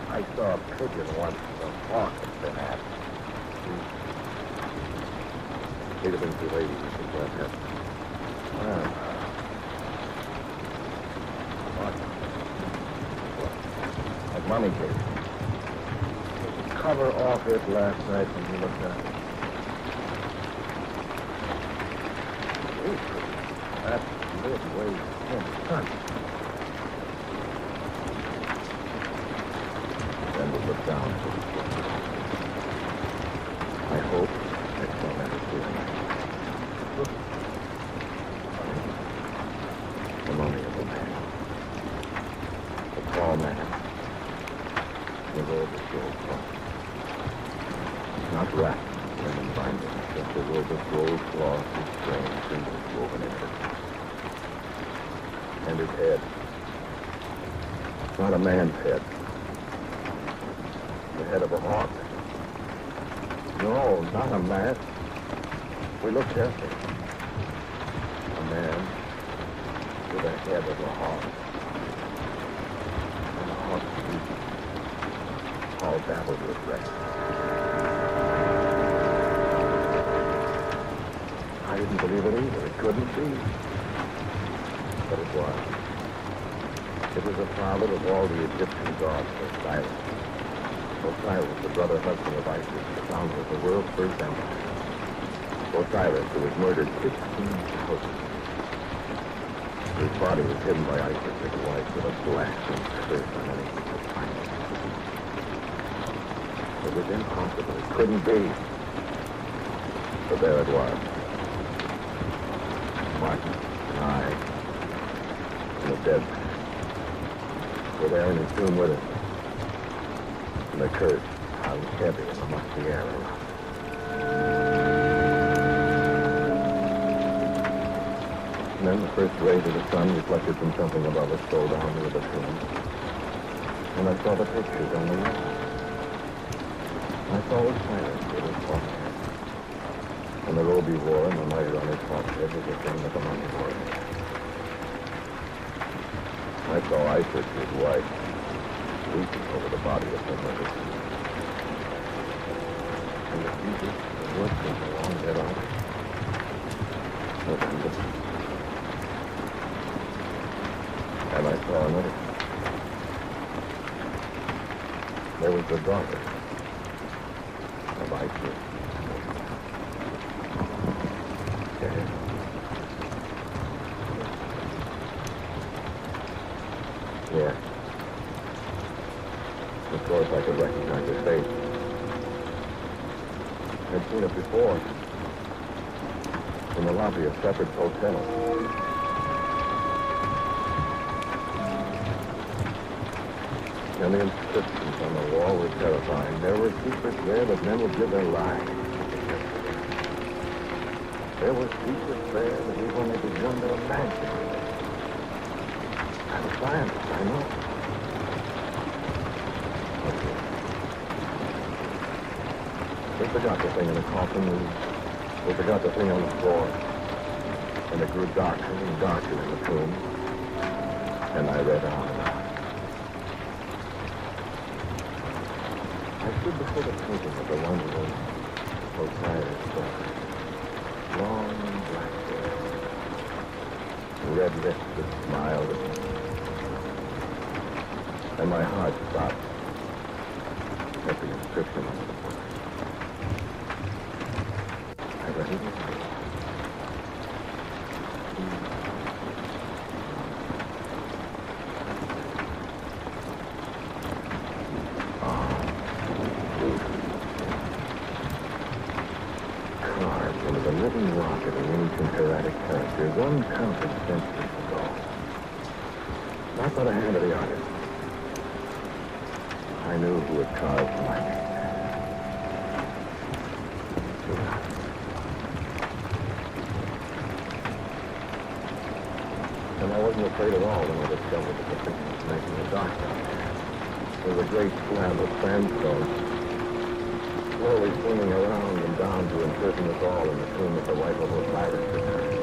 I saw a pigeon once. A hawk has been at. He'd have been too late since that happened. Well, that mummy case. Cover off it last night when you looked at it. That's midway in the sun. Then we looked down. I hope I shall never see him. The mummy of a man. A tall man. With all the gold cloth. Not wrapped in linen binding, just a robe of gold cloth with strange symbols woven into it. And his head. Not a man's head. The head of a hawk. No, not a man. We looked carefully. A man with a head of a hawk. And a hawk's feet all dabbled with red. I didn't believe it either. It couldn't be. But it was. It was a father of all the Egyptian gods, Osiris. Osiris, the brother husband of Isis, the founder of the world's first empire. Osiris, who was murdered 16,000. His body was hidden by Isis, his wife, with a blasting curse on any who could find it. It was impossible. It couldn't be. But there it was. Martin and I, and the dead man, were there in his tomb with us. And the curse hung heavy in the musty air around. And then the first rays of the sun reflected from something above us stole down into the tomb. And I saw the pictures on the wall. I saw Osiris with his hawk head. And the robe he wore and the light on his hawk head was the thing that the mummy wore. I saw Isis, his wife, weeping over the body of her murdered. And the Jesus was working the long dead arm. And I saw another. There was the daughter of Isis. Dead. Yes. Of course, I could recognize her face. I'd seen it before. In the lobby of Shepherd's Hotel. And the inscriptions on the wall were terrifying. There were secrets there that men would give their lives. There were secrets there that we've only begun to imagine. I'm a scientist, I know. We forgot the thing in the coffin. We forgot the thing on the floor. And it grew darker and darker in the tomb. And I read on and on. I stood before the painting of the wonderful Osiris daughter. Long black hair. Red lips that smiled at me. And my heart stopped at the inscription on the book. I read it. ancient erratic characters, uncounted centuries ago. Not by the hand of the artist. I knew who had carved my name. And I wasn't afraid at all when I discovered that the thing was making a dock down there. There was a great slab of sandstone, slowly swinging around and down to imprison us all in the tomb of the wife of Osiris returned.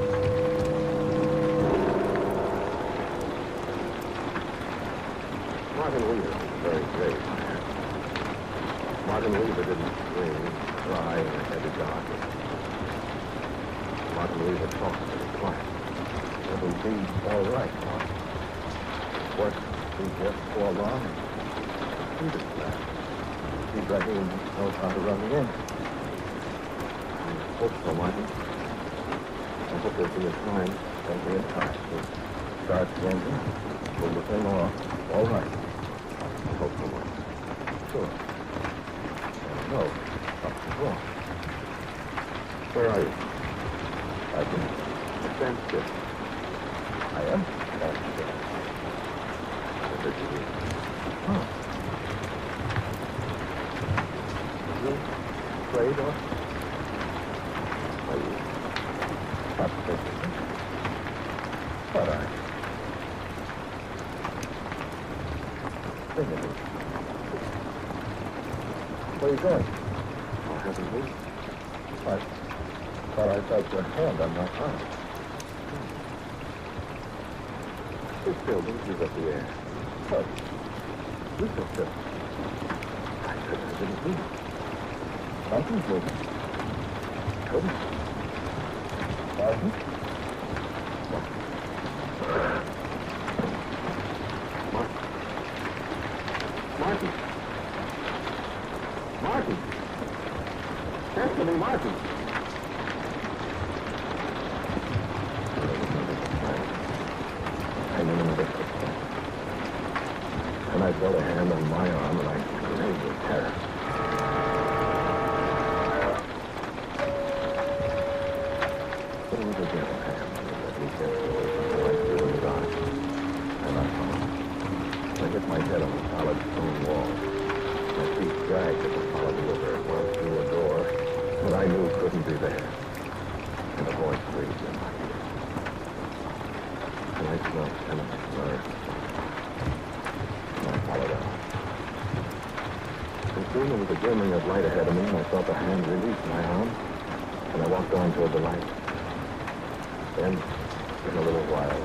Martin Weaver was a very brave man. Martin Weaver didn't scream, cry, and had to dock it. Martin Weaver talked to his client. It will be all right, Martin. What we just go along and see this lad. Ibrahim knows how to run the engine. I hope so, Martin. I hope there'll be a time, there'll be a time to start the engine, pull the thing off. All right. I hope so, Martin. Sure. No, something's wrong. Where are you? I can sense this. I am? That's good. What did you do? Oh. Are you afraid or? Are you upset? What are you? Think of it. Where are you going? Oh, heaven me. I thought I felt your hand on my arm. This building is up the air. Oh, you said so. I said I didn't move. Something's moving. Couldn't. Martin? Martin. Martin. Answer me, Martin. And I felt a hand on my arm, and I screamed with terror. But it was a gentle hand that we kept away from the light through the dark. And I followed. I hit my head on a solid stone wall. My feet dragged at the solid river it was through a door that I knew couldn't be there. And a voice breathed in my ear. And I smelled cinnamon earth. And soon there was a glimmering of light ahead of me, and I felt the hand release my arm, and I walked on toward the light. Then, in a little while,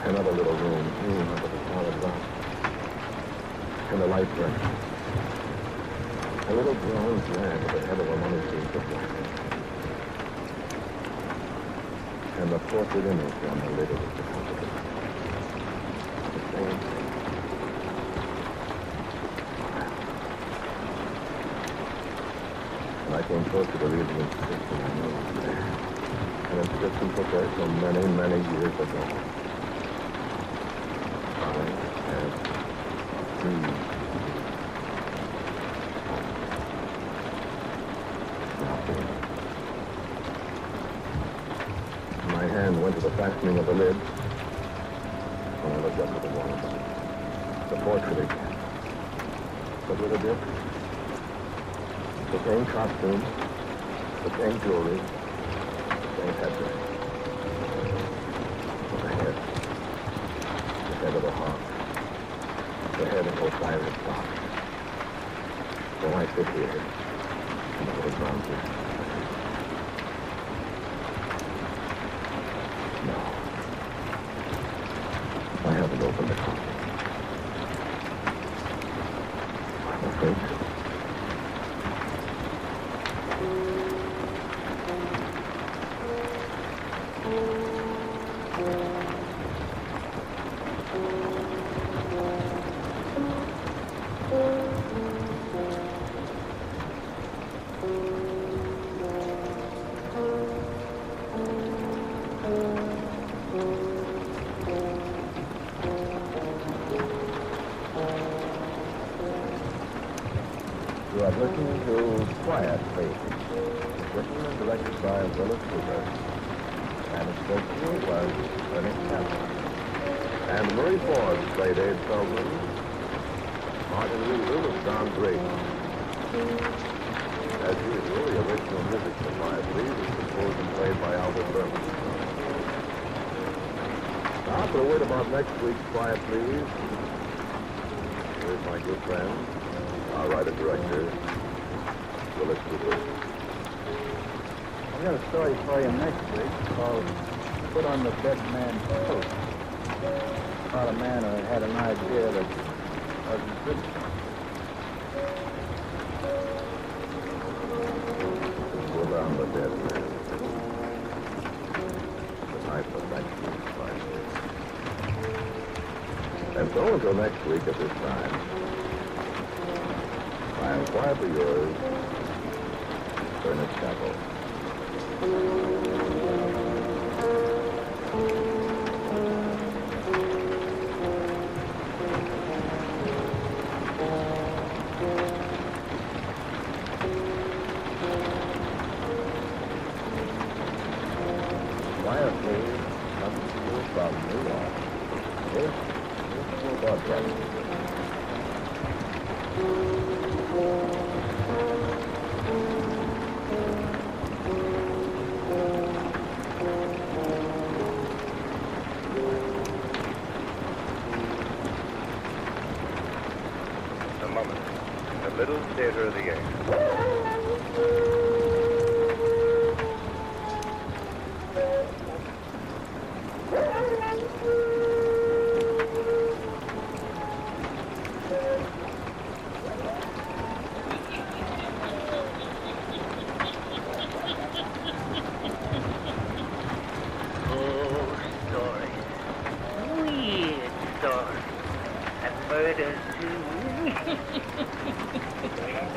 another little room hewn under the solid rock, and the light burned. A little bronze lamp at the head of a money piece of black. And the portrait image on the lid of the sarcophagus. The same thing. I came closer to real the inscription I knew was there. An inscription put there so many, many years ago. I have dreamed. My hand went to the fastening of the lid. When I looked up at the wall above it, the portrait again. But with a difference. The same costume, the same jewelry, the same headdress. But the head of a hawk, the head of Osiris Fox. So I sit here in the little brown fish. No, I haven't opened the coffin. I'm afraid to. You are listening to Quiet Please, written and directed by Willis Cooper. And it spoke to you was Ernest Campbell. And Marie Forbes played Abe Feldman. Martin Weaver was Don Drake. As usual, the original music for Quiet Please was composed and played by Albert Berman. Now for a word about next week's Quiet Please. Here's my good friend, our writer-director, Willis Cooper. I've got a story for you next week called Put on the Dead Man's Coat. About a man who had an idea that wasn't good. Put on the Dead Man's Coat. The night of next week's Quiet Please. And so until next week at this time, I am quietly yours, Ernest Campbell. Quiet Please comes to you from New York. This is broadcasting. A moment. A little theater of the air.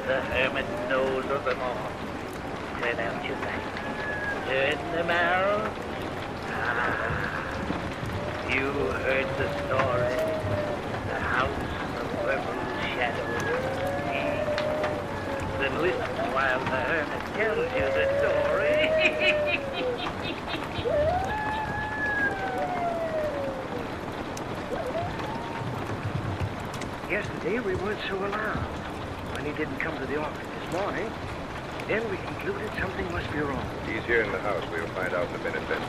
The hermit knows of them all. Turn out your light. Turn them out. You heard the story. The house of purple shadows. Then listen while the hermit tells you the story. Yesterday we weren't so alarmed when he didn't come to the office this morning. Then we concluded something must be wrong. He's here in the house. We'll find out in a minute, Ben.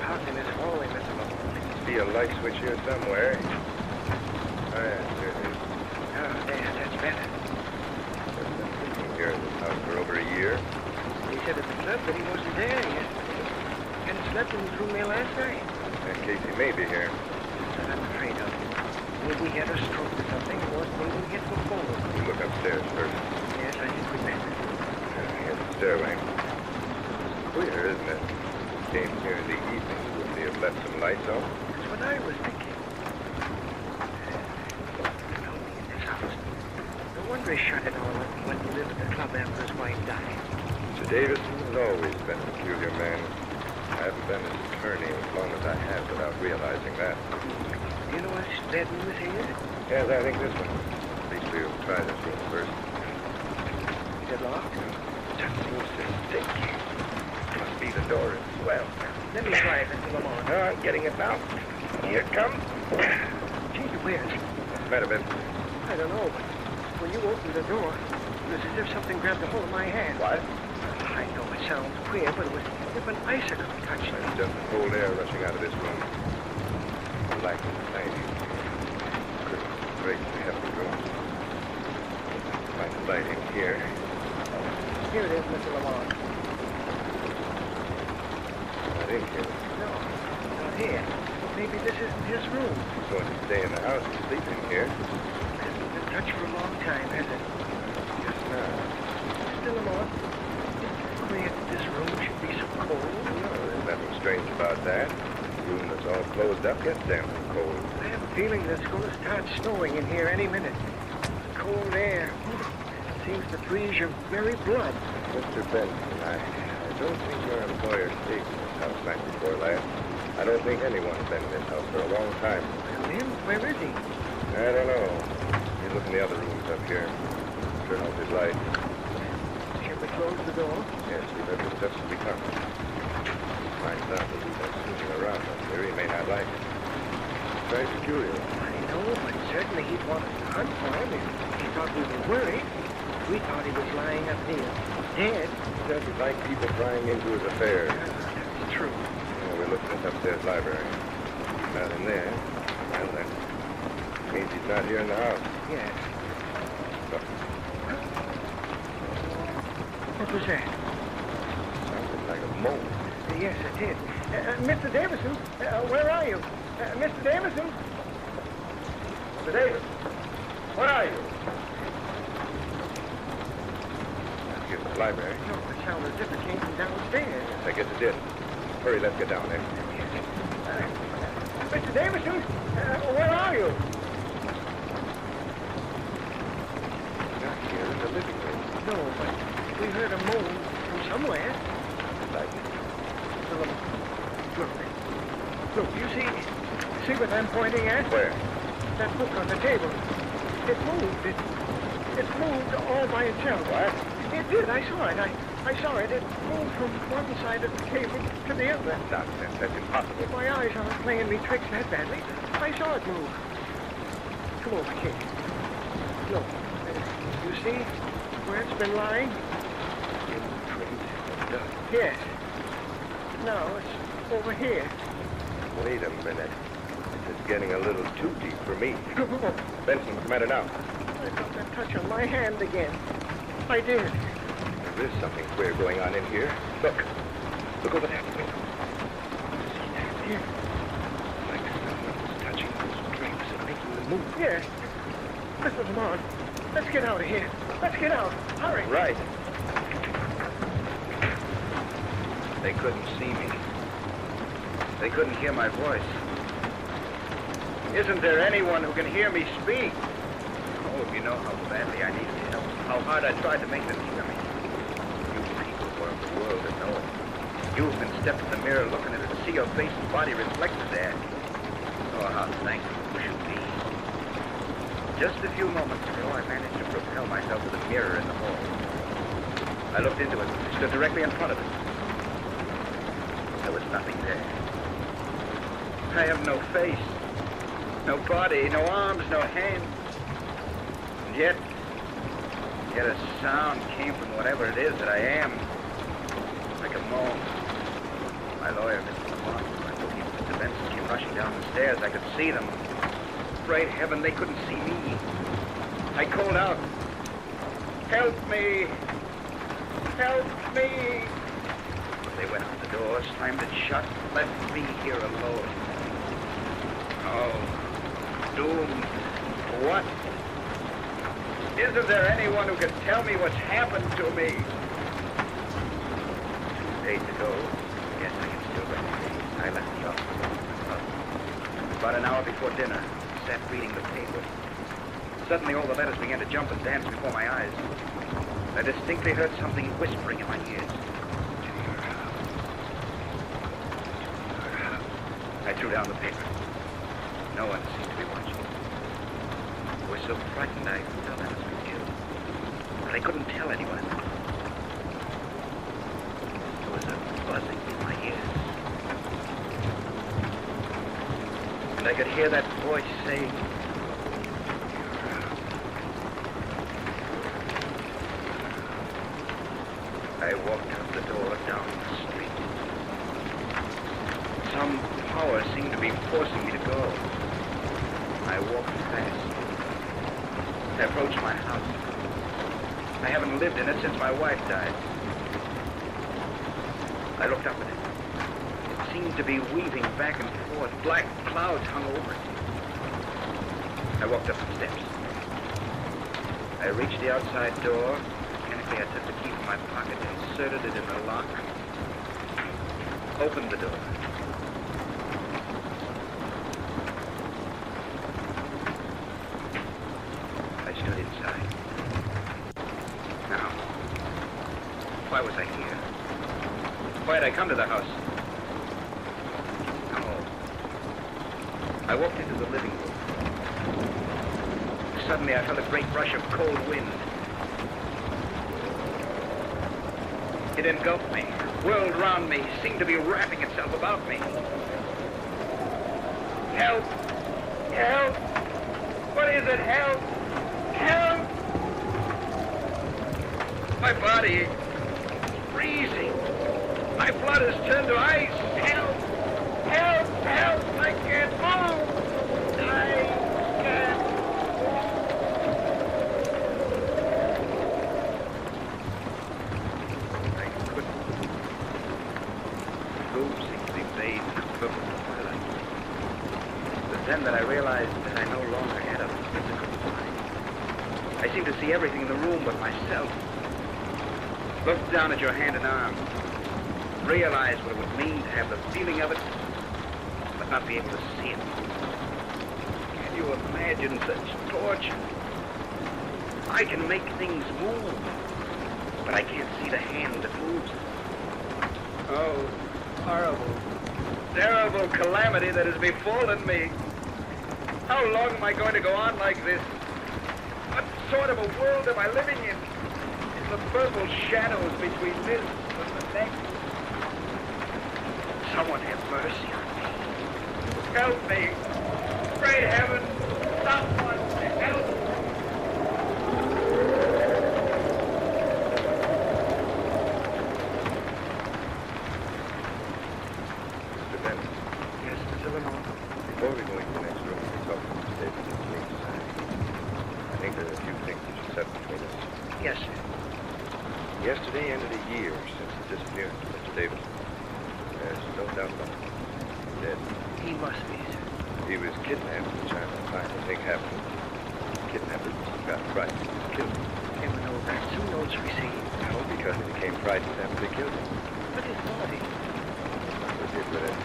House in this hallway, Mr. Malone. Must be a light switch here somewhere. Oh, yeah, here it is. Oh, there, that's better. I've been sleeping here in this house for over a year. He said at the club that he wasn't there yesterday. Hadn't slept in his room there last night. In case he may be here. That's what I'm afraid of. Maybe he had a stroke or something and wasn't able to get to the phone. We'll look upstairs first. Yes, I think we better. Here's the stairway. It's queer, isn't it? Came here in the evening. Wouldn't he have left some lights on? That's what I was thinking. Lonely in this house. No wonder he shut it all up and went to live at the club after his wife died. Sir Davison has always been a peculiar man. I haven't been his attorney as long as I have without realizing that. Do you know which bedroom this is? Yes, I think this one. At least we'll try this room first. Is it locked? Just seems to stick. Must be the door as well. Let me try it, Mr. Lamont. Oh, I'm getting it now. Here it comes. Gee whiz. What's the matter, Ben? I don't know, but when you opened the door, it was as if something grabbed a hold of my hand. What? I know it sounds queer, but it was as if an icicle touched me. It's just the cold air rushing out of this room. Black and tiny. Curtains draped in the heavy room. Find the light in here. Here it is, Mr. Lamont. Not in here. No, not here. Maybe this isn't his room. He's going to stay in the house and sleep in here. Hasn't been touched for a long time, has it? Just now. Mr. Lamont, queer that this room should be so cold. No, there's nothing strange about that. A room that's all closed up gets damp and cold. I have a feeling that it's going to start snowing in here any minute. The cold air seems to freeze your very blood. Mr. Benson, I don't think your employer stayed in this house night before last. I don't think anyone's been in this house for a long time. Well, then, where is he? I don't know. you look in the other rooms up here. Turn off his light. Shall we close the door? Yes, we left him just as we come. Finds out that we've been snooping around up here. He may not like it. Very peculiar. I know, but certainly he'd want us to hunt for him if he thought we were worried. We thought he was lying up here, dead. He doesn't like people prying into his affairs. That's true. Yeah, we're looking at the upstairs library. He's not in there. Well, that means he's not here in the house. Yes. Look, What was that? sounded like a moan. Yes, it did. Mr. Davison, where are you? Mr. Davison? Mr. Davis, where are you? Here's the library. No, it sounded as if it came from downstairs. I guess it did. Hurry, let's get down there. Mr. Davison, where are you? Not here in the living room. No, but we heard a moan from somewhere. Like it. Look, you see what I'm pointing at? Where? That book on the table. It moved. It moved all by itself. What? It did. I saw it. I saw it. It moved from one side of the table to the other. Nonsense. That's impossible. My eyes aren't playing me tricks that badly. I saw it move. Come over here. Look. You see where it's been lying? Yes. Now it's over here. Wait a minute. This is getting a little too deep for me. Benson, what's the matter now? I got that touch on my hand again. I did. There is something queer going on in here. Look. Look over that window. Here. Like someone's touching those drapes and making them move. Yes. Listen, come on. Let's get out of here. Let's get out. Hurry. Right. They couldn't see me. They couldn't hear my voice. Isn't there anyone who can hear me speak? Oh, if you know how badly I needed help, how hard I tried to make them hear me. You people who are of the world that know. You've been stepped in the mirror looking at it to see your face and body reflected there. Oh, how thankful you should be. Just a few moments ago, I managed to propel myself to the mirror in the hall. I looked into it, stood directly in front of it. There was nothing there. I have no face, no body, no arms, no hands. And yet a sound came from whatever it is that I am. Like a moan. My lawyer, Mr. Lamont, my bookie, Mr. Benson came rushing down the stairs. I could see them. Great heaven, they couldn't see me. I called out, "Help me! Help me!" They went out the door, slammed it shut, left me here alone. Oh, doomed. What? Isn't there anyone who can tell me what's happened to me? 2 days ago, yes, I can still remember. I left the office. About an hour before dinner, sat reading the paper. Suddenly all the letters began to jump and dance before my eyes. I distinctly heard something whispering in my ears. I threw down the paper. No one seemed to be watching. I was so frightened I felt I was ill. But I couldn't tell anyone. There was a buzzing in my ears. And I could hear that voice saying, I walked out the door down the street. Some power seemed to be forcing me to go. I walked fast. I approached my house. I haven't lived in it since my wife died. I looked up at it. It seemed to be weaving back and forth. Black clouds hung over it. I walked up the steps. I reached the outside door. Mechanically, I took the key from my pocket and inserted it in the lock. Opened the door. I stood inside. Now, why was I here? Why had I come to the house? Oh. I walked into the living room. suddenly I felt a great rush of cold wind. It engulfed me, whirled round me, seemed to be wrapping itself about me. Help! Help! What is it? Help! Help! My body is freezing. My blood has turned to ice. Help! Help! Help! I can't move! I can't. I couldn't. The room seemed to be bathed in a purple twilight. It was then that I realized that I no longer had a physical body. I seemed to see everything in the room but myself. Looked down at your hand and arm. Realized what it would mean to have the feeling of it, but not be able to see it. Can you imagine such torture? I can make things move, but I can't see the hand that moves it. Oh, horrible, terrible calamity that has befallen me. How long am I going to go on like this? What sort of a world am I living in? The purple shadows between this and the next. Someone have mercy on me. Help me. Great heaven, someone help me. Mr. Benson. Yes, Mr. Lamont. Before we go into the next room, we talk to Mr. Davis and James. I think there are a few things that should settle between us. Yes, sir. Yesterday ended a year since the disappearance of Mr. Davis. There's no doubt about it. He's dead. He must be, sir. He was kidnapped, which I'm inclined to think happened. Kidnappers got frightened and killed him. Came to know that. Two notes received. No, because they became frightened after they killed him. But his body. But it's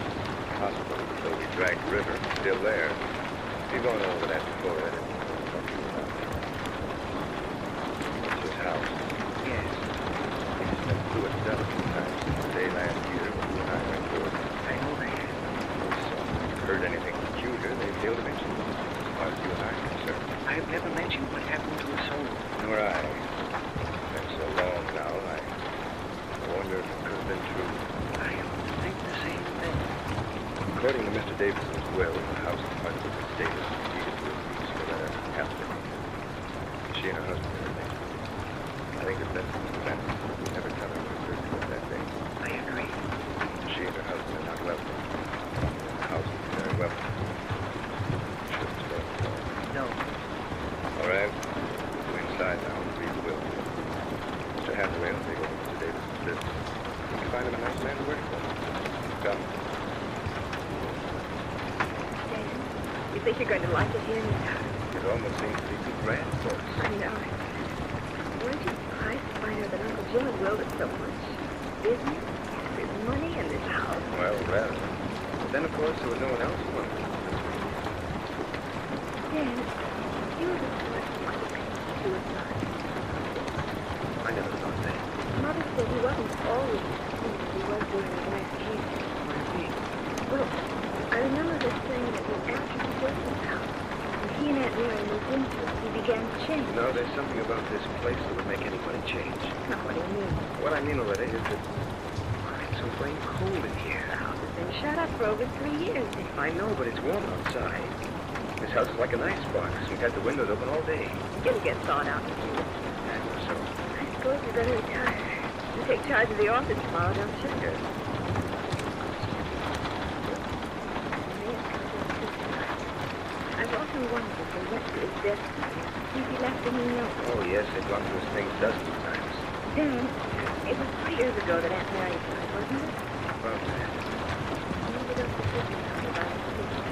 possible that though we dragged the river, it's still there. We've gone over that before. I didn't know what you about. It's his house. Yes. He's been through it several times since the day last year when you and I went through it. I know they have. So if you've heard anything peculiar, they failed to mention it. As far as you and I are concerned. I've never mentioned what happened to a soul. Nor I. It's been so long now, I wonder if it could have been true. I think the same thing. According to Mr. Davison's will, the house is part of his estate is deeded to his niece, Loretta Catherine. She and her husband are remains. I think it's best for Mr. Benson to never tell her what occurred to us that day. I agree. She and her husband are not welcome. The house is very welcome. Shouldn't stay alone. No. All right. Go inside now and read the will. Mr. Hathaway will take over Mr. Davison's business. You can find him a nice man to work for. Come. You think you're going to like it here in this house? It almost seems to be too grand for us. I know. Weren't you surprised to find out that Uncle Jim had willed it so much? Business, there's money in this house. Well, rather. But then, of course, there was no one else who wanted it. Dan, you were the first one to commit suicide. I never thought that. Mother said he wasn't always as he was during the last year. What do you mean? Well, I remember her saying that when after he built this house, when he and Aunt Mary moved into it, he began to change. No, there's something about this place that would make anybody change. Now, what do you mean? What I mean, Loretta, is that it's so plain cold in here. The house has been shut up for over 3 years. I know, but it's warm outside. This house is like an icebox. We've had the windows open all day. It'll get thawed out in a few. I know so. I suppose you better retire. You take charge of the office tomorrow, don't you? Yes. I've often wondered if they went to his desk, if he left any note. Oh, yes, they've gone through his things dozens of times. Dan, it was 3 years ago that Aunt Mary died, wasn't it? Well, Maybe those decisions come about his sister.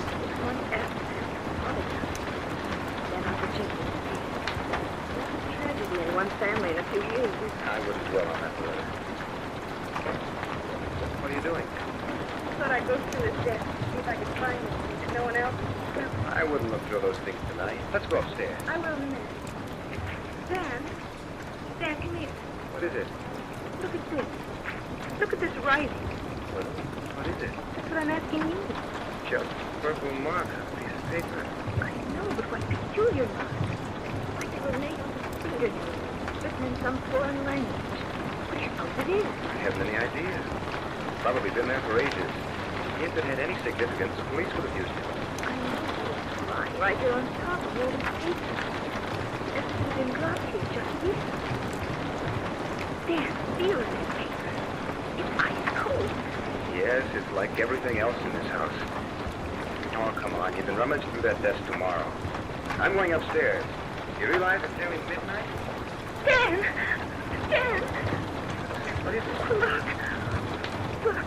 It was once after that, Mother died. Then Uncle Jim disappeared. That's a tragedy in one family in a few years. I wouldn't dwell on that, Loretta. What are you doing? I thought I'd go through his desk, see if I could find it. No one else. I wouldn't look through those things tonight. Let's go upstairs. I will in a minute. Dan, come here. What is it? Look at this. Look at this writing. What is it? That's what I'm asking you. Just purple marker. paper. I know, but what peculiar marks? Like they were made with fingernails, written in some foreign language. What do you suppose it is? I haven't any idea. Probably been there for ages. If it had any significance, the police would have used it. I know. Lying right there on top of all this paper. Everything's been glossy, just this. There, feel this paper. It's ice cold. Yes, it's like everything else in this house. Oh, come on. You can rummage through that desk tomorrow. I'm going upstairs. You realize it's nearly midnight? Dan! Dan! What is it? Look! Look!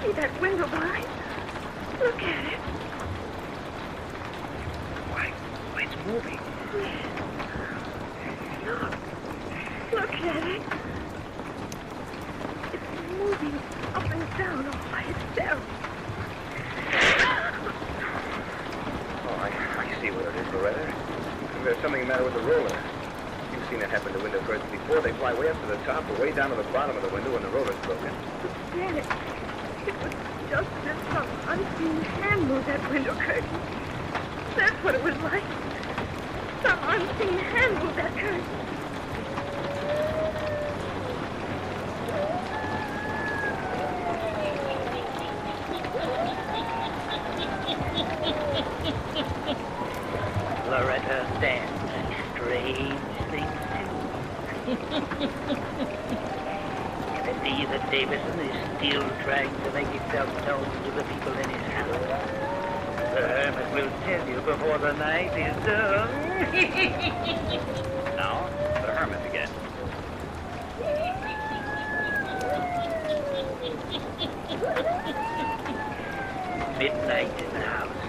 See that window blind? Look at it. Why, it's moving. Look! Look at it. It's moving up and down all by itself. Oh, I see where it is, Loretta. There's something the matter with the roller. You've seen it happen to window curtains before. They fly way up to the top or way down to the bottom of the window when the roller's broken. Dan, it was just as if some unseen hand moved that window curtain. That's what it was like. Some unseen hand moved that curtain. Loretta Dan, strange things too. Can it be that Davison is still trying to make himself known to the people in his house? The hermit will tell you before the night is done. Now, the hermit again. Midnight in the house.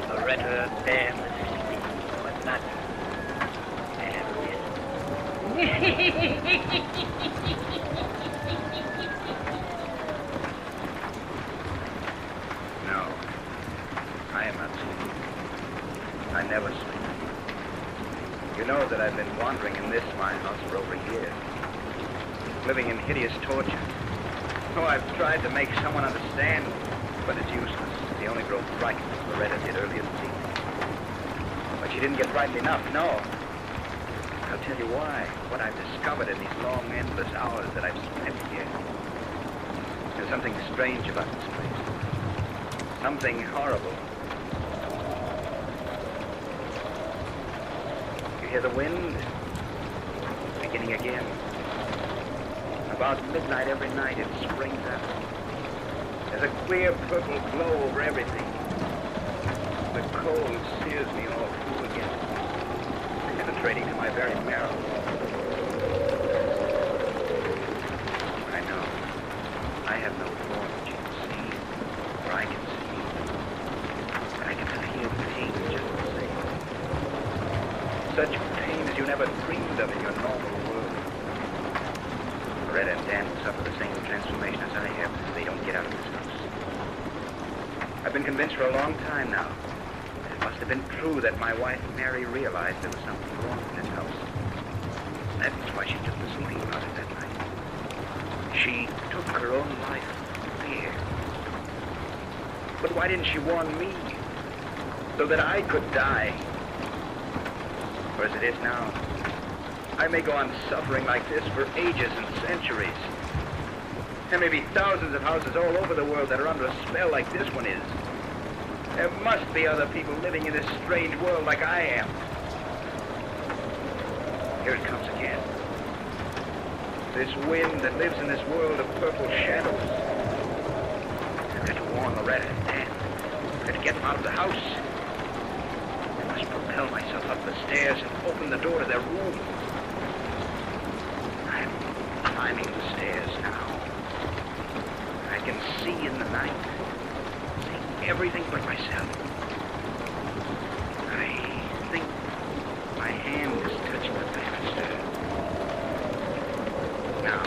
Loretta Dan is sleeping, but not No, I am not sleeping. I never sleep. You know that I've been wandering in this my house for over years, living in hideous torture. Oh, I've tried to make someone understand, but it's useless. They only grow frightened as Loretta did earlier this evening. But she didn't get frightened enough, no. I'll tell you why. What I've discovered in these long, endless hours that I've spent here. There's something strange about this place. Something horrible. You hear the wind? Beginning again. About midnight every night it springs up. There's a queer purple glow over everything. The cold sears me all through again, penetrating to my very marrow. I know. I have no form that you can see, or I can see. But I can feel pain just the same. Such pain as you never dreamed of in your normal world. Loretta and Dan will suffer the same transformation as I have if they don't get out of this house. I've been convinced for a long time now that it must have been true that my wife Mary realized there was something wrong in this house. That was why she took the sleeping powder that night. She took her own life for fear. But why didn't she warn me? So that I could die. For as it is now, I may go on suffering like this for ages and centuries. There may be thousands of houses all over the world that are under a spell like this one is. There must be other people living in this strange world like I am. Here it comes again. This wind that lives in this world of purple shadows. I've got to warn Loretta and Dan. I've got to get them out of the house. I must propel myself up the stairs and open the door to their room. I'm climbing the stairs now. I can see in the night. See everything but myself. I think my hand is touching the banister. Now,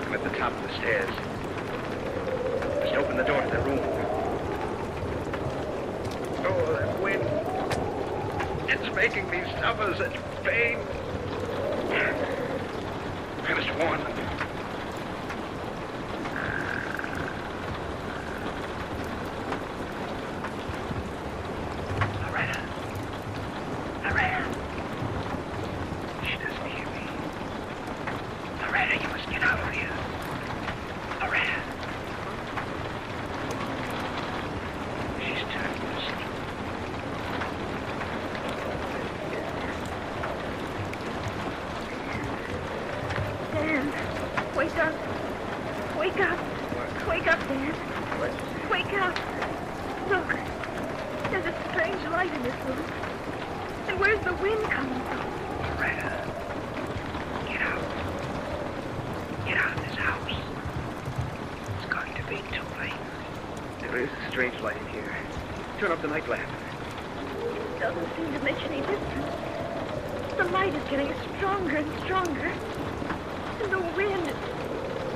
I'm at the top of the stairs. Just open the door to the room. Oh, that wind. It's making me suffer such pain. I must warn them. Dad. Wake up. Look. There's a strange light in this room. And where's the wind coming from? Loretta, get out. Get out of this house. It's going to be too late. There is a strange light in here. Turn up the night lamp. It doesn't seem to make any difference. The light is getting stronger and stronger. And the wind is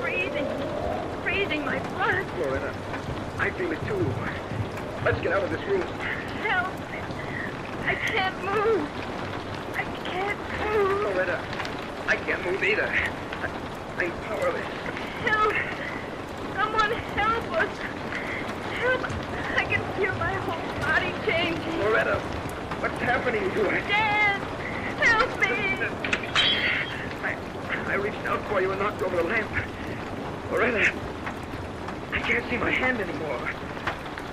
freezing my blood. Loretta, I feel it too. Let's get out of this room. Help! I can't move. I can't move. Loretta, I can't move either. I'm powerless. Help! Someone help us! Help! I can feel my whole body changing. Loretta, what's happening to us? Dad! Help me! I reached out for you and knocked over the lamp. Loretta, I can't see my hand anymore.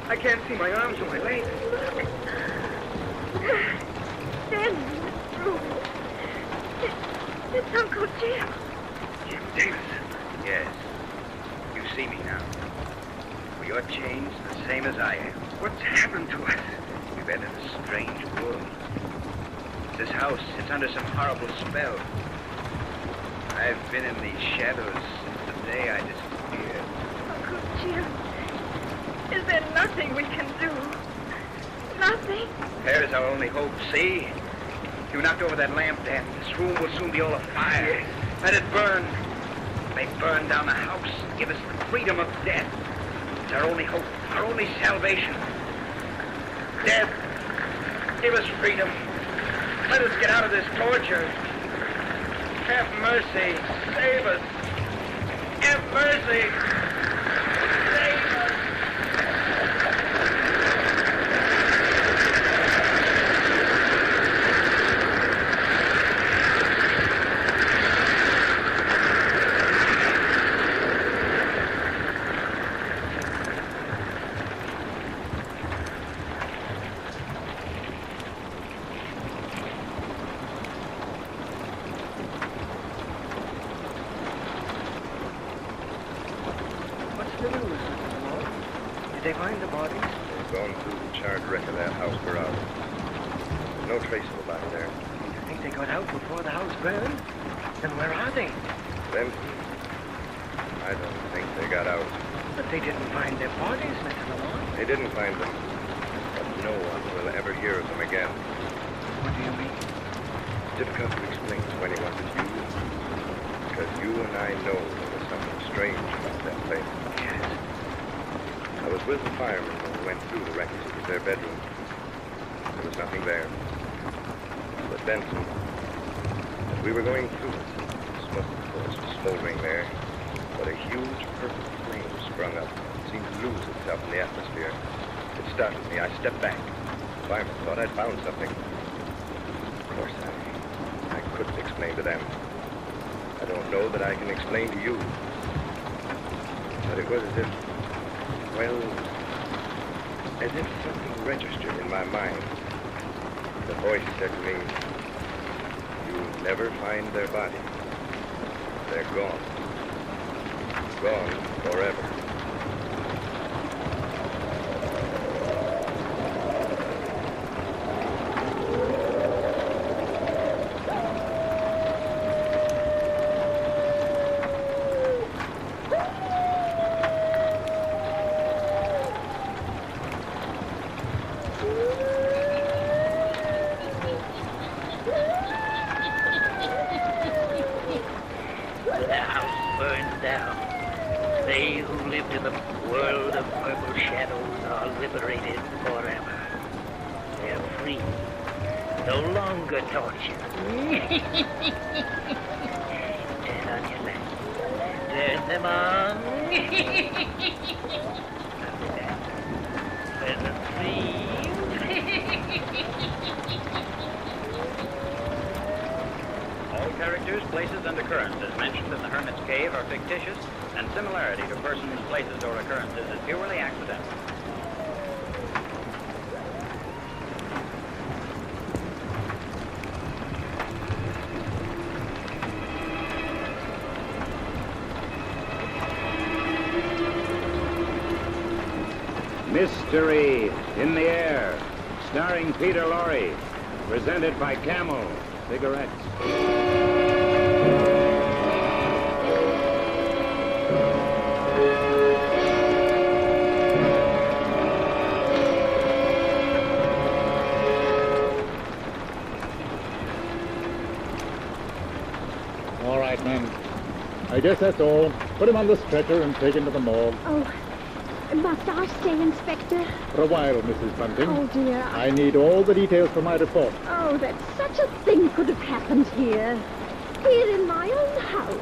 I can't see my arms or my legs. Standing in this room. It's Uncle Jim. Jim Davis. Yes. You see me now. Well, you're changed the same as I am. What's happened to us? We've entered a strange world. This house, it's under some horrible spell. I've been in these shadows since the day I disappeared. Uncle Jim, is there nothing we can do? Nothing? There's our only hope, see? You knocked over that lamp, Dan. This room will soon be all afire. Yes. Let it burn. They burn down the house. Give us the freedom of death. It's our only hope, our only salvation. Death, give us freedom. Let us get out of this torture. Have mercy. Save us. Have mercy. Save us. Did they find the bodies? They've gone through the charred wreck of that house for hours. There's no trace of the body there. You think they got out before the house burned? Then where are they? Benson? I don't think they got out. But they didn't find their bodies, Mr. Lamont. They didn't find them. But no one will ever hear of them again. What do you mean? It's difficult to explain to anyone but you. Because you and I know there was something strange about that place. Yes. I was with the firemen when we went through the wreckage of their bedroom. There was nothing there. But Benson, as we were going through it, smoke, of course, was smoldering there, but a huge purple flame sprung up and seemed to lose itself in the atmosphere. It startled me. I stepped back. The firemen thought I'd found something. Of course, I couldn't explain to them. I don't know that I can explain to you. But it was as if, well, as if something registered in my mind. The voice said to me, "You'll never find their body. They're gone. Gone forever." The house burns down. They who lived in the world of purple shadows are liberated forever. They're free. No longer tortured. Turn on your lights. Turn them on. Pleasant All characters, places, and occurrences mentioned in the Hermit's Cave are fictitious, and similarity to persons, places, or occurrences is purely accidental. Mystery in the Air, starring Peter Lorre, presented by Camel Cigarettes. All right, men. I guess that's all. Put him on the stretcher and take him to the morgue. Oh, must I stay, Inspector? For a while, Mrs. Bunting. Oh, dear. I need all the details for my report. Oh, that such a thing could have happened here. Here in my own house.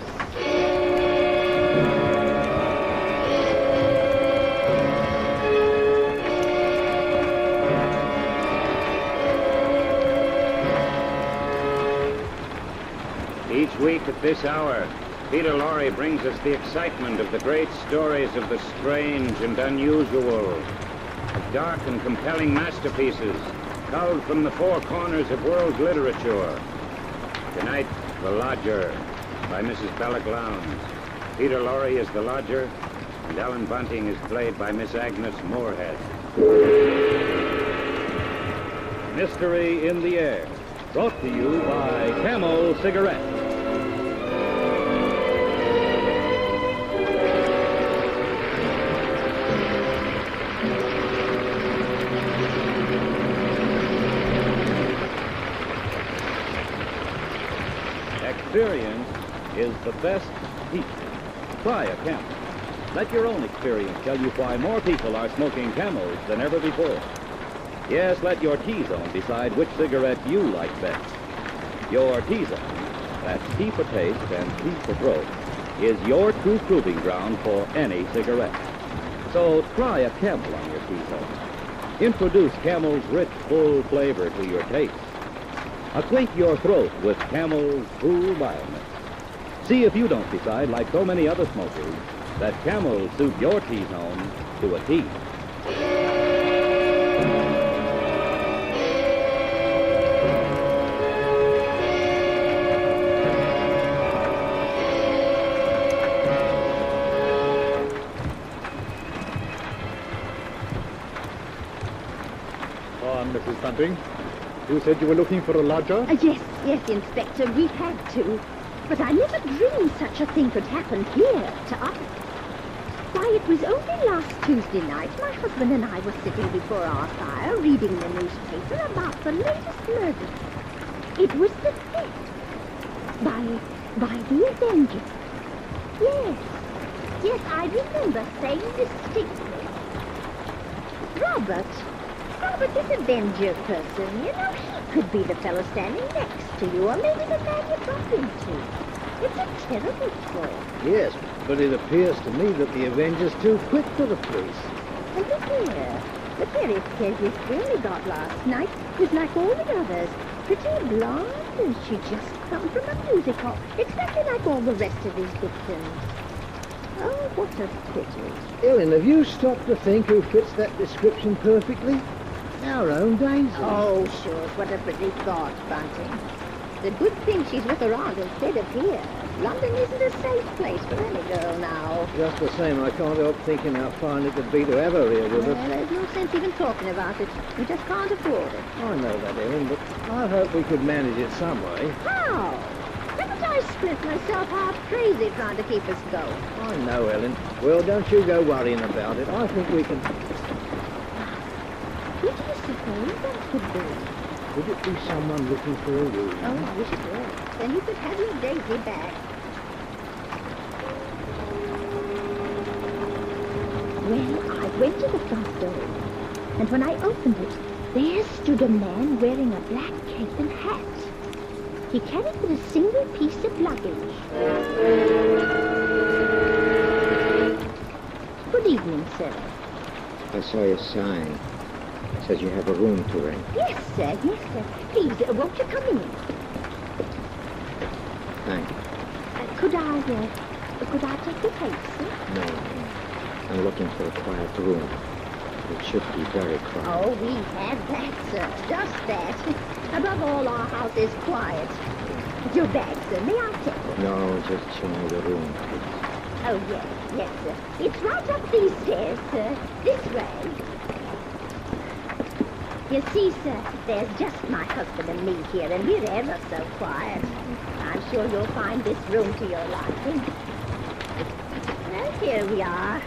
Each week at this hour, Peter Lorre brings us the excitement of the great stories of the strange and unusual, of dark and compelling masterpieces culled from the four corners of world literature. Tonight, The Lodger by Mrs. Belloc Lowndes. Peter Lorre is the lodger, and Ellen Bunting is played by Miss Agnes Moorehead. Mystery in the Air, brought to you by Camel Cigarettes. Experience is the best teacher. Try a Camel. Let your own experience tell you why more people are smoking Camels than ever before. Yes, let your T-zone decide which cigarette you like best. Your T-zone, that's T for taste and T for throat, is your true proving ground for any cigarette. So try a Camel on your T-zone. Introduce Camel's rich, full flavor to your taste. Acquaint your throat with Camel's cool mildness. See if you don't decide, like so many other smokers, that Camel suit your T-zone to a T. Mrs. Bunting, you said you were looking for a lodger? Yes, Inspector, we had to. But I never dreamed such a thing could happen here, to us. Why, it was only last Tuesday night my husband and I were sitting before our fire reading the newspaper about the latest murder. It was the theft by the Avenger. Yes, I remember saying distinctly. Robert, this Avenger person, you know, he could be the fellow standing next to you, or maybe the man you bump into. It's a terrible thought. Yes, but it appears to me that the Avenger's too quick for the police. And look here. It says this girl he got last night was like all the others. Pretty blonde, and she just come from a music hall. Exactly like all the rest of his victims. Oh, what a pity. Ellen, have you stopped to think who fits that description perfectly? Our own Daisy. Oh, sure. What a pretty thought, Bunting. The good thing she's with her aunt instead of here. London isn't a safe place for any girl now. Just the same, I can't help thinking how fine it would be to have her here with us. Well, there's no sense even talking about it. We just can't afford it. I know that, Ellen, but I hope we could manage it some way. How? Haven't I spent myself half crazy trying to keep us going? I know, Ellen. Well, don't you go worrying about it. I think we can... Who do you suppose that could be? Could it be someone looking for a room? Oh, I wish it was. Then you could have your Daisy back. Well, I went to the front door, and when I opened it, there stood a man wearing a black cape and hat. He carried but a single piece of luggage. Good evening, sir. I saw your sign. It says you have a room to rent. Yes, sir. Please, won't you come in? Thank you. Could I take your place, sir? No. I'm looking for a quiet room. It should be very quiet. Oh, we have that, sir. Just that. Above all, our house is quiet. Your bag, sir. May I take it? No, just show me the room, please. Oh, yes, sir. It's right up these stairs, sir. This way. You see, sir, there's just my husband and me here, and we're ever so quiet. I'm sure you'll find this room to your liking. Well, here we are.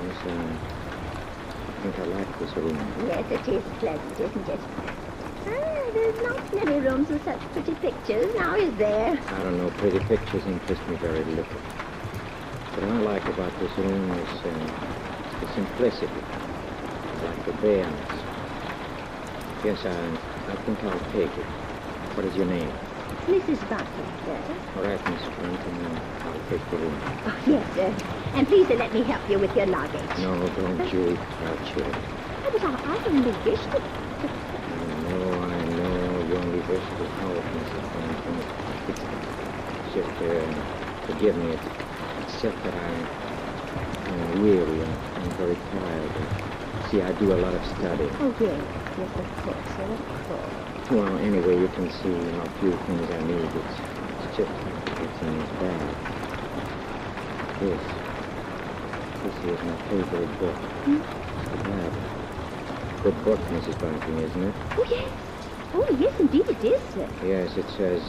Yes, I think I like this room. Yes, it is pleasant, isn't it? There's not many rooms with such pretty pictures, now is there? I don't know, pretty pictures interest me very little. What I like about this room is the simplicity. I like the bareness. Yes, I think I'll take it. What is your name? Mrs. Bunting, sir. All right, Miss Bunting, I'll take the room. Oh, yes, sir. And please let me help you with your luggage. No, don't you. I'll chill. Oh, but I only wish to... I know. You only wish to help, Mrs. Bunting. It's just, forgive me. It's just that I'm weary and I'm very tired. See, I do a lot of study. Oh, yes. Yes, of course, sir, of course. Well, anyway, you can see how few things I need. It's just, it's in this bag. This is my favorite book. The Bible. Good book, Mrs. Bunting, isn't it? Oh, yes. Oh, yes, indeed it is, sir. Yes, it says,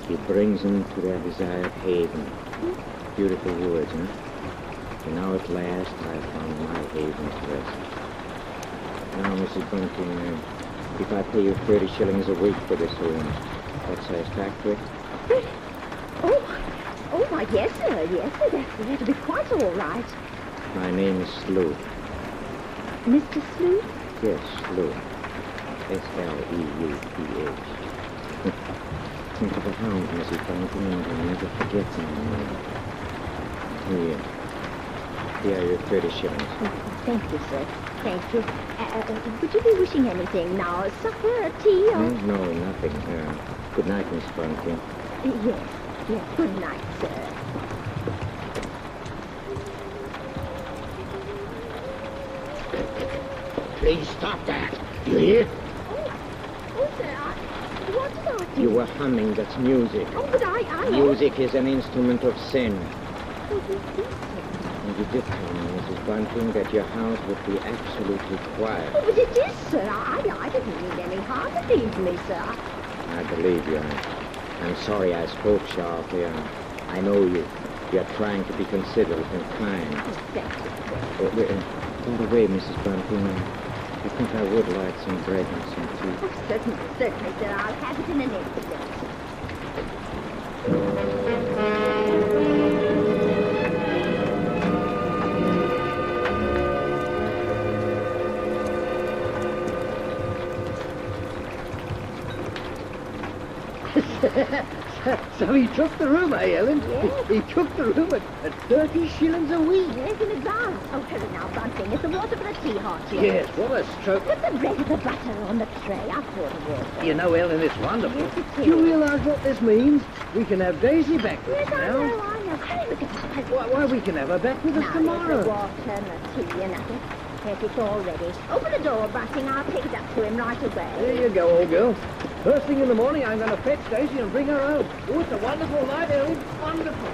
he brings them to their desired haven. Beautiful words, huh? And now at last I found my haven to rest. Now, Mrs. Bunting, if I pay you 30 shillings a week for this room, that's satisfactory? Oh, my, yes, sir. Yes, sir. That'll be quite all right. My name is Sleuth. Mr. Sleuth? Yes, Sleuth. Sleuth. Think of a hound, Mrs. Bunting, and I'll never forget my name. Here are your 30 shillings. Oh, thank you, sir. Thank you. Would you be wishing anything now? Supper, tea, or... No, nothing. Good night, Miss Bunting. Yes. Good night, sir. Please stop that. You hear? Oh, sir, what did I do? You were humming. That's music. Oh, but I... Music is an instrument of sin. Oh, you did, sir. And you did tell me, Mrs. Bunting, that your house would be absolutely quiet. Oh, but it is, sir. I didn't mean any harm, believe me, sir. I believe you. I'm sorry I spoke sharply. I know you're trying to be considerate and kind. Oh, thank you, sir. By the way, Mrs. Bunting, I think I would like some bread and some tea. Oh, certainly, sir. I'll have it in an instant. So he took the room, eh, Ellen? Yes. He took the room at 30 shillings a week. Yes, in advance. Oh, hurry now, Bunting. Is the water for the tea hot yet? Yes, what a stroke. Put the bread and the butter on the tray. I'll pour the water. You know, Ellen, it's wonderful. Yes, it is. Do you realize what this means? We can have Daisy back with Yes, us I now. know. Hurry, look at the Why, we can have her back with us now, tomorrow. There's the water and the tea and nothing. Yes, it's all ready. Open the door, Bunting. I'll take it up to him right away. There you go, old girl. First thing in the morning, I'm going to fetch Daisy and bring her home. Oh, it's a wonderful night, Ellen. Wonderful.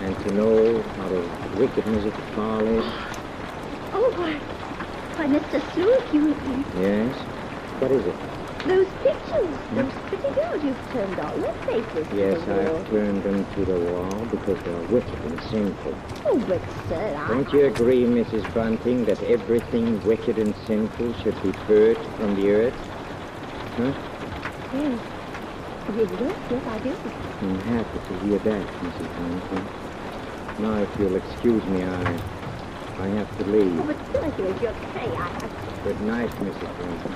And to know how the wickedness of the folly. Oh, why, Mr. Sleuth, you... Yes? What is it? Those pictures, those pretty girls, you've turned all their faces Yes, to the wall. I've turned them to the wall because they're wicked and sinful. Oh, but, sir, Don't you agree, Mrs. Bunting, that everything wicked and sinful should be purged from the earth? Huh? Yes. Yes, I do. I'm happy to hear that, Mrs. Bunting. Now, if you'll excuse me, I have to leave. Oh, but sir, here's your tray. Good night, Mrs. Bunting.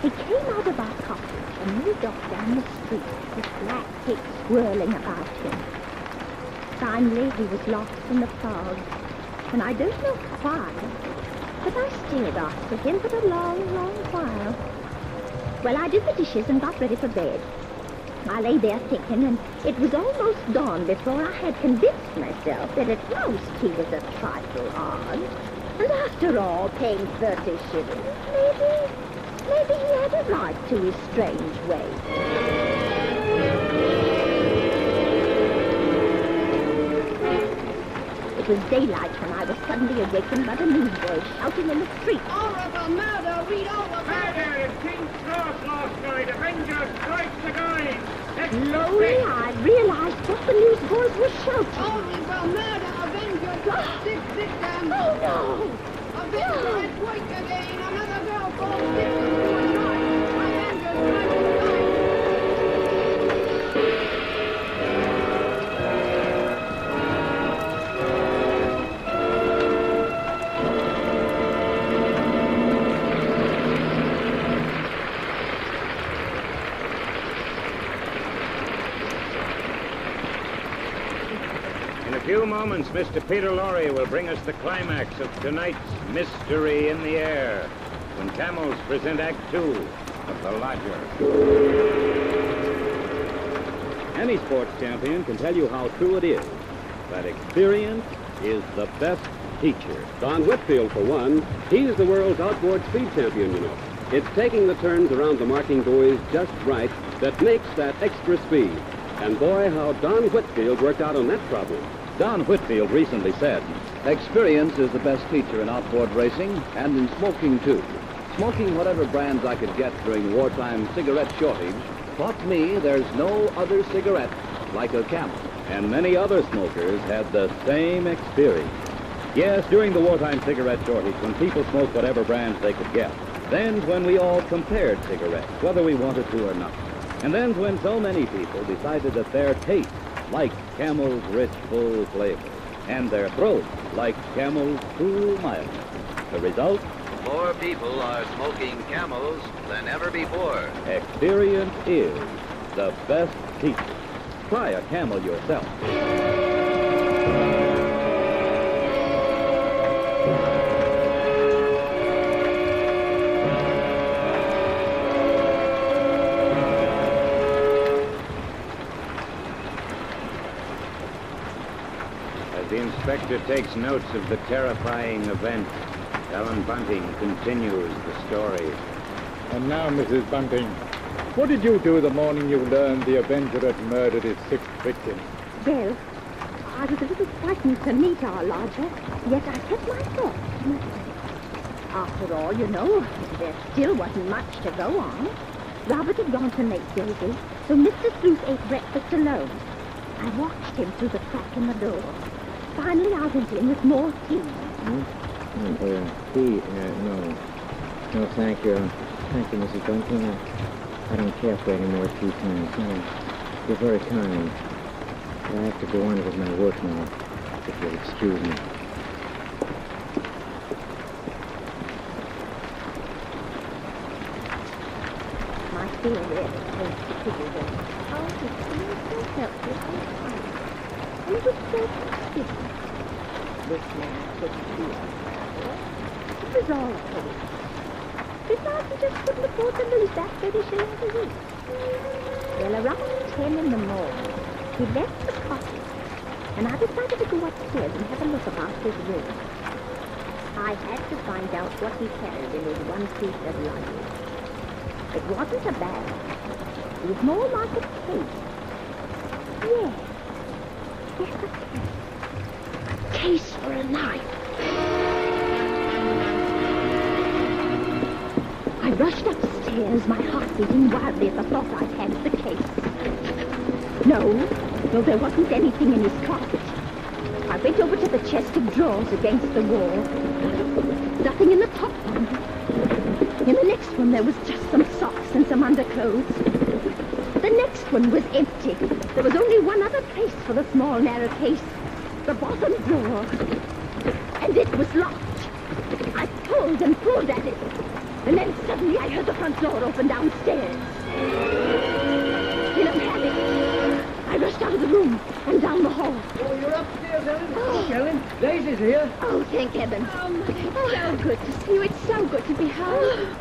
He came out of our cottage and moved off down the street with black pigs swirling about him. Finally, he was lost in the fog. And I don't know why, but I stared after him for a long, long while. Well, I did the dishes and got ready for bed. I lay there thinking, and it was almost dawn before I had convinced myself that at most he was a trifle odd. And after all, paying 30 shillings, maybe he had a right to his strange ways. It was daylight when I was suddenly awakened by the newsboys shouting in the street. Horrible murder! Read over! Murder in King's Cross last night! Avengers strikes again! Slowly, I realized what the newsboys were shouting. Horrible murder! Avengers! Sit down! Oh, no! Avengers is awake again! Another girl falls victim to a knife! Avengers strikes again! In a few moments, Mr. Peter Lorre will bring us the climax of tonight's Mystery in the Air, when camels present Act 2 of The Lodger. Any sports champion can tell you how true it is that experience is the best teacher. Don Whitfield, for one, he's the world's outboard speed champion, you know. It's taking the turns around the marking buoys just right that makes that extra speed. And boy, how Don Whitfield worked out on that problem. Don Whitfield recently said, "Experience is the best teacher in outboard racing and in smoking, too. Smoking whatever brands I could get during wartime cigarette shortage taught me there's no other cigarette like a Camel." And many other smokers had the same experience. Yes, during the wartime cigarette shortage, when people smoked whatever brands they could get. Then when we all compared cigarettes, whether we wanted to or not. And then when so many people decided that their taste liked Camel's rich, full flavor, and their throat liked Camel's cool mildness. The result? More people are smoking Camels than ever before. Experience is the best teacher. Try a Camel yourself. The inspector takes notes of the terrifying event. Ellen Bunting continues the story. And now, Mrs. Bunting, what did you do the morning you learned the Avenger had murdered his sixth victim? Well, I was a little frightened to meet our lodger, yet I kept my thoughts to myself. After all, you know, there still wasn't much to go on. Robert had gone to make Daisy, so Mr. Sleuth ate breakfast alone. I watched him through the crack in the door. Finally, I went in with more tea. Tea? No. No, thank you. Thank you, Mrs. Bunting. I don't care for any more tea times. No. You're very kind. But I have to go on with my work now, if you'll excuse me. My fear really came to pity them. Oh, he seemed so helpless and kind. And it was so considerate. This man couldn't be a murderer. It was all a coincidence. Besides, he just couldn't afford to lose that 30 shillings a week. Well, around 10 in the morning, he left the cottage, and I decided to go upstairs and have a look about his room. I had to find out what he carried in his one-piece of luggage. It wasn't a bag. It was more like a case. Yes. Yes, a case. A case for a knife. I rushed upstairs, my heart beating wildly at the thought I'd had the case. No, there wasn't anything in his closet. I went over to the chest of drawers against the wall. Nothing in the top one. In the next one, there was just some socks and some underclothes. The next one was empty. There was only one other place for the small, narrow case. The bottom drawer. And it was locked. I pulled and pulled at it. And then suddenly I heard the front door open downstairs. In a panic, I rushed out of the room. and down the hall. Oh, you're upstairs, Ellen. Look, Ellen, Daisy's here. Oh, thank heaven. Oh, Mother, it's so good to see you. It's so good to be home.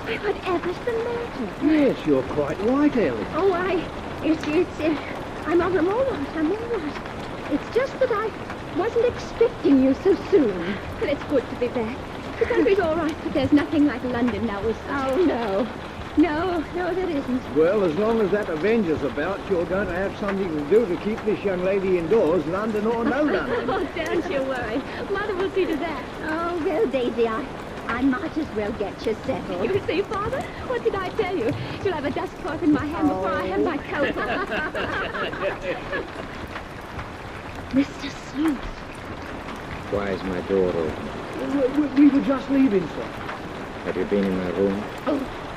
Whatever's the matter? Yes, you're quite right, Ellen. Oh, I'm all right. I'm all right. It's just that I wasn't expecting you so soon. But it's good to be back. The country's all right, but there's nothing like London now, is there? Oh, no. No, there isn't. Well, as long as that Avenger's about, you're going to have something to do to keep this young lady indoors, London or no London. Oh, don't you worry. Mother will see to that. Oh, well, Daisy, I might as well get you settled. You see, Father? What did I tell you? You'll have a dust cloth in my hand before I have my coat on. Mr. Sleuth. Why is my door open? We were just leaving, sir. Have you been in my room?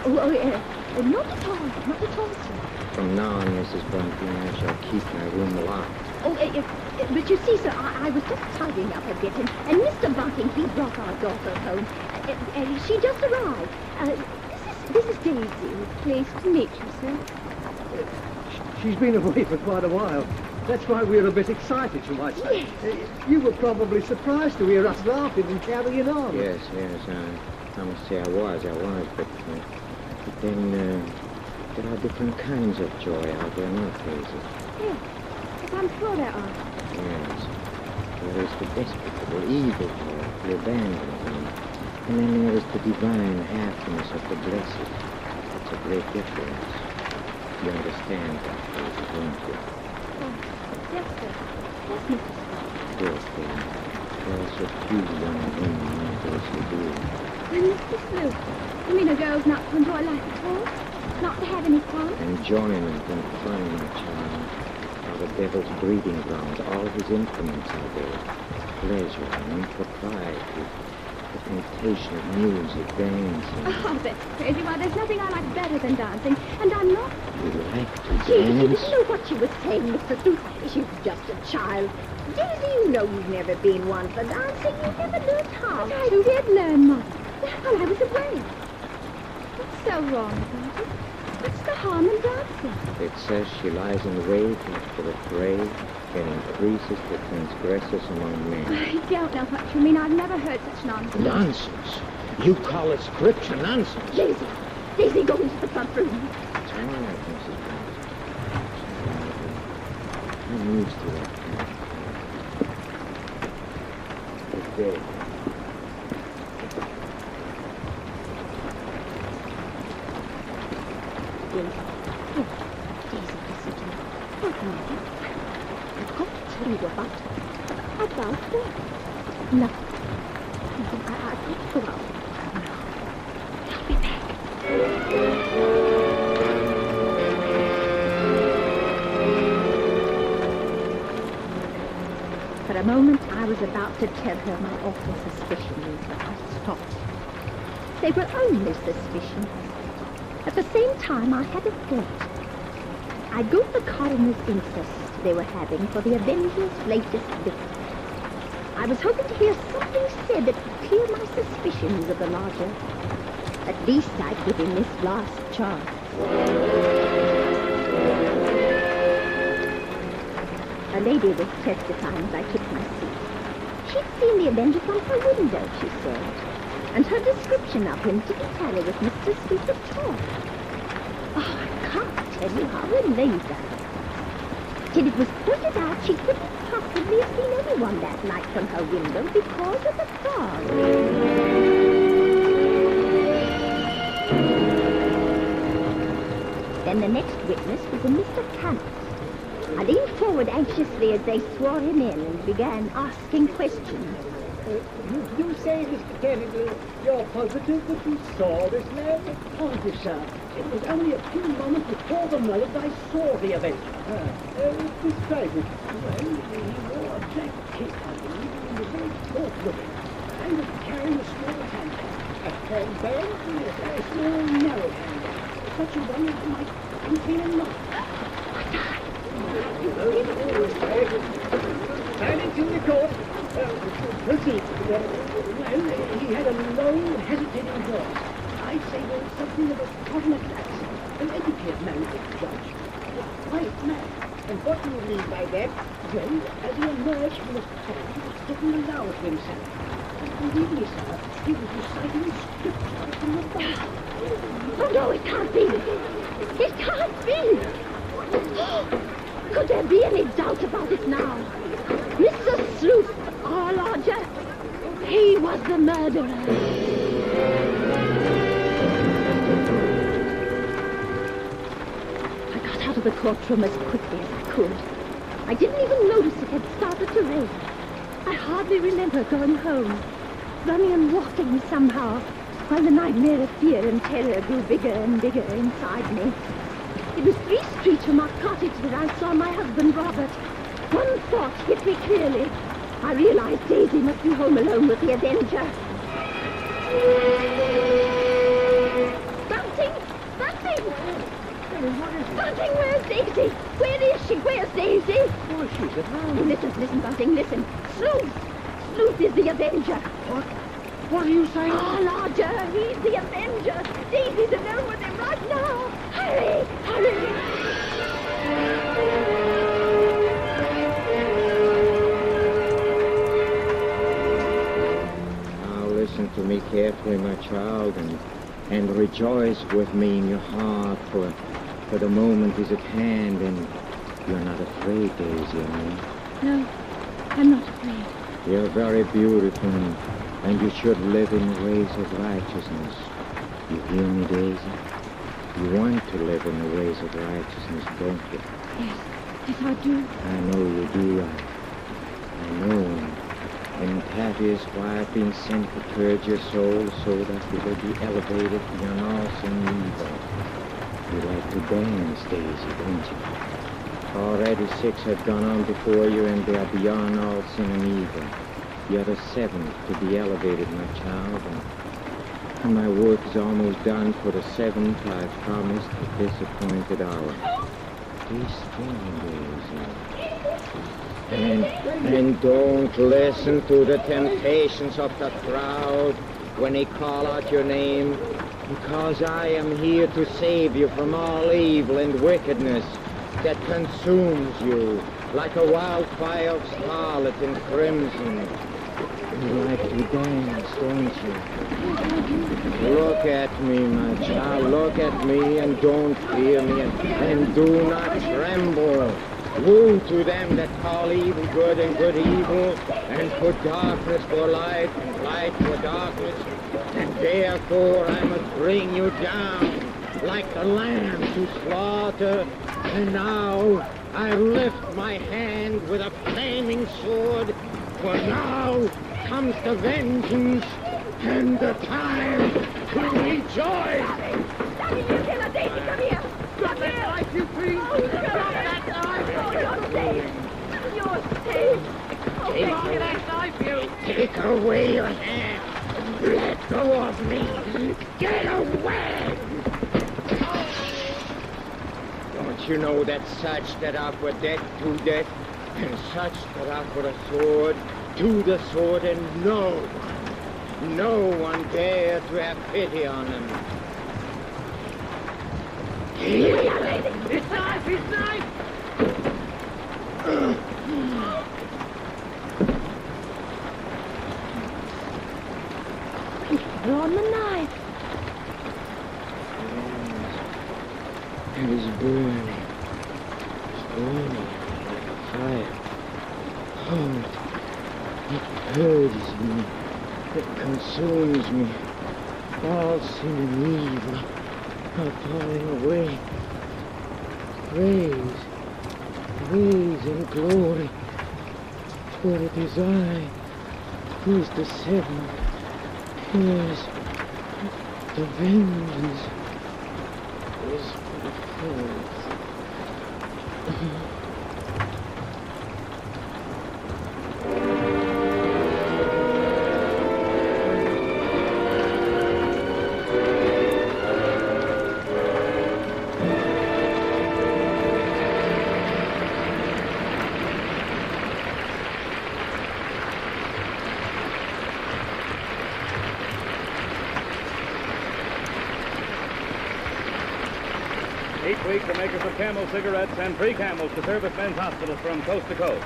Not at all. Not at all, sir. From now on, Mrs. Bunting, I shall keep my room locked. But you see, sir, I was just tidying up a bit, and Mr. Bunting, he brought our daughter home. She just arrived. This is Daisy. Pleased to meet you, sir. She's been away for quite a while. That's why we're a bit excited, you might say. Yes. You were probably surprised to hear us laughing and carrying on. Yes, I must say I was, but then there are different kinds of joy out there, not Daisy. Yes, I'm sure there are. Yes. There is the despicable evil joy, the abandonment, and then there is the divine happiness of the blessed. It's a great difference. You understand that, Daisy, don't you? Yes, sir. Yes, Mr. Scott. Yes, dear. There are so few young women nowadays who do. Mr. Sleuth, you mean a girl's not to enjoy life at all? Not to have any fun? Enjoyment and fun, my child, are the devil's breeding grounds. All his implements are there. Pleasure and impropriety, the temptation of music, dancing. Oh, that's crazy. Why, there's nothing I like better than dancing. And I'm not... You like to Daisy, you dance? didn't know what she was saying, Mr. Sleuth. She's just a child. Daisy, you know you've never been one for dancing. You never learned how. But I did learn, Mother. While I was away. What's so wrong about it? What's the harm in dancing? It says she lies in wait after the prey and increases the transgressors among men. I don't know what you mean. I've never heard such nonsense. Nonsense? You call it scripture nonsense? Daisy, go into the front room. It's all right, Mrs. Bunting. I'm used to that. Good day. Daisy, listen to me. Wait a minute. I've got to tell you about what? Nothing. I've got to go out. I'll be back. For a moment, I was about to tell her my awful suspicions, but I stopped. They were only suspicions. At the same time, I had a thought. I'd go to the coroner's inquest they were having for the Avenger's latest victim. I was hoping to hear something said that would clear my suspicions of the lodger. At least I'd give him this last chance. A lady was testifying as I took my seat. She'd seen the Avenger from her window, she said. And her description of him didn't tally with Mr. Sleuth at all. Oh, I can't tell you how relieved I was. Till it was pointed out she couldn't possibly have seen anyone that night from her window because of the fog. Then the next witness was a Mr. Campbell. I leaned forward anxiously as they swore him in and began asking questions. You say, Mr. Kennedy, you're positive that you saw this man? Positive, sir. It was only a few moments before the murder that I saw the Avenger. Describe it. Well, he wore a black kit, I believe, and was very short-looking, and was carrying a small handbag. A handbag? Yes, a small, narrow handbag. Such a one as might contain a knife. Silence in the court. Proceed. Well, he had a low, hesitating voice. I'd say there was something of a cognitive accent. An educated man, Judge. A quiet man. And what do you mean by that? Well, as he emerged from the pond, he didn't allow it himself. And believe me, sir, he was reciting scripture from the Bible. Oh, no, it can't be. It can't be. Could there be any doubt about it now? Mr. Sleuth, or Lodger, he was the murderer. I got out of the courtroom as quickly as I could. I didn't even notice it had started to rain. I hardly remember going home, running and walking somehow, while the nightmare of fear and terror grew bigger and bigger inside me. It was 3 streets from our cottage that I saw my husband, Robert. One thought hit me clearly. I realized Daisy must be home alone with the Avenger. Bunting! Bunting! Bunting, where's Daisy? Where is she? Where's Daisy? Oh, she's at home. Listen, Bunting, listen. Sleuth is the Avenger. What are you saying? Oh, Lodger, he's the Avenger. Daisy's alone with him right now. Hurry! Now listen to me carefully, my child, and rejoice with me in your heart, for the moment is at hand, and you're not afraid, Daisy, are you? No, I'm not afraid. You're very beautiful, and you should live in the ways of righteousness. You hear me, Daisy? You want to live in the ways of righteousness, don't you? Yes, I do. I know you do. I know. And that is why I've been sent to purge your soul so that you will be elevated beyond all sin and evil. You like to dance, Daisy, don't you? Already 6 have gone on before you, and they are beyond all sin and evil. You're the 7th to be elevated, my child, and my work is almost done. For the 7th, I've promised at this appointed hour. Be strong, Daisy. And don't listen to the temptations of the crowd when they call out your name, because I am here to save you from all evil and wickedness that consumes you like a wildfire of scarlet and crimson. You like to dance, don't you? Look at me, my child, look at me, and don't fear me, and do not tremble. Woe to them that call evil good and good evil, and put darkness for light and light for darkness. And therefore I must bring you down like the lamb to slaughter. And now I lift my hand with a flaming sword, for now comes the vengeance and the time to rejoice. Daddy, you killer, Daisy, come here. Drop that knife, you please. Drop that knife. You're safe. You're safe. Oh, Take that knife, you. Take away your hand. Let go of me. Get away. Don't you know that such that are for death to death, and such that are for the sword to the sword, and no one dare to have pity on them. It's knife! It's knife! You're on the knife. It is burning. It's burning like a fire. Oh, it purges me. It consumes me. All sin and evil are falling away. Praise and glory. For it is I who is the 7th. Yes, the vengeance is for the 4th. week, the makers of Camel cigarettes send free Camels to service men's hospitals from coast to coast.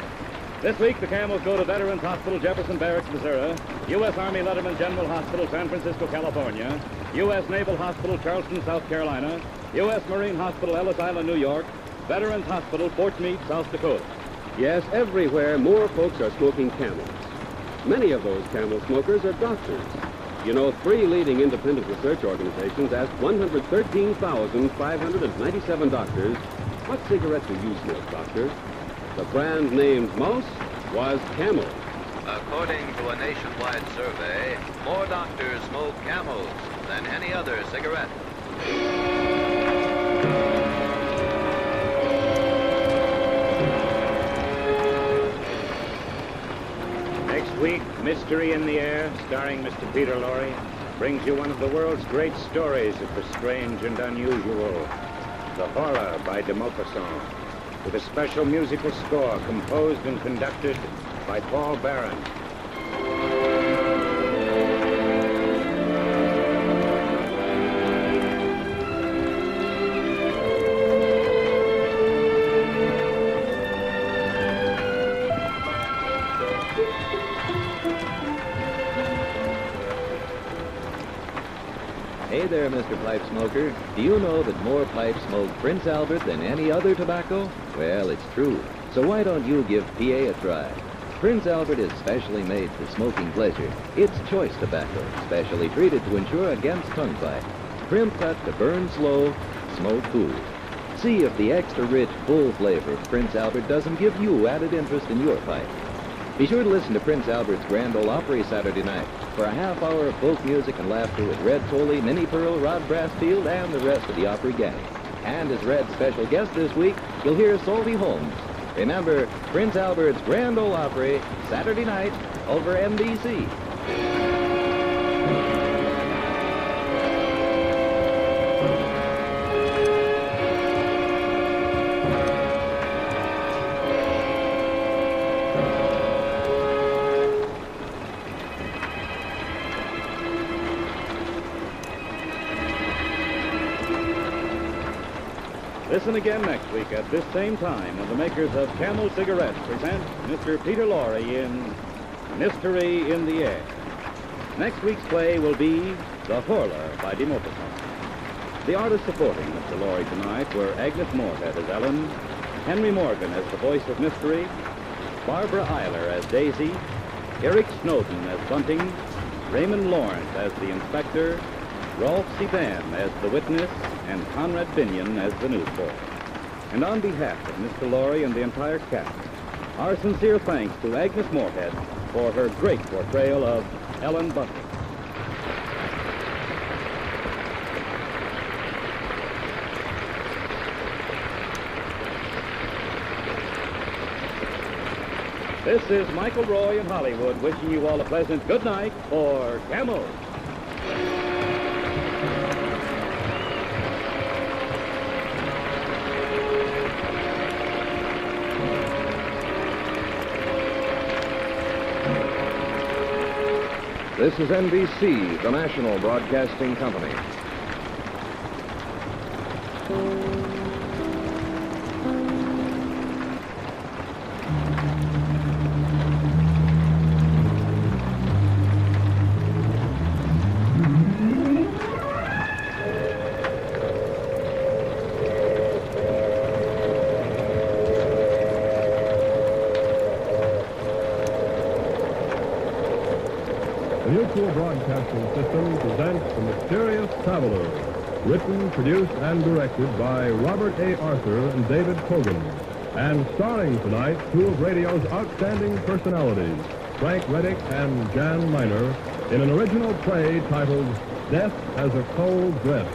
This week, the Camels go to Veterans Hospital, Jefferson Barracks, Missouri, U.S. Army Letterman General Hospital, San Francisco, California, U.S. Naval Hospital, Charleston, South Carolina, U.S. Marine Hospital, Ellis Island, New York, Veterans Hospital, Fort Meade, South Dakota. Yes, everywhere more folks are smoking Camels. Many of those Camel smokers are doctors. You know, 3 leading independent research organizations asked 113,597 doctors, what cigarette do you smoke, doctor? The brand named most was Camel. According to a nationwide survey, more doctors smoke Camels than any other cigarette. Next week, Mystery in the Air, starring Mr. Peter Lorre, brings you one of the world's great stories of the strange and unusual, The Horror by de Maupassant, with a special musical score composed and conducted by Paul Barron. Hey there, Mr. Pipe Smoker. Do you know that more pipes smoke Prince Albert than any other tobacco? Well, it's true. So why don't you give PA a try? Prince Albert is specially made for smoking pleasure. It's choice tobacco, specially treated to ensure against tongue bite. Trim cut to burn slow, smoke cool. See if the extra rich, full flavor of Prince Albert doesn't give you added interest in your pipe. Be sure to listen to Prince Albert's Grand Ole Opry Saturday night for a half hour of folk music and laughter with Red Foley, Minnie Pearl, Rod Brassfield, and the rest of the Opry gang. And as Red's special guest this week, you'll hear Salty Holmes. Remember, Prince Albert's Grand Ole Opry, Saturday night, over NBC. Listen again next week at this same time when the makers of Camel cigarettes present Mr. Peter Lorre in Mystery in the Air. Next week's play will be The Horror by de Maupassant. The artists supporting Mr. Lorre tonight were Agnes Moorehead as Ellen, Henry Morgan as the voice of Mystery, Barbara Eiler as Daisy, Eric Snowden as Bunting, Raymond Lawrence as the Inspector, Rolf Sedan as the Witness, and Conrad Binion as the newsboy. And on behalf of Mr. Lorre and the entire cast, our sincere thanks to Agnes Moorehead for her great portrayal of Ellen Bunting. This is Michael Roy in Hollywood wishing you all a pleasant good night for Camel. This is NBC, the national broadcasting company. The Mutual Broadcasting System presents The Mysterious Traveler, written, produced, and directed by Robert A. Arthur and David Cogan, and starring tonight 2 of radio's outstanding personalities, Frank Reddick and Jan Miner, in an original play titled Death as a Cold Dress.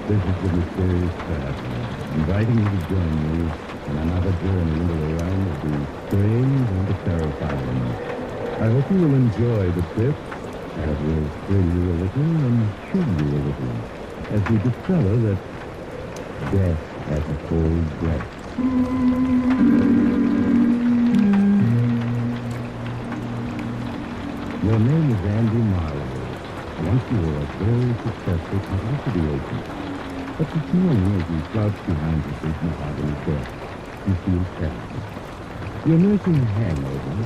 This is the Mysterious Traveler, inviting you to join me on another journey into the realm of the strange and the terrifying. I hope you will enjoy the trip, as will thrill you a little and chill you a little, as we discover that death has a cold breath. Your name is Andy Marlowe. Once you were a very successful publicity agent. But this morning, as you slouch behind your big mahogany desk, you feel terrible. You're nursing a hangover.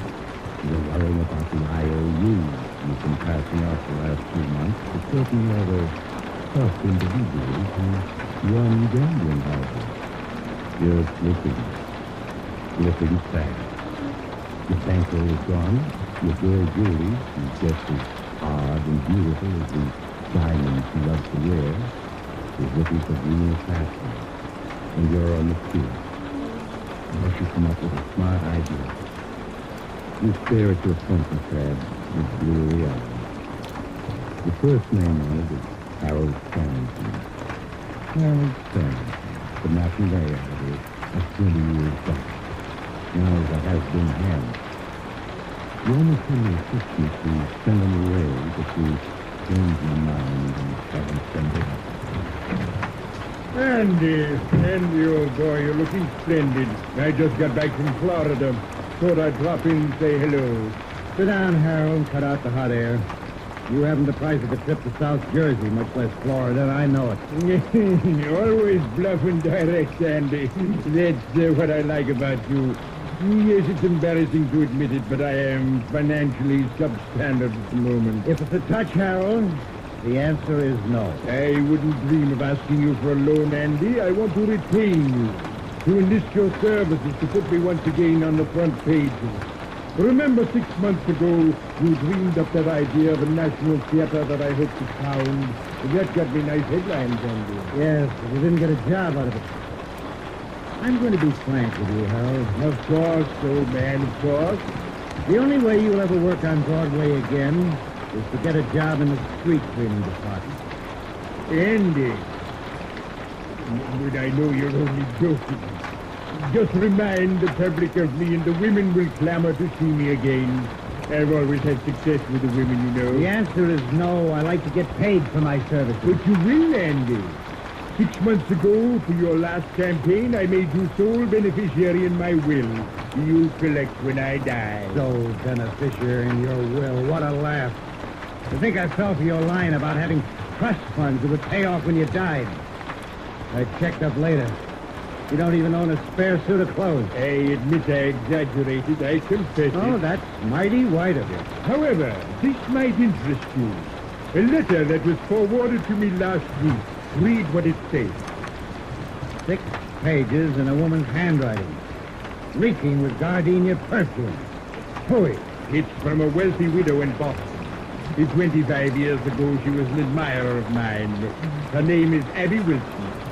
You're worrying about the IOUs you've been passing out the last 2 months to certain rather tough individuals who run gambling houses. You're slipping fast. Your bankroll is gone. Your girl Julie, who's just as hard and beautiful as the diamonds she loves to wear, is looking for greener pastures. And you're on the field. Unless you come up with a smart idea. You stare at your pencil pad with bleary eyes. The first name on it is Harold Farrington. Harold Farrington, the matinee actor of 20 years back. Now the has-been hand. You almost feel your assistance to send them away, but you change your mind and haven't sent it. Andy, old boy, you're looking splendid. I just got back from Florida. Thought I'd drop in and say hello. Sit down, Harold. Cut out the hot air. You haven't the price of a trip to South Jersey, much less Florida, and I know it. Always bluff and direct, Andy. That's what I like about you. Yes, it's embarrassing to admit it, but I am financially substandard at the moment. If it's a touch, Harold, the answer is no. I wouldn't dream of asking you for a loan, Andy. I want to retain you, to enlist your services, to put me once again on the front pages. Remember 6 months ago, you dreamed up that idea of a national theater that I hoped to found. That got me nice headlines, Andy. Yes, but you didn't get a job out of it. I'm going to be frank with you, Harold. Of course, old man, of course. The only way you'll ever work on Broadway again is to get a job in the street cleaning department. Andy, but I know you're only joking. Just remind the public of me and the women will clamor to see me again. I've always had success with the women, you know. The answer is no. I like to get paid for my services. But you will, Andy. 6 months ago, for your last campaign, I made you sole beneficiary in my will. You'll collect when I die. Sole beneficiary in your will. What a laugh. To think I fell for your line about having trust funds that would pay off when you died. I checked up later. You don't even own a spare suit of clothes. I admit I exaggerated. I confess Oh, it. that's mighty white of you. However, this might interest you. A letter that was forwarded to me last week. Read what it says. 6 pages in a woman's handwriting, reeking with gardenia perfume. Poet. It's from a wealthy widow in Boston. 25 years ago, she was an admirer of mine. Her name is Abby Wilson,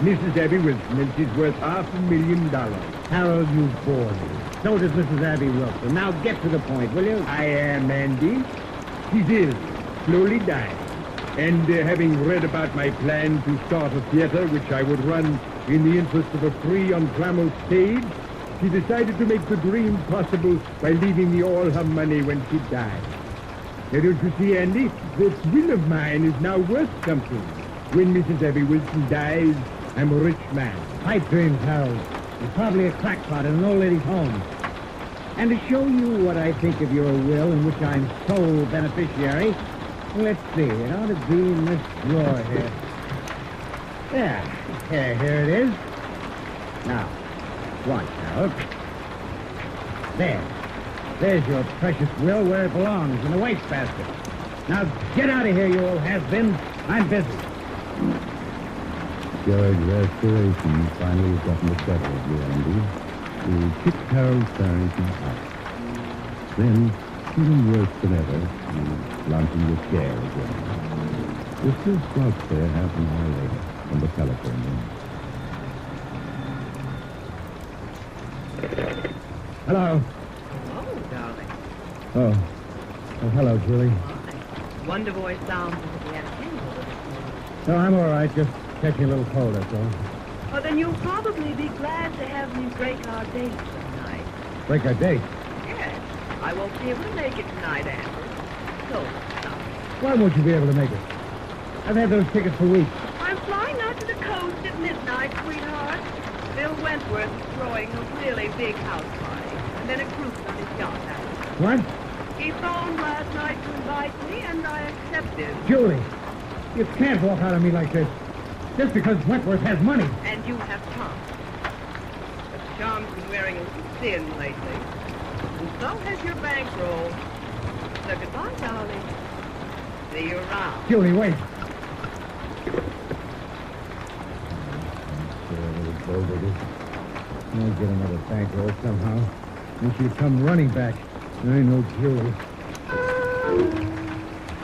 Mrs. Abby Wilson, and she's worth $500,000. Harold, you bore me. So does Mrs. Abby Wilson. Now get to the point, will you? I am, Andy. She's ill, slowly dying. And having read about my plan to start a theater, which I would run in the interest of a free, untrammeled stage, she decided to make the dream possible by leaving me all her money when she died. Now, don't you see, Andy? This will of mine is now worth something. When Mrs. Abby Wilson dies, I'm a rich man. Pipe dreams, Harold. You're probably a crackpot in an old lady's home. And to show you what I think of your will, in which I'm sole beneficiary, let's see, it ought to be in this drawer here. Yeah, here it is. Now, watch, Harold. There's your precious will where it belongs, in the wastebasket. Now, get out of here, you old has-been. I'm busy. Your exasperation finally has gotten the better of you, Andy. You kicked Harold Farrington out. Then, feeling worse than ever, you slumped in your chair again. You're still slouched there half an hour later when the telephone rings. Hello. Oh, darling. Oh, hello, Julie. Wonder Boy sounds as if he had a hangover this morning. No, I'm all right. Just catching a little cold, that's all. Oh, then you'll probably be glad to have me break our date tonight. Break our date? Yes. I won't be able to make it tonight, Amber. So, Why won't you be able to make it? I've had those tickets for weeks. I'm flying out to the coast at midnight, sweetheart. Bill Wentworth is throwing a really big house party, and then a cruise on his yacht. What? He phoned last night to invite me, and I accepted. Julie, you can't walk out on me like this. Just because Wentworth has money. And you have Tom. But Tom's been wearing a little thin lately. And so has your bankroll. So goodbye, darling. See you around. Julie, wait. I'll get another bankroll somehow. And she'll come running back. I know Julie.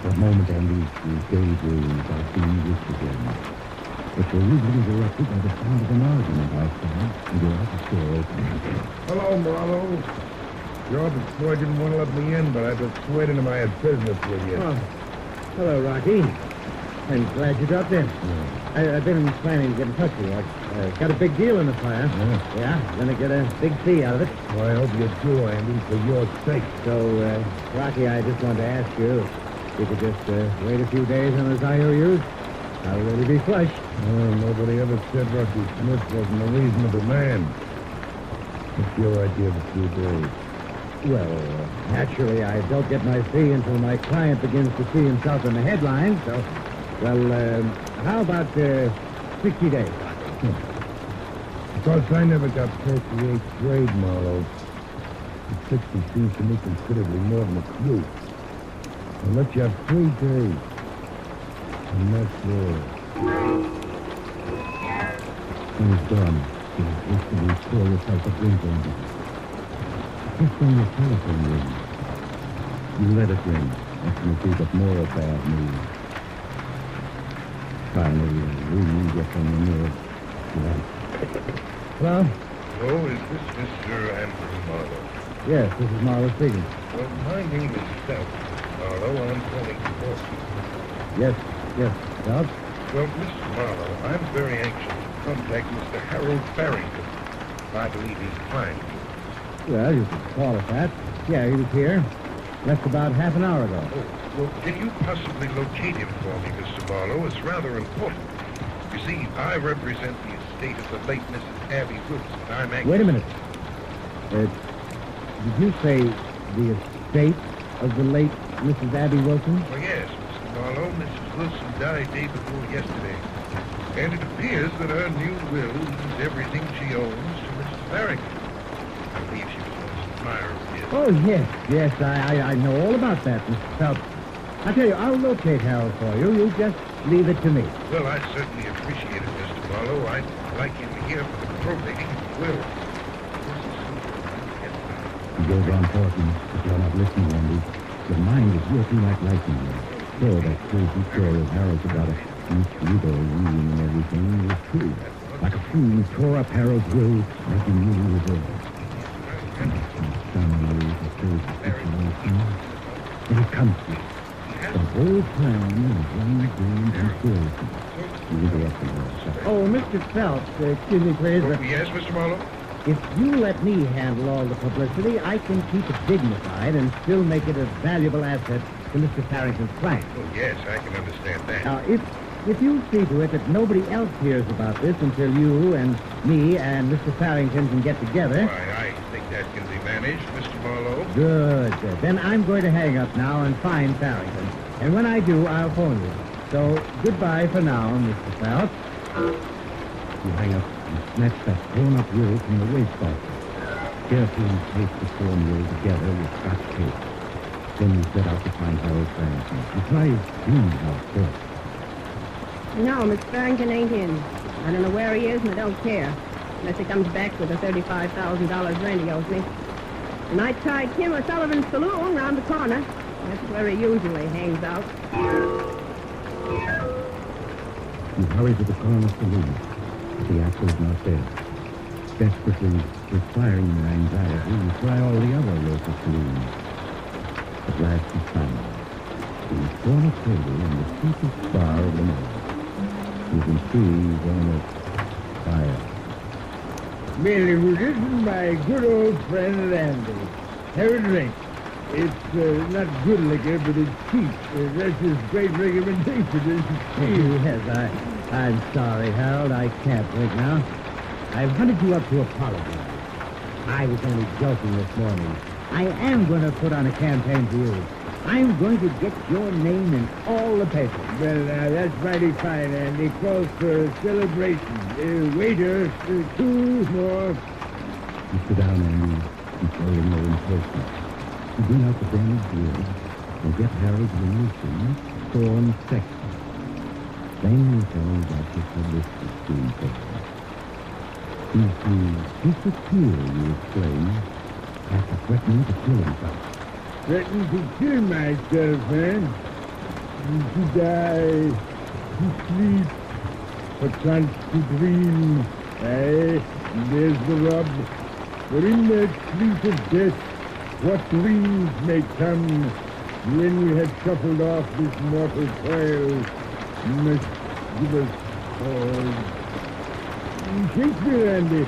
For a moment, Andy, these daydreams are being used again. But you're rudely interrupted by the sound of an argument outside, and you're at the door opening. Hello, Marlowe. Your boy didn't want to let me in, but I just sweated him I had business with you. Oh, hello, Rocky. I'm glad you dropped in. I've been planning to get in touch with you. I've got a big deal in the fire. Yeah, gonna get a big fee out of it. Well, I hope you do, Andy, for your sake. So, Rocky, I just wanted to ask you if you could just wait a few days on those IOUs. I'll really be flush. Well, nobody ever said Rocky Smith wasn't a reasonable man. What's your idea of a few days? Well, naturally, I don't get my fee until my client begins to see himself in the headlines, so... Well, how about 60 days? Because I never got past the 8th grade, Marlowe. The 60 seems to me considerably more than a few. I'll let you have 3 days. And that's all. He's gone. You hastily pour yourself a drink, Andy. Just on your telephone ring. You let it ring. That's going to be but more bad news. Finally, you get on the nerve. Hello? Oh, is this Mr. Andrew Marlowe? Yes, this is Marlowe speaking. Well, my name is Phelps, Marlowe. I'm calling from Boston. Yes, Phelps? Well, Mr. Marlowe, I'm very anxious to contact Mr. Harold Barrington. I believe he's fine. Well, you could call it that. Yeah, he was here. Left about half an hour ago. Oh, well, can you possibly locate him for me, Mr. Marlowe? It's rather important. You see, I represent the estate of the late Mrs. Abby Wilson. I'm anxious... Wait a minute. Did you say the estate of the late Mrs. Abby Wilson? Oh, yes, Mr. Marlowe. Mrs. Wilson died day before yesterday. And it appears that her new will leaves everything she owns to Mrs. Barrington. I believe she was once an admirer of his. Oh, yes, I know all about that, Mr. Phelps. I tell you, I'll locate Harold for you. You just leave it to me. Well, I certainly appreciate it, Mr. Marlowe. I'd like him here for the probating of the will. He goes on talking, but you're not listening, Andy. Your mind is working like lightning. So that crazy story of Harold's about a Miss Widow reading and everything was true. Like a fool, he tore up Harold's will, making new reserves. And suddenly, the crazy situation, and it comes to it. The whole plan is one grand conspiracy. You interrupted her. Oh, Mr. Phelps, excuse me, please. Yes, Mr. Marlowe? If you let me handle all the publicity, I can keep it dignified and still make it a valuable asset to Mr. Farrington's client. Oh, yes, I can understand that. Now, if you see to it that nobody else hears about this until you and me and Mr. Farrington can get together... Why, I think that can be managed, Mr. Marlowe. Good. Then I'm going to hang up now and find Farrington. And when I do, I'll phone you. So, goodbye for now, Mr. Phelps. You hang up and snatch that torn-up will from the wastebasket. Carefully tape the torn will together with Scotch tape. Then you set out to find Harold Farrington. You try his greenhouse first. No, Miss Farrington ain't in. I don't know where he is, and I don't care. Unless he comes back with the $35,000 rent he owes me. And I tried Kim O'Sullivan's saloon round the corner. That's where he usually hangs out. You hurry to the corner saloon, but the actor is not there. Desperately requiring your anxiety, you try all the other local saloons. At last you find the corner table in the cheapest bar of them all. You can see he's on a fire. Merely, this is my good old friend Andy. Have a drink. It's not good liquor, but it's cheap. That's his great recommendation. Yes, I'm sorry, Harold. I can't drink now. I've hunted you up to apologize. I was only joking this morning. I am going to put on a campaign for you. I'm going to get your name in all the papers. Well, that's mighty fine, Andy. Calls for a celebration. Waiter, 2 more. You sit down, Andy. You throw in your enforcement. You bring out the damaged wood and get Harold's relation, Thorn Sexton. Then you tell him about your publicity scheme person. He's to disappear, you explain, after threatening to kill himself. Threatened to kill myself, man. To die, to sleep, perchance to dream. Aye, there's the rub. For in that sleep of death, what dreams may come when we have shuffled off this mortal coil, must give us pause. Shakespeare, Andy.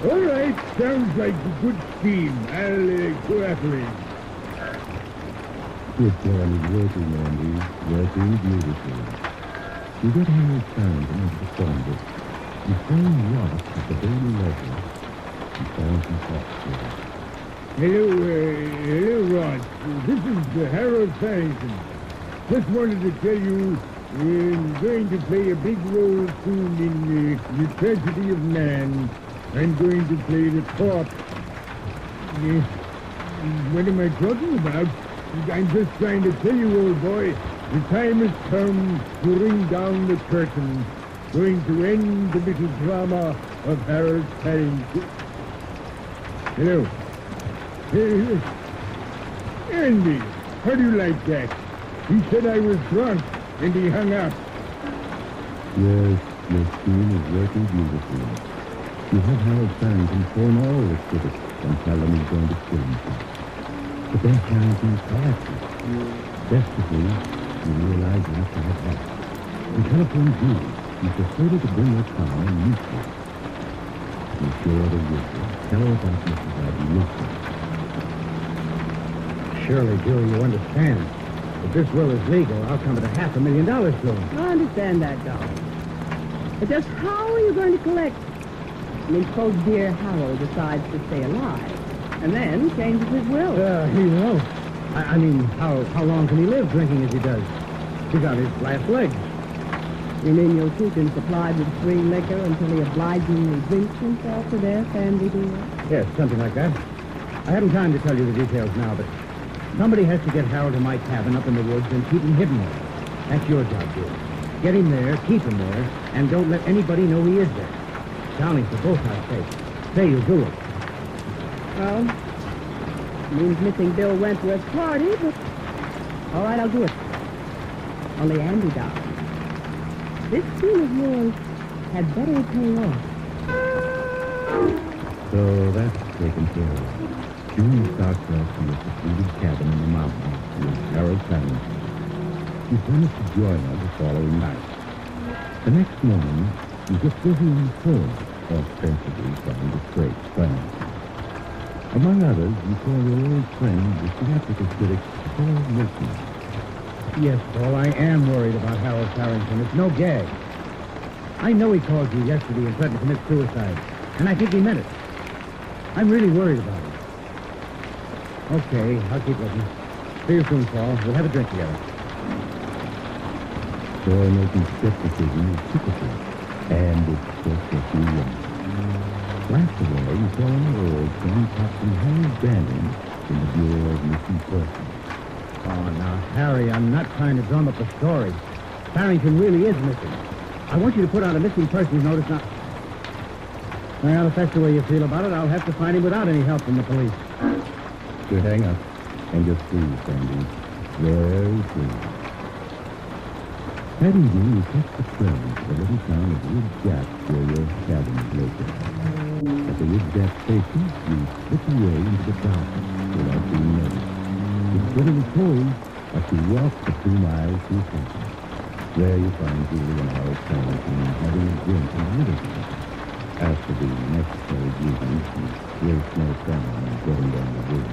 All right, sounds like a good scheme. I'll go after him. Good plan is working, Andy. Working beautifully. You get Harold Farrington into the phone book. You phone Ross at the Daily Ledger. He calls and talks to him. Hello, Ross. This is Harold Farrington. Just wanted to tell you we're going to play a big role soon in the tragedy of man. I'm going to play the corpse. What am I talking about? I'm just trying to tell you, old boy, the time has come to ring down the curtain. Going to end the little drama of Harold Farrington. Hello. Andy, how do you like that? He said I was drunk, and he hung up. Yes, your scheme is working beautifully. You have Harold Farrington phone all the critics and tell them he's going to kill himself. But then Farrington collapses. Desperately, you realize you have to have help. He telephones you. He's persuaded to bring your car and meet you. You're sure to whistle. Tell her about Mrs. Abby Wilson. Surely, Joey, you understand. If this will is legal, I'll come at $500,000 to him. I understand that, darling. But just how are you going to collect? I mean, suppose dear Harold decides to stay alive, and then changes his will. He won't. I mean, how long can he live drinking as he does? He's on his last legs. You mean you'll keep him supplied with free liquor until he obligingly drinks himself to death, Andy dear? Yes, something like that. I haven't time to tell you the details now, but somebody has to get Harold to my cabin up in the woods and keep him hidden there. That's your job, dear. Get him there, keep him there, and don't let anybody know he is there. Darling, for both our sakes. Say you'll do it. Well, means missing Bill Wentworth's party, but all right, I'll do it. Only Andy, darling, this scheme of yours had better pay off. So that's taken care of. June starts off to a secluded cabin in the mountains with Harold Farrington. He promised to join her the following night. The next morning, you get busy on the phone, ostensibly trying to trace Farrington. Among others, you call your old friend, the theatrical critic, Paul Milton. Yes, Paul, I am worried about Harold Farrington. It's no gag. I know he called you yesterday and threatened to commit suicide, and I think he meant it. I'm really worried about him. Okay, I'll keep looking. See you soon, Paul. We'll have a drink together. Paul Milton's skepticism is typical, and it's just what you want. Last of all, you saw another old friend, Captain Harry Brandon, in the Bureau of Missing Persons. Oh, now, Harry, I'm not trying to drum up a story. Farrington really is missing. I want you to put out a missing persons notice now. Well, if that's the way you feel about it, I'll have to find him without any help from the police. So hang up and just please, Sandy. Very please. That evening, you catch the train to the little town of Wood Gap where your cabin is located. At the Wood Gap station, you slip away into the darkness without being noticed. It's bitterly cold, but you walk the 2 miles to the station. There you find Julie and Harold Farrington having a drink in the living room. After the necessary duties, you waste no time on getting down the road.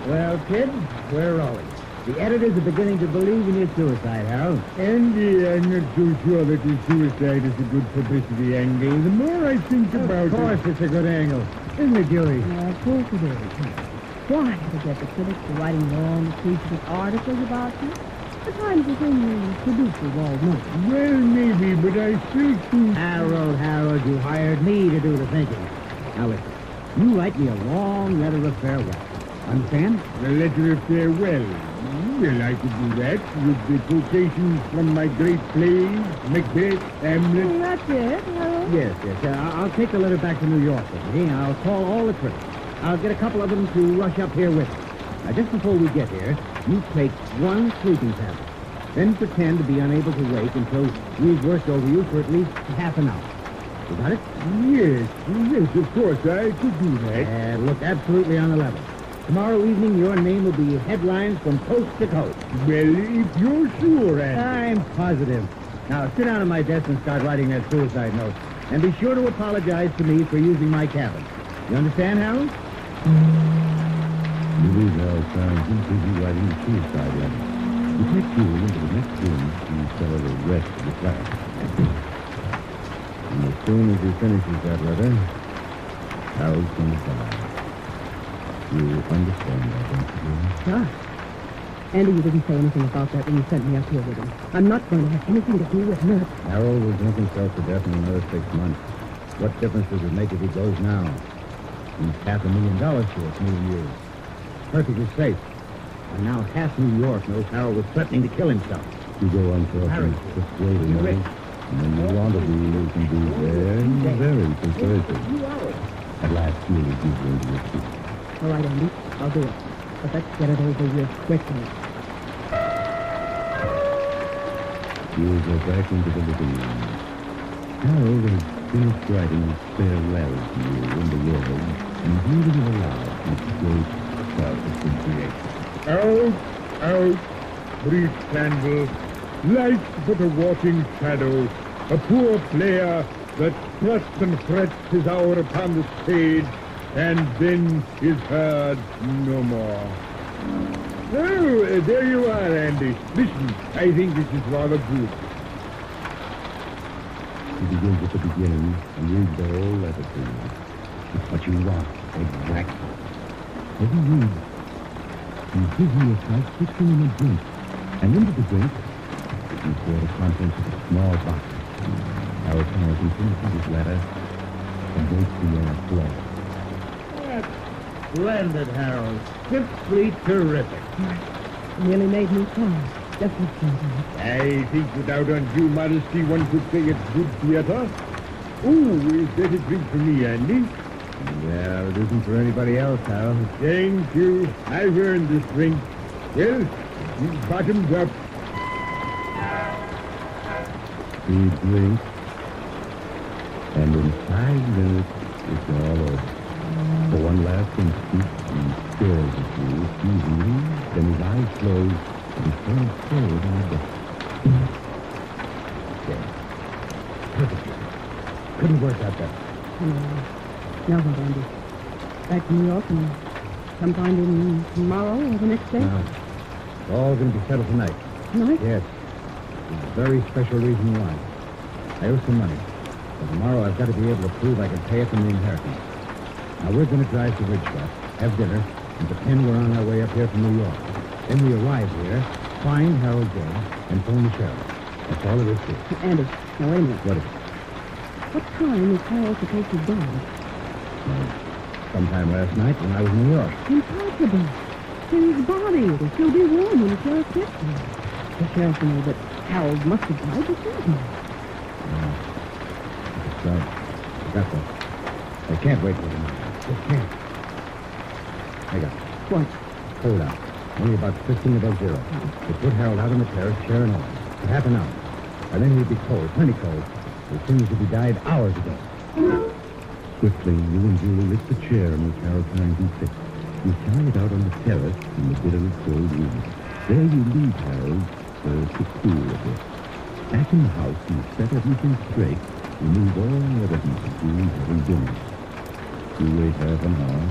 Well, kid, we're rolling. The editors are beginning to believe in your suicide, Harold. Andy, I'm not so sure that the suicide is a good publicity angle. The more I think about it... Of course it's a good angle. Isn't it, Julie? Of course it is. Why to get the critics to writing long, appreciative articles about you? The Times is only producers all know. Well, maybe, but I still think... Harold, you hired me to do the thinking. Now listen, you write me a long letter of farewell. Understand? A letter of farewell. Well, I could do that with the quotations from my great plays, Macbeth, Hamlet. Oh, that's it, Harold? Yes. I'll take the letter back to New York with me. I'll call all the critics. I'll get a couple of them to rush up here with me. Now, just before we get here, you take one sleeping tablet. Then pretend to be unable to wake until we've worked over you for at least half an hour. You got it? Yes, of course, I could do that. Look absolutely on the level. Tomorrow evening, your name will be headlines from coast to coast. Well, if you're sure, Andy. I'm positive. Now, sit down at my desk and start writing that suicide note. And be sure to apologize to me for using my cabin. You understand, Harold? Louise L. sounds busy writing the suicide letter. He takes Julie into the next room to tell her the rest of the plan. And as soon as he finishes that letter, Harold's going to die. You understand that, don't you? Gosh. Andy, you didn't say anything about that when you sent me up here with him. I'm not going to have anything to do with Nurse. Harold will drink himself to death in another 6 months. What difference does it make if he goes now? He's $500,000 short New Year's. Perfectly safe. And now half New York knows Harold was threatening to kill himself. You go on talking, Harold, persuading you're him. rich. And when you want to be, you can be very, very persuasive. At last, Julie gives in to your feet. All right, Andy, I'll do it. But let's get it over with quickly. You go back into the living room. Harold has finished writing his farewell to you in the world, and reading it aloud with great self-appreciation. Out, brief candle, light but a walking shadow, a poor player that thrusts and frets his hour upon the stage, and then is heard no more. Oh, there you are, Andy. Listen, I think this is rather good. He begins at the beginning and reads the whole letter to you. It's what you want, exactly. As he reads, he gives you a sight fixing in a drink, and into the drink, you pour the contents of a small box. Harold Harrison finishes his letter and waits the yellow flow. Splendid, Harold. Simply terrific. Really made me cry. Just listen to it. I think without undue modesty one could say it's good theater. Oh, is that a drink for me, Andy? Yeah, it isn't for anybody else, Harold. Thank you. I've earned this drink. Well, bottoms up. He drinks, and in 5 minutes, it's all over. For one last instant, he stares at you, sees you, then his eyes close, and he falls forward on the desk. Yeah. Perfect. Couldn't work out better. Now what, Andy? Back to New York and sometime in tomorrow or the next day? No. It's all going to be settled tonight. Tonight? Yes. There's a very special reason why. I owe some money. But tomorrow I've got to be able to prove I can pay it from the inheritance. Now, we're going to drive to Ridgecroft, have dinner, and pretend we're on our way up here from New York. Then we arrive here, find Harold dead, and phone the sheriff. That's all there is to it. Andy, now wait a minute. What is it? What time is Harold supposed to die? Well, sometime last night when I was in New York. Impossible. Then his body will still be warm when the sheriff gets there. The sheriff will know that Harold must have died before him. No. That's right. I got that. I can't wait for them. Just can't. I got it. What? Hold out. Only about 15 above zero. They put Harold out on the terrace, chair and all, for half an hour. And then he'd be cold, plenty cold. As soon as he died hours ago. Quickly, you and Julie lift the chair in which Harold finds him fixed. You carry it out on the terrace in the bitterly cold room. There you leave Harold to cool a bit. Back in the house, you set everything straight, remove all evidence of Julie's having dinner. You wait half an hour,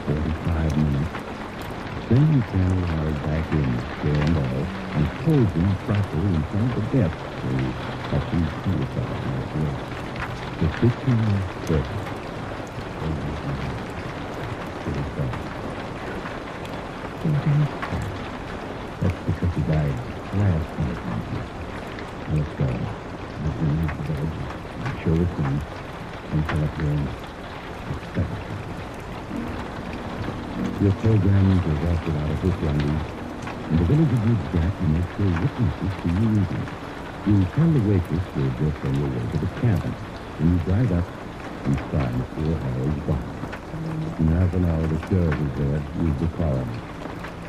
45 minutes. Then you carry Harold back in, chair and all, and hold him properly in front of the desk so he touches suicide like this. The 15 minutes perfect. That's because he died last night. Let's go. I'll bring you to bed. I'll show it to him. And fill up here and expect it. Your program is acted out of this Lundy. In the village of Wood Jack, you make sure witnesses to you eating. You tell the waitress you're just on your way to the cabin. When you drive up, you find poor Harold's body. In half an hour, the sheriff is there. Use the coroner.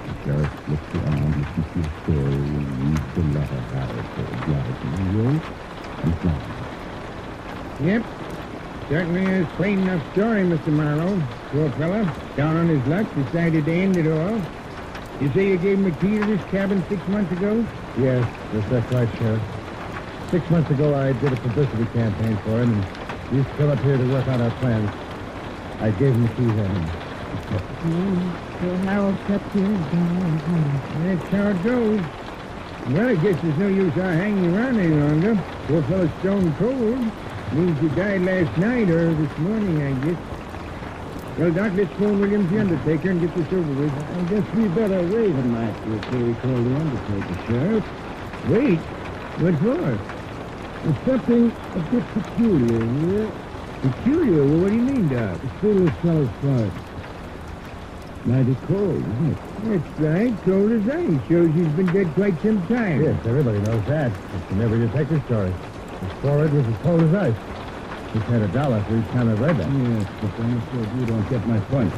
The sheriff looks around, listens to your story, and reads the letter Harold drives in the room, and smiles. Yep. Certainly a plain enough story, Mr. Marlowe. Poor fella, down on his luck, decided to end it all. You say you gave him a key to this cabin 6 months ago? Yes, that's right, Sheriff. 6 months ago, I did a publicity campaign for him, and he used to come up here to work on our plans. I gave him the key then. Poor Harold kept here down. That's how it goes. Well, I guess there's no use our hanging around any longer. Poor fella's stone cold. Means he died last night or this morning, I guess. Well, Doc, let's phone Williams the undertaker and get this over with. I guess we better wait a night before we call the undertaker, Sheriff. Wait? What for? There's something a bit peculiar here. Peculiar? Well, what do you mean, Doc? The this fellow's fart. Mighty cold, isn't it? That's right, cold as ice. Shows he's been dead quite some time. Yes, everybody knows that. It's in every detective story. His forehead was as cold as ice. Just had $1 for each time I read that. Yes, but I'm afraid you don't get my point.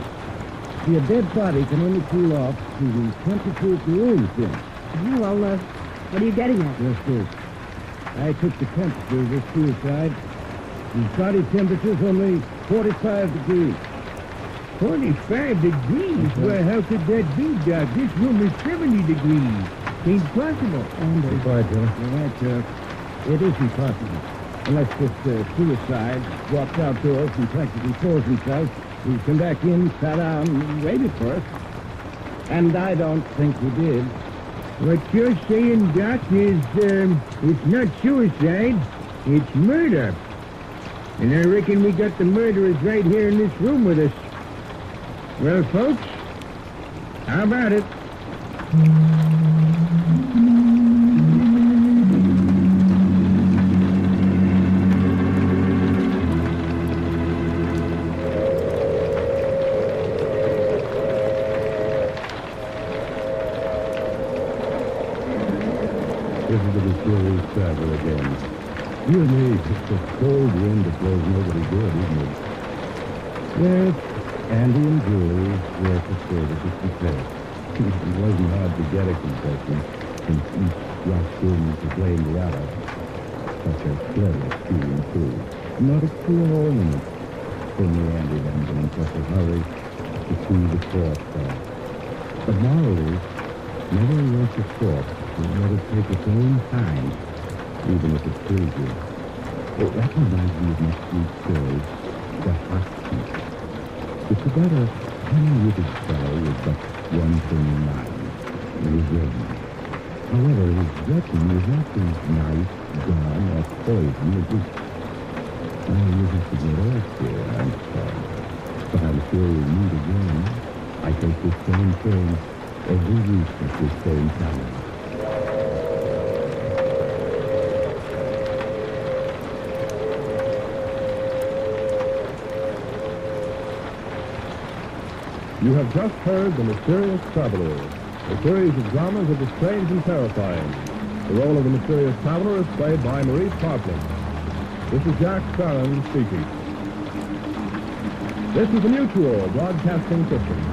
See, a dead body can only cool off to the temperature at the room's in. Well, what are you getting at? Just this. I took the temperature of this suicide. His body temperature's only 45 degrees. 45 degrees? Well, how could that be, Doc? This room is 70 degrees. Ain't possible. Be quiet, Joe. You're right, Sheriff. It isn't possible. Unless this suicide walked outdoors and practically froze himself. He come back in, sat down, and waited for us. And I don't think he did. What you're saying, Doc, is, it's not suicide, it's murder. And I reckon we got the murderers right here in this room with us. Well, folks, how about it? This is the mysterious travel again. You and me, it's a cold wind that blows nobody good, isn't it? Yes, Andy and Julie were persuaded to confess. It wasn't hard to get a confession, since each rushed in to blame the other. Such a clever scheme, too. Not a true ornament. Only Andy hadn't been in such a hurry to see the corpse out. The moral is, never rush a corpse. You let it take its own time, even if it kills you. It reminds me of my sweet story, The Hot Seat. It's about a tiny-witted fellow with but one thing in mind, his wedding. However, his weapon is not his knife, gun, or poison. It is... you have to get off here, I'm sorry. But I'm sure we'll meet again. I take the same thing every week at this same time. You have just heard The Mysterious Traveler, a series of dramas of the strange and terrifying. The role of the mysterious traveler is played by Maurice Parkland. This is Jack Farron speaking. This is the Mutual Broadcasting System.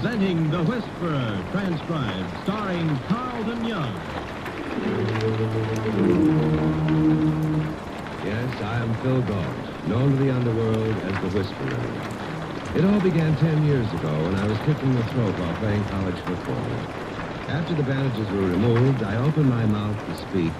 Presenting The Whisperer, transcribed, starring Carlton Young. Yes, I am Phil Galt, known to the underworld as The Whisperer. It all began 10 years ago when I was kicked in the throat while playing college football. After the bandages were removed, I opened my mouth to speak.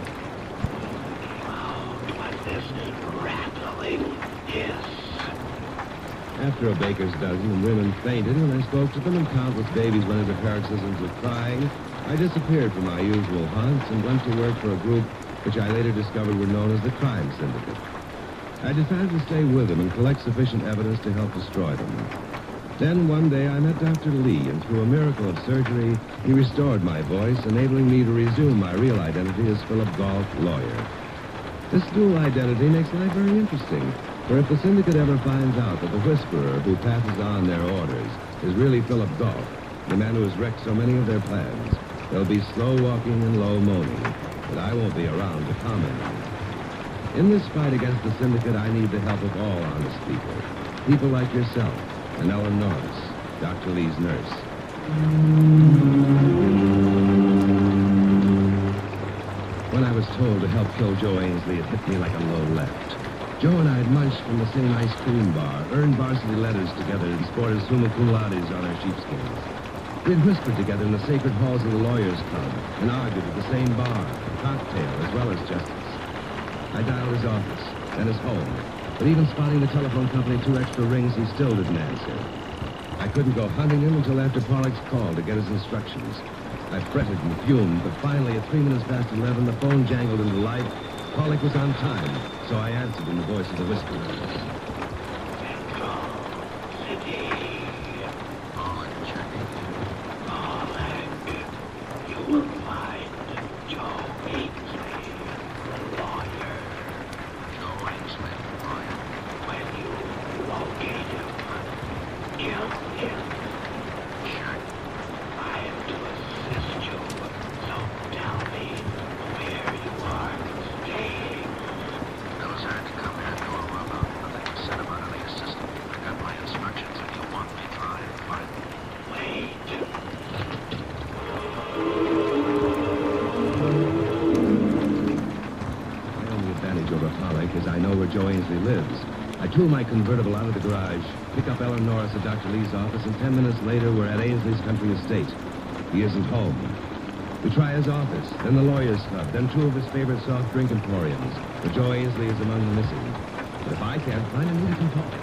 After a baker's dozen and women fainted when I spoke to them and countless babies went into paroxysms of crying, I disappeared from my usual haunts and went to work for a group which I later discovered were known as the Crime Syndicate. I decided to stay with them and collect sufficient evidence to help destroy them. Then one day I met Dr. Lee, and through a miracle of surgery, he restored my voice, enabling me to resume my real identity as Philip Galt, lawyer. This dual identity makes life very interesting, for if the syndicate ever finds out that the Whisperer who passes on their orders is really Philip Galt, the man who has wrecked so many of their plans, they'll be slow walking and low moaning, but I won't be around to comment on it. In this fight against the syndicate, I need the help of all honest people. People like yourself and Ellen Norris, Dr. Lee's nurse. When I was told to help kill Joe Ainsley, it hit me like a low left. Joe and I had munched from the same ice cream bar, earned varsity letters together, and sported summa cum laudes on our sheepskins. We had whispered together in the sacred halls of the Lawyers' Club and argued at the same bar, cocktail as well as justice. I dialed his office, then his home, but even spotting the telephone company 2 extra rings, he still didn't answer. I couldn't go hunting him until after Pollock's call to get his instructions. I fretted and fumed, but finally at 3 minutes past 11, the phone jangled into life. Pollock was on time, so I answered in the voice of the Whisperer. You will find Joe Ainsley, lawyer. Joe Ainsley, lawyer. When you locate him, kill him. Sure. I am to assist you, so tell me where you are staying. Those aren't to come in and do a rub-up. Nothing was said about any assistant. I got my instructions if you want me to. Fine. Wait. Over Pollock, as I know where Joe Ainsley lives. I tool my convertible out of the garage, pick up Ellen Norris at Dr. Lee's office, and 10 minutes later, we're at Ainsley's country estate. He isn't home. We try his office, then the Lawyers' Club, then 2 of his favorite soft drink emporiums. But Joe Ainsley is among the missing. But if I can't find him, we can talk.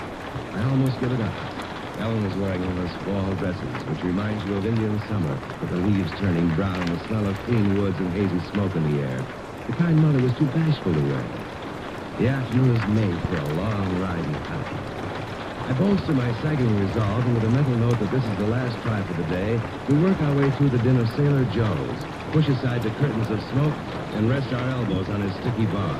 I almost give it up. Ellen is wearing one of those fall dresses, which reminds you of Indian summer, with the leaves turning brown, the smell of clean woods and hazy smoke in the air. The kind Mother was too bashful to wear. The afternoon is made for a long ride in company. I bolster my sagging resolve, and with a mental note that this is the last try for the day, we work our way through the din of Sailor Joe's, push aside the curtains of smoke, and rest our elbows on his sticky bar.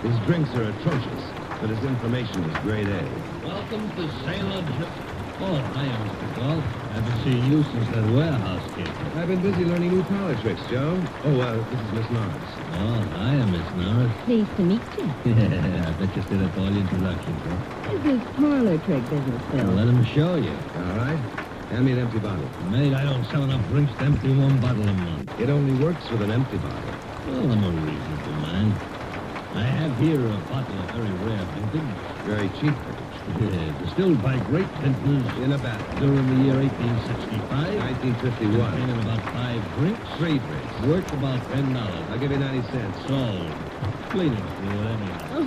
His drinks are atrocious, but his information is grade A. Welcome to Sailor Joe. Oh, hiya, Mr. Galt. Haven't seen you since that warehouse came. I've been busy learning new parlor tricks, Joe. Oh, this is Miss Norris. Oh, hiya, Miss Norris. Pleased to meet you. Yeah, I bet you did up all the introductions, huh? This is parlor trick business, Phil. Well, let him show you. All right. Hand me an empty bottle. Mate, I don't sell enough drinks to empty 1 bottle a month. It only works with an empty bottle. Well, I'm a reasonable man. I have here a bottle of very rare vintage. Very cheap vintage. Yeah, distilled by great vintners in a batch during the year 1865. 1951. Containing about 5 drinks. 3 drinks. Worth about $10. I'll give you 90 cents. Sold. Cleaning fluid, anyhow. Oh,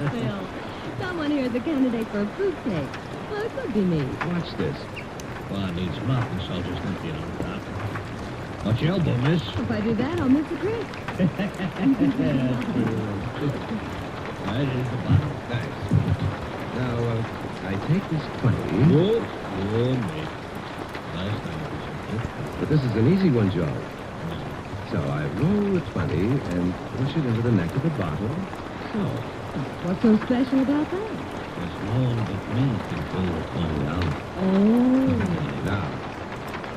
Phil. Someone here is a candidate for a fruitcake. Well, it could be me. Watch this. Well, it needs mopping, so I'll just empty it on top. Watch your elbow, miss. If I do that, I'll miss the trick. Right, here's the bottle. Thanks. Now, I take this 20. Good, mate. Last time it was simple. But this is an easy one, Joe. So I roll the 20 and push it into the neck of the bottle. So. What's so special about that? There's no one but me can pull the 20 out. Oh. Now,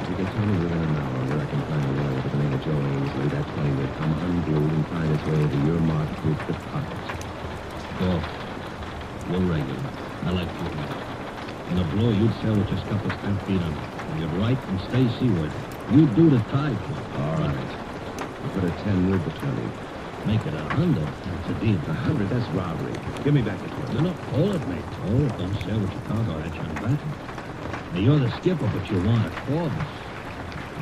if you can tell me within an hour where I can find a lawyer by the name of Joe Ainsley, that 20 will come unglued and find its way into your mark-proof deposit. Go. We're regular. I like to. In a blow, you'd sail with just a couple of 10 feet under. And you'd right and stay seaward. You'd do the tide for it. All right. I'll put a 10 with the 20. Make it 100. That's a deal. 100? That's robbery. Give me back the 20. No, hold it, mate. Hold it. Don't sail with your cargo at you on back. Now, you're the skipper, but you want a quarters.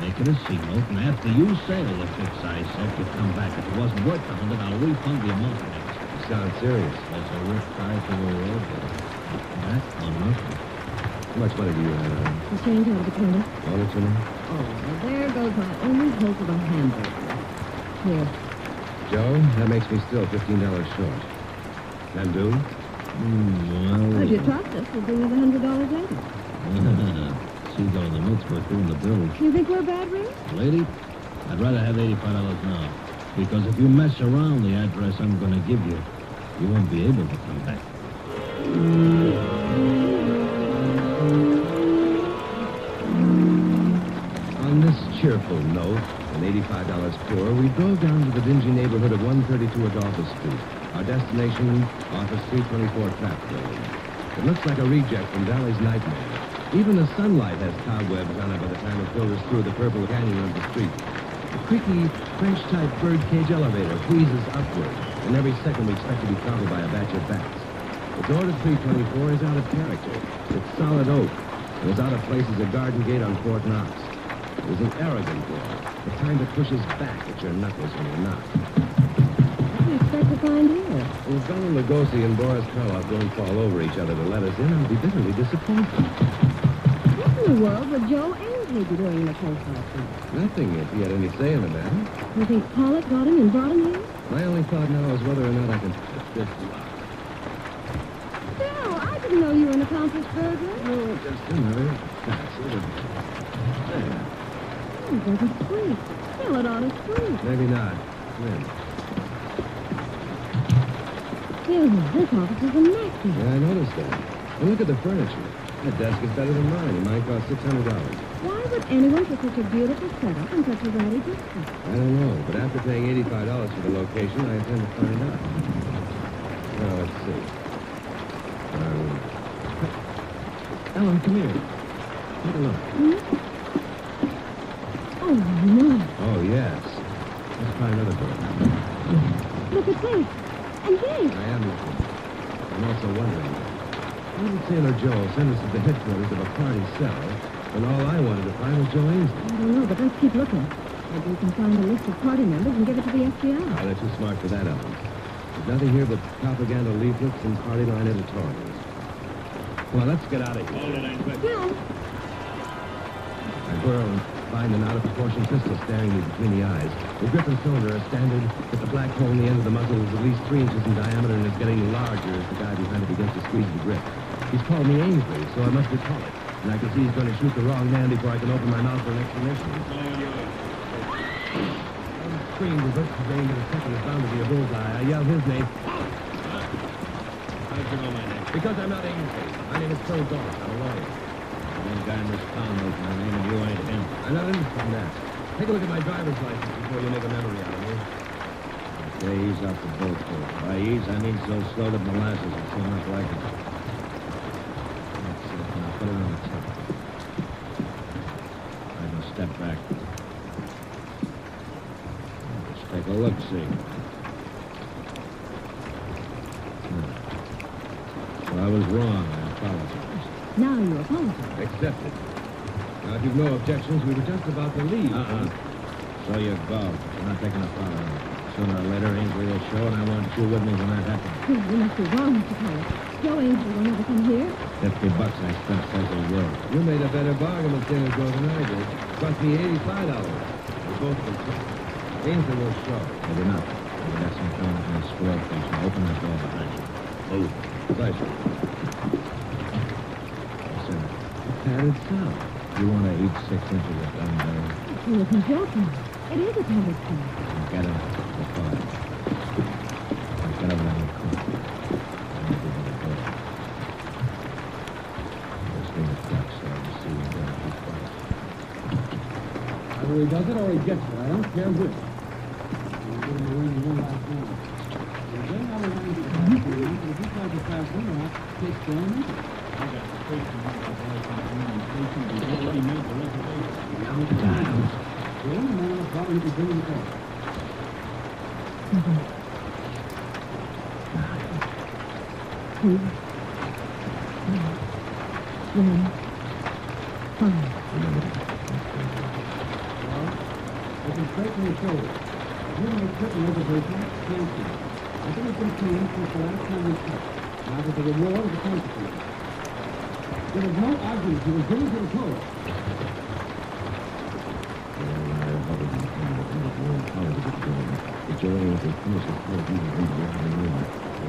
Make it a sea note, and after you sail, if it's I said you come back. If it wasn't worth 100, I'll refund the amount next. You sound serious. There's a rip tide to the road, but that or nothing. How much money do you have? The change out of the corner. All it to me? Oh, well, there goes my only hope of a hamburger. Here. Joe, that makes me still $15 short. Can do? Well... If you trust us, we'll bring you the $100 later. Seagull and the milk's worth doing the bill. You think we're a bad ring? Lady, I'd rather have $85 now. Because if you mess around the address I'm going to give you, you won't be able to come back. On this cheerful note, and $85 poor, we drove down to the dingy neighborhood of 132 Adolphus Street. Our destination, Office 324 Trap Building. It looks like a reject from Valley's Nightmare. Even the sunlight has cobwebs on it by the time it filters through the purple canyon of the street. The creaky, French-type birdcage elevator wheezes upward, and every second we expect to be throttled by a batch of bats. The door to 324 is out of character. It's solid oak, and as out of place as a garden gate on Fort Knox. It is an arrogant door, the kind that pushes back at your knuckles when you're not. What do you expect to find here? If Bela Lugosi and Boris Karloff don't fall over each other to let us in, I'll be bitterly disappointed. What in the world would Joe Ainsley be doing in a place like this? Nothing, if he had any say in the matter. You think Pollock got him and brought him here? My only thought now is whether or not I can flip this lock. Joe, I didn't know you were an accomplished burglar. No, just another facet of... There. Oh, it doesn't squeak. Well, it ought to squeak. Maybe not. When? Ew, this office is immaculate. Yeah, I noticed that. And look at the furniture. That desk is better than mine, and mine cost $600. Why would anyone for such a beautiful setup and such a ratty distance? I don't know, but after paying $85 for the location, I intend to find out. Now, let's see. Ellen, come here. Take a look. Hmm? Oh, no. Oh, yes. Let's try another door. Look at this. And this. I am looking. I'm also wondering, why did Sailor Joe send us to the headquarters of a party cell when all I wanted to find was Joe Ainsley? I don't know, but let's keep looking. Maybe we can find a list of party members and give it to the FBI. Oh, they're too smart for that, Ellen. There's nothing here but propaganda leaflets and party line editorials. Come on, let's get out of here. Hold it, Ainsley. Joe. I whirl and find an out-of-proportion pistol staring me between the eyes. The grip and cylinder are standard, but the black hole in the end of the muzzle is at least 3 inches in diameter and is getting larger as the guy behind it begins to squeeze the grip. He's called me Ainsley, so I must recall it. And I can see he's going to shoot the wrong man before I can open my mouth for an explanation. One scream reverses his aim to the second is bound to be a bullseye. I yell his name. How'd you know my name? Because I'm not Ainsley. My name is Phil Goss. I'm a lawyer. One guy in this town knows my name, and you ain't him. I'm not interested in that. Take a look at my driver's license before you make a memory out of me. Okay, ease off the boat, Phil. By ease, I mean so slow that molasses will seem not like it. That's it. Now put it on the tip. I go step back. Let's take a look-see. So I was wrong. I apologize. Now you apologize. Accepted. Now, if you've no objections, we were just about to leave. So you go. I'm not taking a part of it. Sooner or later, Ainsley will show, and I want you with me when that happens. Oh, you must be wrong, Mr. Pollock. Joe Ainsley will never come here. $50 I spent says he will. You made a better bargain with Sailor Joe than I did. Cost me $85. We both will show. Ainsley will show. Maybe not. Maybe that's some kind of a squirrel thing. So open that door behind you. Move. Pleasure. Listen, padded cell. You want to eat 6 inches of gun barrel? You isn't joking. It is a padded cell. Get him. The fire. Get over there and cook. Either he does it or he gets it. I don't care which. If he tries to pass one off, takes down.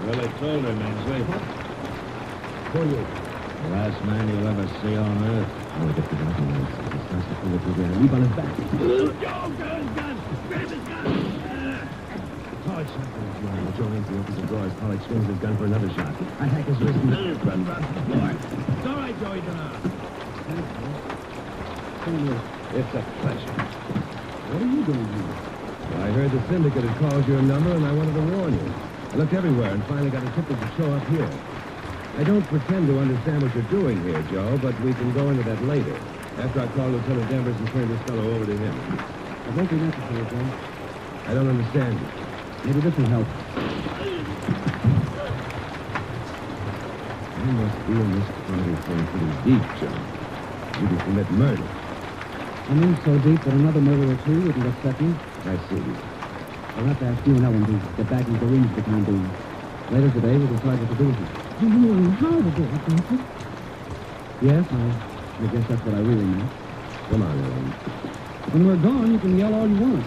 Well, I told her, Mansley. The last man you'll ever see on Earth. Oh, get the gun. He starts to pull it together. Leap on his back. Gun! Grab his gun! Pollock shot for his line. Joe Ainsley opens the drawers. Pollock swings his gun for another shot. I hack his wrist and run to the floor. It's all right, Joey, get out. It's a pleasure. What are you doing here? Well, I heard the syndicate had called your number, and I wanted to warn you. I looked everywhere and finally got a tip that you show up here. I don't pretend to understand what you're doing here, Joe, but we can go into that later. After I call Lieutenant Danvers and turn this fellow over to him. It won't be necessary, Joe. I don't understand you. Maybe this will help. You must be in this party thing pretty deep, Joe. You can commit murder. I'm in so deep that another murder or two wouldn't upset me. I see. I'll have to ask you and Ellen to get back into the rooms for the time being. Later today, we'll decide what to do with it. Do you mean how to do it, Vincent? Yes, I guess that's what I really meant. Come on, Ellen. When we're gone, you can yell all you want.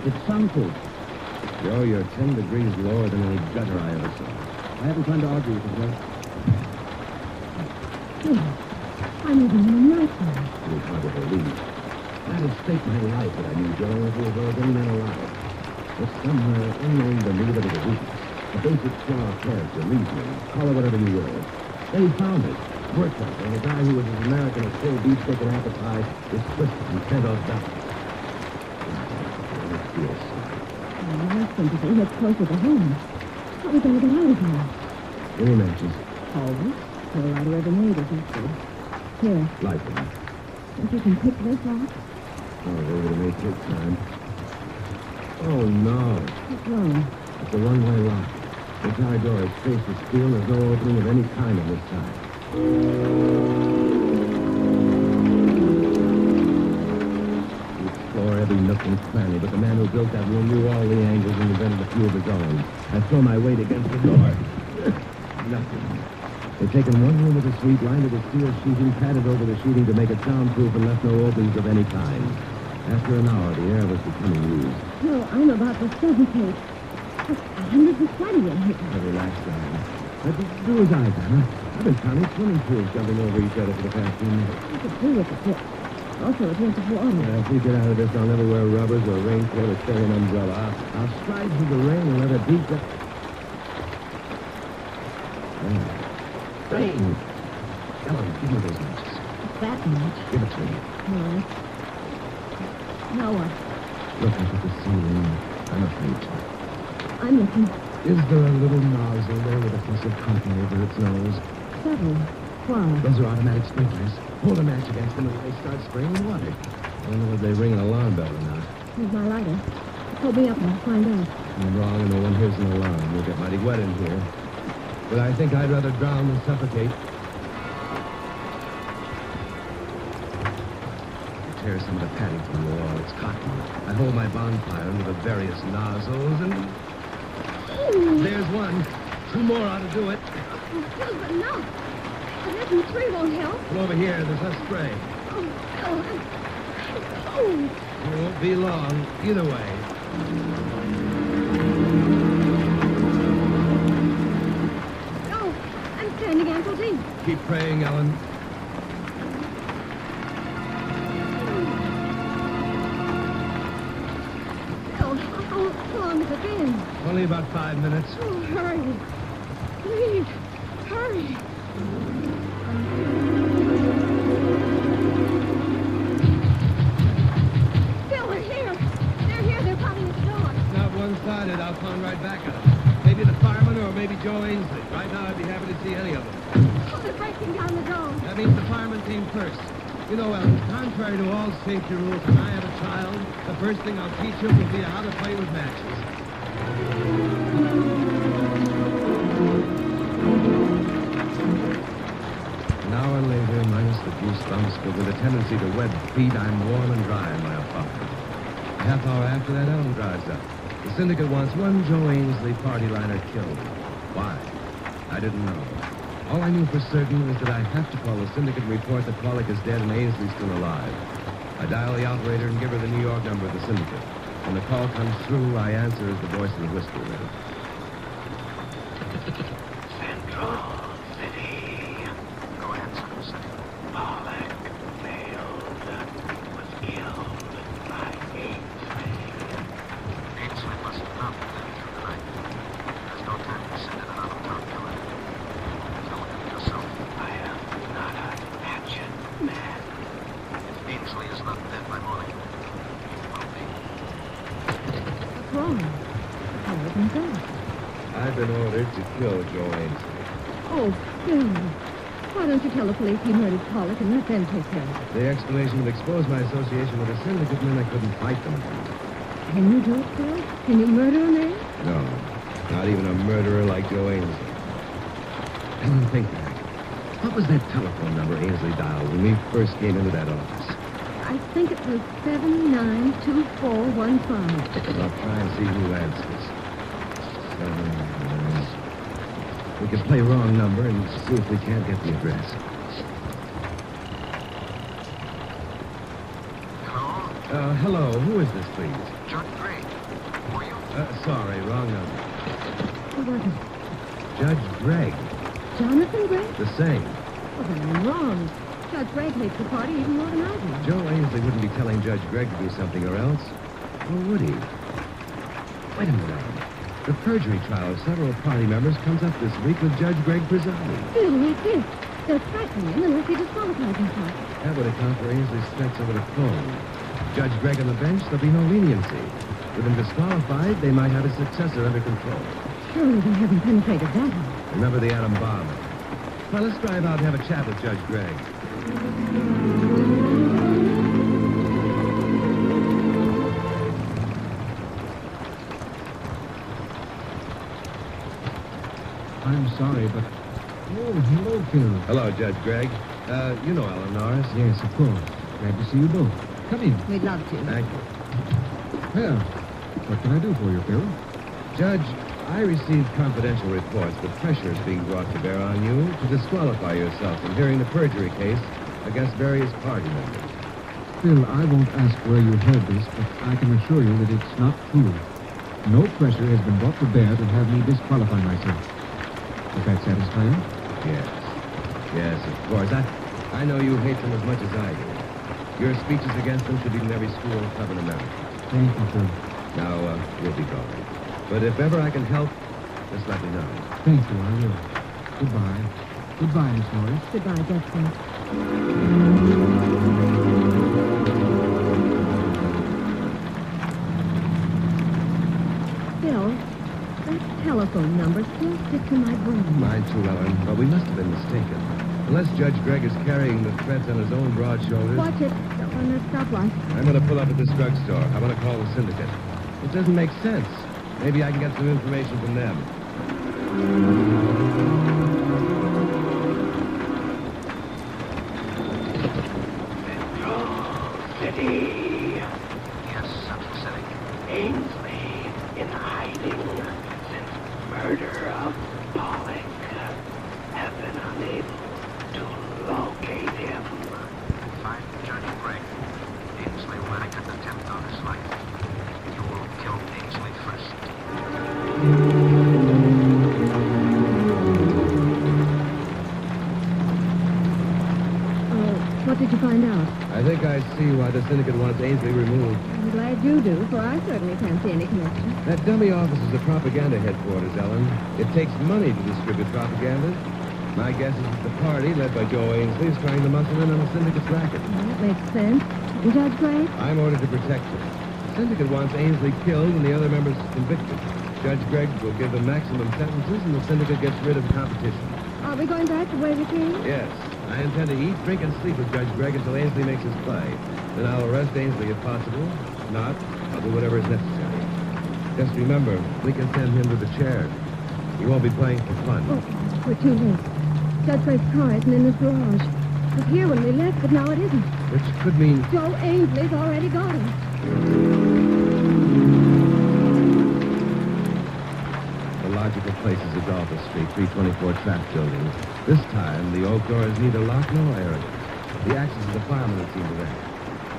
It's soundproof. Joe, you're 10 degrees lower than any gutter I ever saw. I haven't time to argue with you, Joe. Yes. I'm even in a nightmare. You'd hard to believe. I'd have staked my life that I knew Joe if he was all any man alive. But somehow, unknown to me, there was a weakness. A basic flaw of character, reasoning, call it whatever you will. They found it, worked on it, and the guy who was as American as cold beefsteak and apple pie is twisted and sent off back. It feels sorry. Oh, I think if we head closer to home, how are we going to get out of here? Any matches? Always. Pour out wherever need is useful. Here, Light them. think you can pick this lock? Oh, it may take time. Oh, no. What's wrong? It's a one-way lock. The entire door is faced with steel and there's no opening of any kind on this side. We explore every nook and cranny, but the man who built that room knew all the angles and invented a few of his own. I throw my weight against the door. Nothing. They've taken one room with a suite, lined it with steel sheeting, padded over the sheeting to make it soundproof, and left no openings of any kind. After an hour, the air was becoming used. No, I'm about to suffocate. Hundreds of sweaty in here. I relaxed down. Do as I've done. I've been counting swimming pools jumping over each other for the past few minutes. You could do with the tip. Also, a drink of water. If we get out of this, I'll never wear rubbers or a raincoat or carry an umbrella. I'll stride through the rain and let it beat the... Rain! Ellen, give me those matches. That much. Give it to me. All right. Now what? Look up at the ceiling. I'm afraid to. I'm looking. Is there a little nozzle there with a piece of cotton over its nose? Several. Why? Those are automatic sprinklers. Hold a match against them and they start spraying water. I don't know if they ring an alarm bell or not. Here's my lighter. Hold me up and I'll find out. I'm wrong and no one hears an alarm. We'll get mighty wet in here. But I think I'd rather drown than suffocate. I tear some of the padding from the wall. It's cotton. I hold my bonfire under the various nozzles and... There's one. Two more ought to do it. Oh, Phil, but no. The lesson 3 won't help. Come over here. There's less spray. Oh, Phil, I'm cold. It won't be long. Either way. Oh, I'm standing ankle deep. Keep praying, Ellen. Phil, how long has it been? Only about 5 minutes. Oh, hurry. Please, hurry. Phil, we're here. They're here. They're pounding at the door. Not one-sided. I'll pound right back at them. Maybe the fireman or maybe Joe Ainsley. Right now, I'd be happy to see any of them. Oh, they're breaking down the dome. That means the fireman came first. You know, Ellen, contrary to all safety rules, when I have a child, the first thing I'll teach him will be how to play with matches. An hour later, minus the goosebumps, but with a tendency to wet feet, I'm warm and dry in my apartment. A half hour after that, Ellen drives up. The syndicate wants one Joe Ainsley party liner killed. Why? I didn't know. All I knew for certain is that I have to call the syndicate and report that Pollock is dead and Ainsley's still alive. I dial the operator and give her the New York number of the syndicate. When the call comes through, I answer as the voice of the whisper read. Central City. Go ahead, Central City. Pollock failed. Was killed by Ainsley. Ainsley must not be living through the night. There's no time to send in another top killer. Tell him yourself. I am not a hatchet man. If Ainsley is not dead by morning, he will be. What's wrong? How have you done? I've been ordered to kill Joe Ainsley. Oh, Bill. Why don't you tell the police he murdered Pollock and let them take care of it? The explanation would expose my association with the syndicate, and then I couldn't fight them. Can you do it, Bill? Can you murder a man? No, not even a murderer like Joe Ainsley. Ellen, think back. What was that telephone number Ainsley dialed when we first came into that office? I think it was 792415. I'll try and see who answers. 79. We can play wrong number and see if we can't get the address. Hello? Hello. Who is this, please? Judge Gray. Who are you? Sorry, wrong number. Who was it? Judge Gregg. Jonathan Gregg? The same. Well, then I'm wrong. Judge Gregg hates the party even more than I do. Joe Ainsley wouldn't be telling Judge Gregg to do something or else. Or would he? Wait a minute. The perjury trial of several party members comes up this week with Judge Gregg presiding. Bill, like this. They're threatening him unless he disqualifies himself. That would account for Ainsley's threats over the phone. Judge Gregg on the bench, there'll be no leniency. With him disqualified, they might have his successor under control. Surely they haven't penetrated that hole. Remember the atom bomb. Well, let's drive out and have a chat with Judge Gregg. I'm sorry, but... Oh, hello, Phil. Hello, Judge Gregg. You know Ellen Norris. Yes, of course. Glad to see you both. Come in. We'd love to. Thank you. Well, what can I do for you, Phil? Judge, I received confidential reports that pressure is being brought to bear on you to disqualify yourself from hearing the perjury case against various party members. Phil, I won't ask where you heard this, but I can assure you that it's not true. No pressure has been brought to bear to have me disqualify myself. Does that satisfy you? Yes. Yes, of course. I know you hate them as much as I do. Your speeches against them should be in every school and club in America. Thank you, Phil. Now, we'll be going. But if ever I can help, just let me know. Thank you, I will. Goodbye. Goodbye, Miss Norris. Goodbye, Justin. Bill, that telephone number still sticks in my brain. Mine too, Ellen, but we must have been mistaken. Unless Judge Gregg is carrying the threats on his own broad shoulders... Watch it. Don't run that stoplight. I'm going to pull up at this drugstore. I want to call the syndicate. It doesn't make sense. Maybe I can get some information from them. City. Yes, Central City. Ainsley in hiding since murder of Pollock. Have been unable to locate him. Find Judge Gregg. Ainsley will etiquette attempt on his life. You will kill Ainsley first. What did you find out? I think I see why the syndicate wants Ainsley removed. I'm glad you do, for I certainly can't see any connection. That dummy office is the propaganda headquarters, Ellen. It takes money to distribute propaganda. My guess is that the party, led by Joe Ainsley, is trying to muscle in on the syndicate's racket. Well, that makes sense. And Judge Gray? I'm ordered to protect him. The syndicate wants Ainsley killed and the other members convicted. Judge Gregg will give them maximum sentences and the syndicate gets rid of the competition. Are we going back to where we came? Yes. I intend to eat, drink, and sleep with Judge Gregg until Ainsley makes his play. Then I'll arrest Ainsley if possible. If not, I'll do whatever is necessary. Just remember, we can send him to the chair. He won't be playing for fun. Oh, we're too late. Judge Gregg's car isn't in this garage. It was here when we left, but now it isn't. Which could mean... Joe Ainsley's already got him. The logical place is Adolphus Street, 324 Track Building. This time, the oak door is neither locked nor air. The axes of the fireman have seen to that.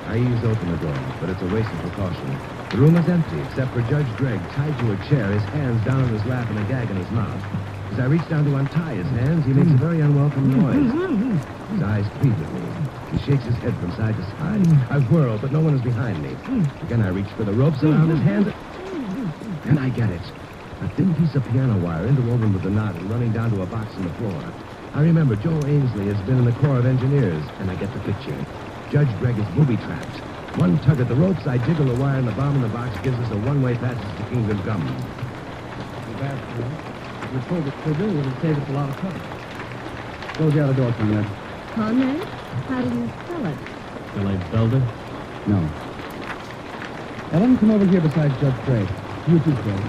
I ease open the door, but it's a waste of precaution. The room is empty, except for Judge Gregg, tied to a chair, his hands down on his lap and a gag in his mouth. As I reach down to untie his hands, he makes a very unwelcome noise. His eyes plead with me. He shakes his head from side to side. I whirl, but no one is behind me. Again, I reach for the ropes around his hands, and I get it. A thin piece of piano wire interwoven with the knot and running down to a box in the floor. I remember Joe Ainsley has been in the Corps of Engineers, and I get the picture. Judge Gregg is booby-trapped. One tug at the ropes, I jiggle the wire, and the bomb in the box gives us a one-way passage to Kingdom Come. Too bad, Phil. If we pulled the trigger, it would save us a lot of trouble. Close the other door, Conrad. Conrad? How do you spell it? Shall I spell it? No. Ellen, come over here beside Judge Gregg. You too, Phil.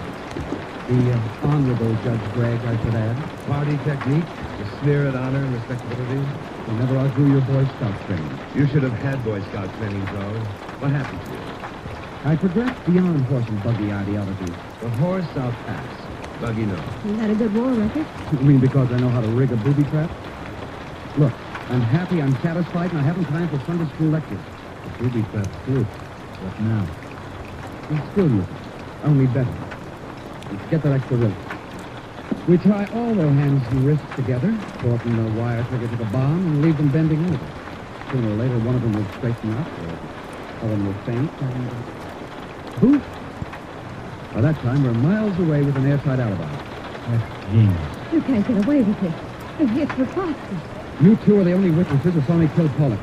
The Honorable Judge Gregg, I should add. Party technique, to sneer at honor and respectability. You never outgrew your Boy Scout training. You should have had Boy Scout training, Joe. What happened to you? I progressed beyond horse and buggy ideology. The horse I'll pass. Buggy, no. You had a good war record. You mean because I know how to rig a booby trap? Look, I'm happy, I'm satisfied, and I haven't time for Sunday school lectures. The booby trap's through. What now? It's still useful. Only better. Let's get that extra rope. We tie all their hands and wrists together, shorten the wire trigger to the bomb, and leave them bending over. Sooner or later, one of them will straighten up, or the other will faint, and... poof! By that time, we're miles away with an airtight alibi. That's genius. You can't get away with it. And it's preposterous. You two are the only witnesses who saw me kill Pollock.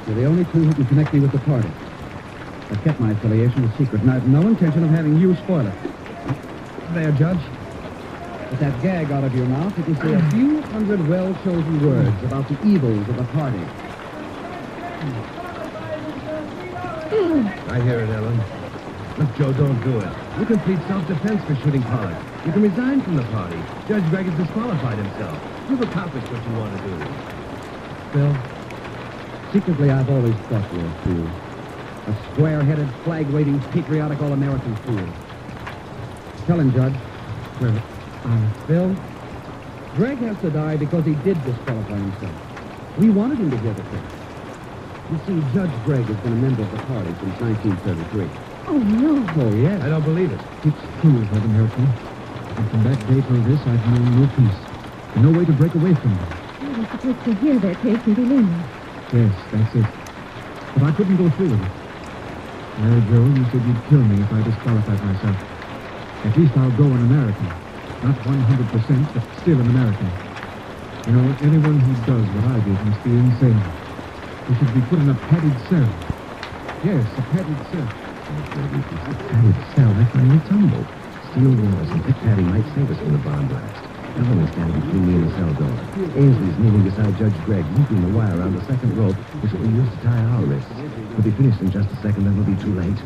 You're the only two who can connect me with the party. I've kept my affiliation a secret, and I've no intention of having you spoil it. There, Judge. With that gag out of your mouth, you can say a few hundred well-chosen words about the evils of the party. I hear it, Ellen. Look, Joe, don't do it. You can plead self-defense for shooting Pollock. You can resign from the party. Judge Gregg has disqualified himself. You've accomplished what you want to do. Phil, secretly I've always thought you were a fool. A square-headed, flag-waving, patriotic all-American fool. Tell him, Judge. Well, Phil, Gregg has to die because he did disqualify himself. We wanted him to hear the truth. You see, Judge Gregg has been a member of the party since 1933. Oh, no. Oh, yes. I don't believe it. It's true, Madam Harrison. And from that day till this, I've known no peace. And no way to break away from it. I was supposed to hear their case and believe me. Yes, that's it. But I couldn't go through with it. Well, Joe, you said you'd kill me if I disqualified myself. At least I'll go an American. Not 100%, but still an American. You know, anyone who does what I did must be insane. He should be put in a padded cell. Yes, a padded cell. A padded cell? I finally tumbled. Steel walls and thick padding might save us from the bomb blast. Ellen is standing between me and the cell door. Ainsley's kneeling beside Judge Gregg, looping the wire around the second rope, which will be used to tie our wrists. We'll be finished in just a second, then we'll be too late.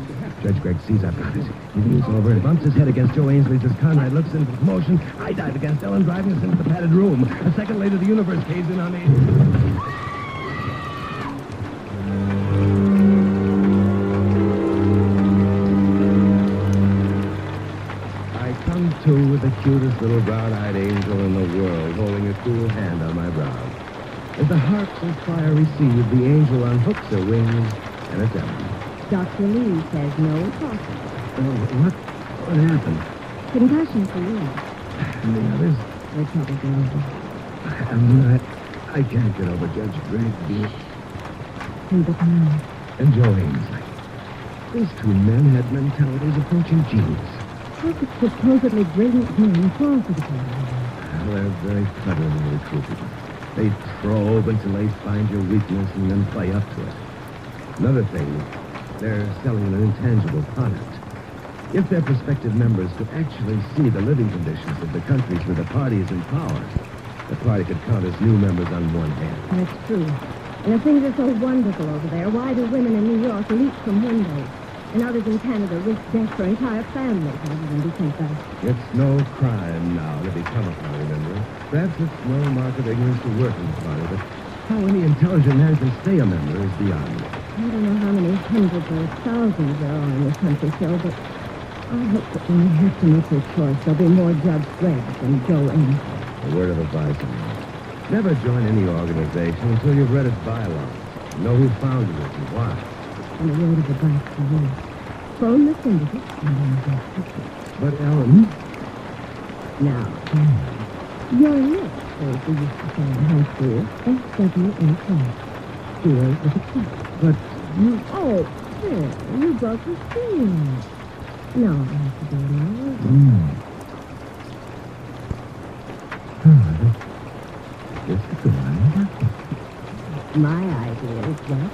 Judge Gregg sees I've got it. He leans over and bumps his head against Joe Ainsley's as Conrad looks in for commotion. I dive against Ellen, driving us into the padded room. A second later, the universe caves in on me. I come to with the cutest little brown-eyed angel in the world, holding a cool hand on my brow. As the harps of fire recede, the angel unhooks her wings, and it's empty. Dr. Lee says no talking. Oh, what happened? Concussion for you. And the others? They're probably going I can't get over Judge Gregg, dear. Who but now? And Joe Ainsley. These two men had mentalities approaching genius. How could supposedly brilliant men fall for the party? Well, they're very cleverly recruited. They probe until they find your weakness and then play up to it. Another thing, they're selling an intangible product. If their prospective members could actually see the living conditions of the countries where the party is in power, The party could count as new members on one hand. That's true. And if things are so wonderful over there, why do women in New York leap from windows? And others in Canada risk death for entire families rather than be sent back. It's no crime now to become a party member. Perhaps it's no mark of ignorance to work in the party, but how any intelligent man can stay a member is beyond me. I don't know how many hundreds or thousands there are in this country, Phil, but I hope that when you have to make your choice, there'll be more Judge Greg than Joe Amos. A word of advice on that. Never join any organization until you've read its bylaws. Know who founded it and why. And a word of advice for you. Phone the syndicate and then just But, Ellen... Now, your next, as we used to say in high school, S-W-A-K. Steers with a K. But you... Oh, Phil, you broke the seal. No, I have to do it now. Just a good idea. My idea is that.